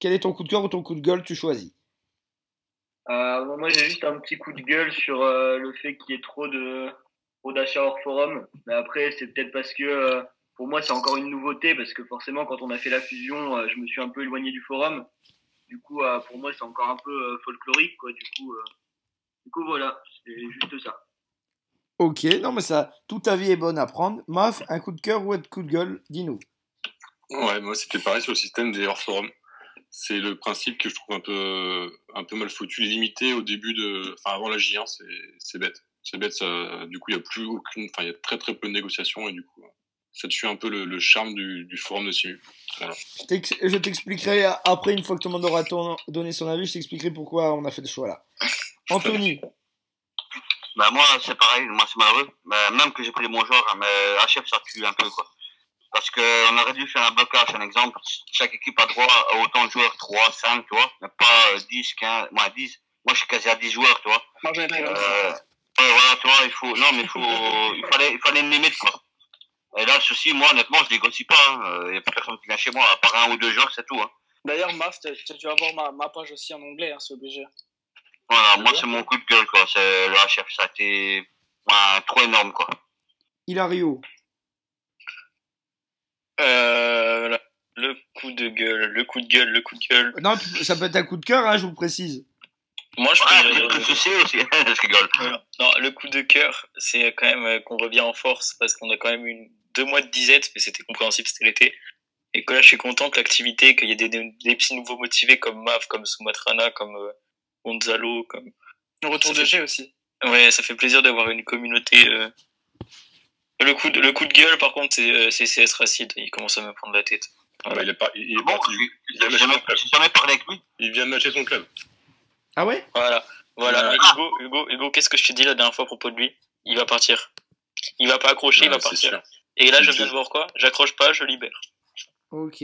quel est ton coup de cœur ou ton coup de gueule? Tu choisis. Moi, j'ai juste un petit coup de gueule sur le fait qu'il y ait trop d'achats hors forum. Mais après, c'est peut-être parce que pour moi, c'est encore une nouveauté parce que forcément, quand on a fait la fusion, je me suis un peu éloigné du forum. Du coup, pour moi, c'est encore un peu folklorique, quoi. Du coup, voilà, c'est juste ça. Ok, non, mais ça, toute ta vie est bonne à prendre. Maf, un coup de cœur ou un coup de gueule? Dis-nous. Ouais, moi c'était pareil sur le système des hors-forums. C'est le principe que je trouve un peu mal foutu, limité au début avant la J1, c'est bête. C'est bête, ça, du coup, il y a plus aucune, il y a très très peu de négociations et du coup, ça tue un peu le charme du forum de Simu. Voilà. Je t'expliquerai après, une fois que tout le monde aura donné son avis, je t'expliquerai pourquoi on a fait ce choix-là. Anthony. Bah, moi, c'est pareil, moi, c'est malheureux. Bah, même que j'ai pris les bons joueurs, hein, mais HF, ça tue un peu, quoi. Parce que on aurait dû faire un blocage, un exemple. Chaque équipe a droit à autant de joueurs, 3, 5, tu vois. Mais pas 10, 15, moi, 10. Moi, je suis quasi à 10 joueurs, tu vois. Moi, j'en ai pris Ouais, voilà, tu vois, il fallait une limite, quoi. Et là, ceci, moi, honnêtement, je négocie pas, hein. Il y a plus personne qui vient chez moi, à part 1 ou 2 joueurs, c'est tout, hein. D'ailleurs, Maf, tu vas avoir ma page aussi en anglais, hein, c'est obligé. Voilà, moi, c'est mon coup de gueule, quoi. C'est le HF, ça a été, trop énorme, quoi. Hilario. Le coup de gueule. Non, ça peut être un coup de cœur, hein, je vous précise. Moi, je Ouais, que ceci aussi, je rigole. Voilà. Non, le coup de cœur, c'est quand même qu'on revient en force parce qu'on a quand même eu 2 mois de disette, mais c'était compréhensible, c'était l'été. Et que là, je suis content que l'activité, qu'il y ait des petits nouveaux motivés comme Mav, comme Sumatrana, comme Gonzalo, comme. Le retour de G aussi. Ouais, ça fait plaisir d'avoir une communauté Le coup de gueule, par contre, c'est CS Racide. Il commence à me prendre la tête. Voilà. Il est parti. J'ai jamais parlé avec lui. Il vient de lâcher son club. Ah ouais? Voilà. Hugo, qu'est-ce que je t'ai dit la dernière fois à propos de lui? Il va partir. Il va pas accrocher, il va partir. Sûr. Et là, je viens de voir quoi? J'accroche pas, je libère. Ok.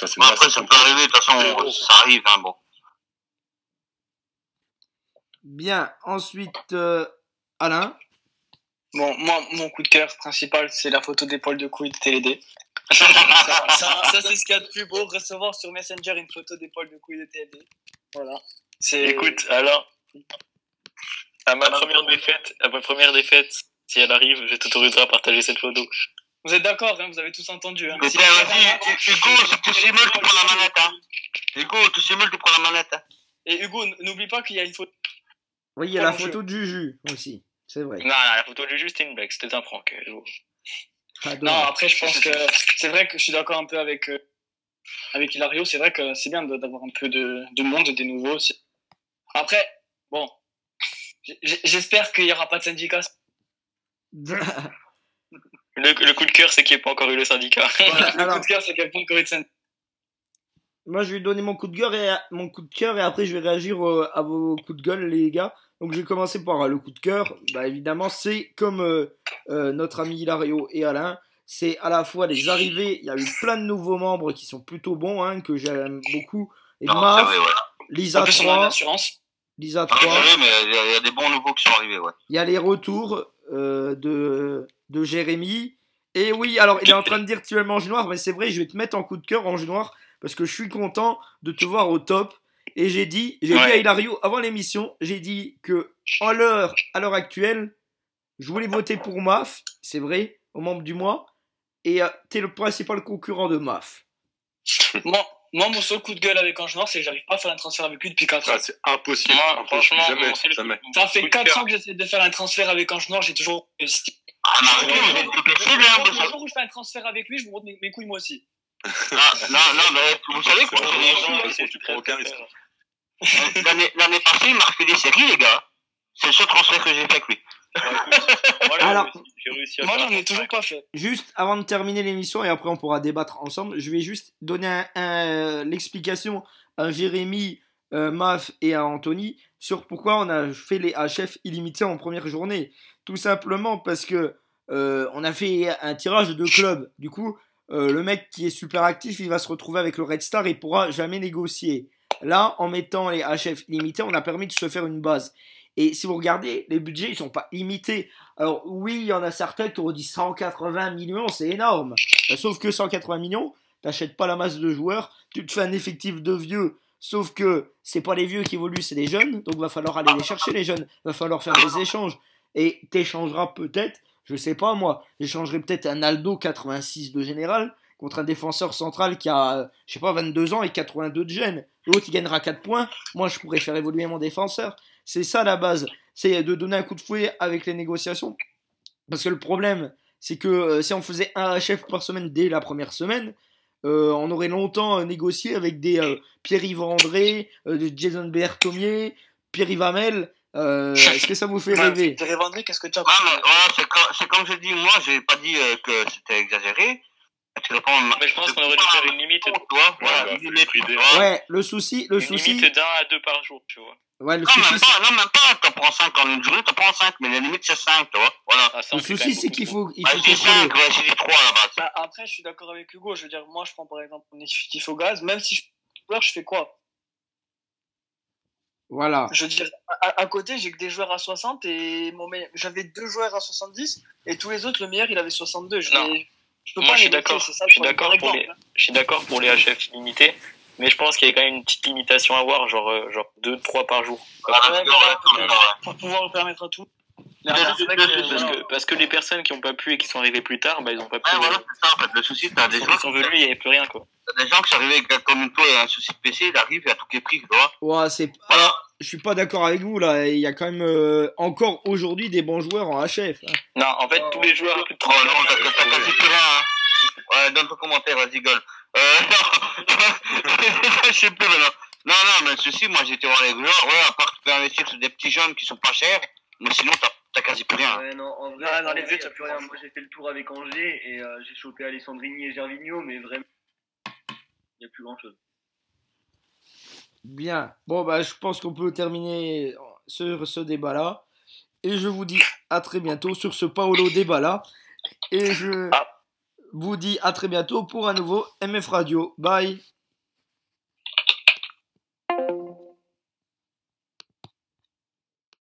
Après, ça peut arriver, de toute façon, ça arrive, hein, bon. Bien, ensuite, Alain. Bon, moi, mon coup de cœur principal, c'est la photo d'épaule de couille de TLD. ça, c'est ce qu'il y a de plus beau, recevoir sur Messenger une photo d'épaule de couille de TLD. Voilà. Écoute, alors, à ma première défaite, si elle arrive, je t'autoriserai à partager cette photo. Vous êtes d'accord, hein, vous avez tous entendu. Hein. Mais tiens, vas-y, Hugo, si tu simules, tu prends la manette, hein. Hugo, tu simules, tu prends la manette, hein. Et Hugo, n'oublie pas qu'il y a une photo. Oui, il y a la photo de Juju aussi, c'est vrai. Non, la photo de Juju, c'était une blague, c'était un prank. Non, après, je pense que c'est vrai que je suis d'accord un peu avec Hilario. C'est vrai que c'est bien d'avoir un peu de monde, des nouveaux aussi. Après, bon, j'espère qu'il n'y aura pas de syndicat. Le coup de cœur, c'est qu'il n'y ait pas encore eu le syndicat. Voilà, le coup de cœur, c'est qu'il n'y a pas encore eu de syndicat. Moi, je vais donner mon coup de cœur et après, je vais réagir à vos coups de gueule, les gars. Donc, je vais commencer par le coup de cœur. Bah, évidemment, c'est comme notre ami Hilario et Alain. C'est à la fois les arrivées. Il y a eu plein de nouveaux membres qui sont plutôt bons, hein, que j'aime beaucoup. Et Maf, Lisa 3. Lisa 3. Mais il y a des bons nouveaux qui sont arrivés, ouais. Il y a les retours de Jérémy. Et oui, alors, il est en train de dire que tu aimes Ange Noir, mais c'est vrai, je vais te mettre en coup de cœur, Ange Noir, parce que je suis content de te voir au top. Et j'ai dit à Hilario, avant l'émission, j'ai dit que à l'heure actuelle, je voulais voter pour Maf, c'est vrai, au membre du mois, et t'es le principal concurrent de Maf. Moi, mon seul coup de gueule avec Ange Noir, c'est que j'arrive pas à faire un transfert avec lui depuis 4 ans. Ah, c'est impossible. Franchement, jamais. Ça fait 4 ans que j'essaie de faire un transfert avec Ange Noir, j'ai toujours réussi. Le jour où je fais un transfert avec lui, je me monte mes couilles moi aussi. Non, mais vous savez que tu prends aucun risque. L'année passée, il m'a refait des séries, les gars. C'est le seul transfert que j'ai fait avec lui. Alors, moi, j'en ai toujours pas fait. Juste avant de terminer l'émission et après on pourra débattre ensemble, je vais juste donner l'explication à Jérémy, Maf et à Anthony sur pourquoi on a fait les HF illimités en première journée. Tout simplement parce que on a fait un tirage de club. Du coup, le mec qui est super actif, il va se retrouver avec le Red Star et il pourra jamais négocier. Là, en mettant les HF illimités, on a permis de se faire une base. Et si vous regardez, les budgets, ils sont pas limités. Alors oui, il y en a certains qui auront dit 180 millions, c'est énorme. Sauf que 180 millions, t'achètes pas la masse de joueurs, tu te fais un effectif de vieux. Sauf que c'est pas les vieux qui évoluent, c'est les jeunes. Donc va falloir aller les chercher, les jeunes. Va falloir faire des échanges. Et t'échangeras peut-être, je sais pas moi, j'échangerai peut-être un Aldo 86 de général contre un défenseur central qui a, je sais pas, 22 ans et 82 de gène. L'autre, il gagnera 4 points. Moi, je pourrais faire évoluer mon défenseur. C'est ça la base. C'est de donner un coup de fouet avec les négociations. Parce que le problème, c'est que si on faisait un HF par semaine dès la première semaine, on aurait longtemps négocié avec des Pierre-Yves André, Jason Berthomier, Pierre-Yves Hamel. Est-ce que ça vous fait rêver? Pierre-Yves André, qu'est-ce que tu as c'est comme je dis, moi, j'ai pas dit que c'était exagéré. Mais je pense qu'on aurait dû faire une limite. Ouais, le souci. Une limite d'1 à 2 par jour, tu vois. Ouais, le non, souci. Même pas, t'en prends 5 en une journée, t'en prends 5, mais la limite c'est 5, tu vois. Voilà. Le souci, c'est qu'il faut. J'ai 5, ouais, j'ai dit 3 à la base. Bah, après, je suis d'accord avec Hugo. Je veux dire, moi, je prends par exemple mon effectif au gaz, même si je fais quoi? Voilà. Je veux dire, à côté, j'ai que des joueurs à 60 et j'avais 2 joueurs à 70 et tous les autres, le meilleur, il avait 62. Moi, je suis d'accord. Je suis d'accord pour les HF limités, mais je pense qu'il y a quand même une petite limitation à avoir, genre 2-3 par jour. Pour pouvoir le permettre à tout. Parce que les personnes qui n'ont pas pu et qui sont arrivées plus tard, bah, ils n'ont pas pu. Ouais, voilà, c'est ça, en fait. Le souci, t'as des gens qui sont venus, il n'y avait plus rien, quoi. T'as des gens qui sont arrivés comme toi et un souci de PC, il arrive, il a tout qui est pris, tu vois. Ouais, c'est. Alors, je suis pas d'accord avec vous, là. Il y a quand même encore aujourd'hui des bons joueurs en HF. Hein. Non, en fait, tous les joueurs. Oh non, t'as quasi plus rien, hein. Ouais, donne ton commentaire, vas-y, gueule. Non, je sais plus maintenant. Non, mais ceci, moi, j'ai été voir les joueurs, ouais, à part tu peux investir sur des petits jeunes qui sont pas chers, mais sinon, t'as quasi plus rien. Ouais, non, en vrai, dans les vrai, vieux, y a t'as plus plus rien. grand-chose. Moi, j'ai fait le tour avec Angers et j'ai chopé Alessandrini et Gervinho, mais vraiment, il n'y a plus grand-chose. Bien. Bon, bah, je pense qu'on peut terminer sur ce débat-là. Et je vous dis à très bientôt sur ce Paolo débat-là. Et je vous dis à très bientôt pour un nouveau MF Radio. Bye.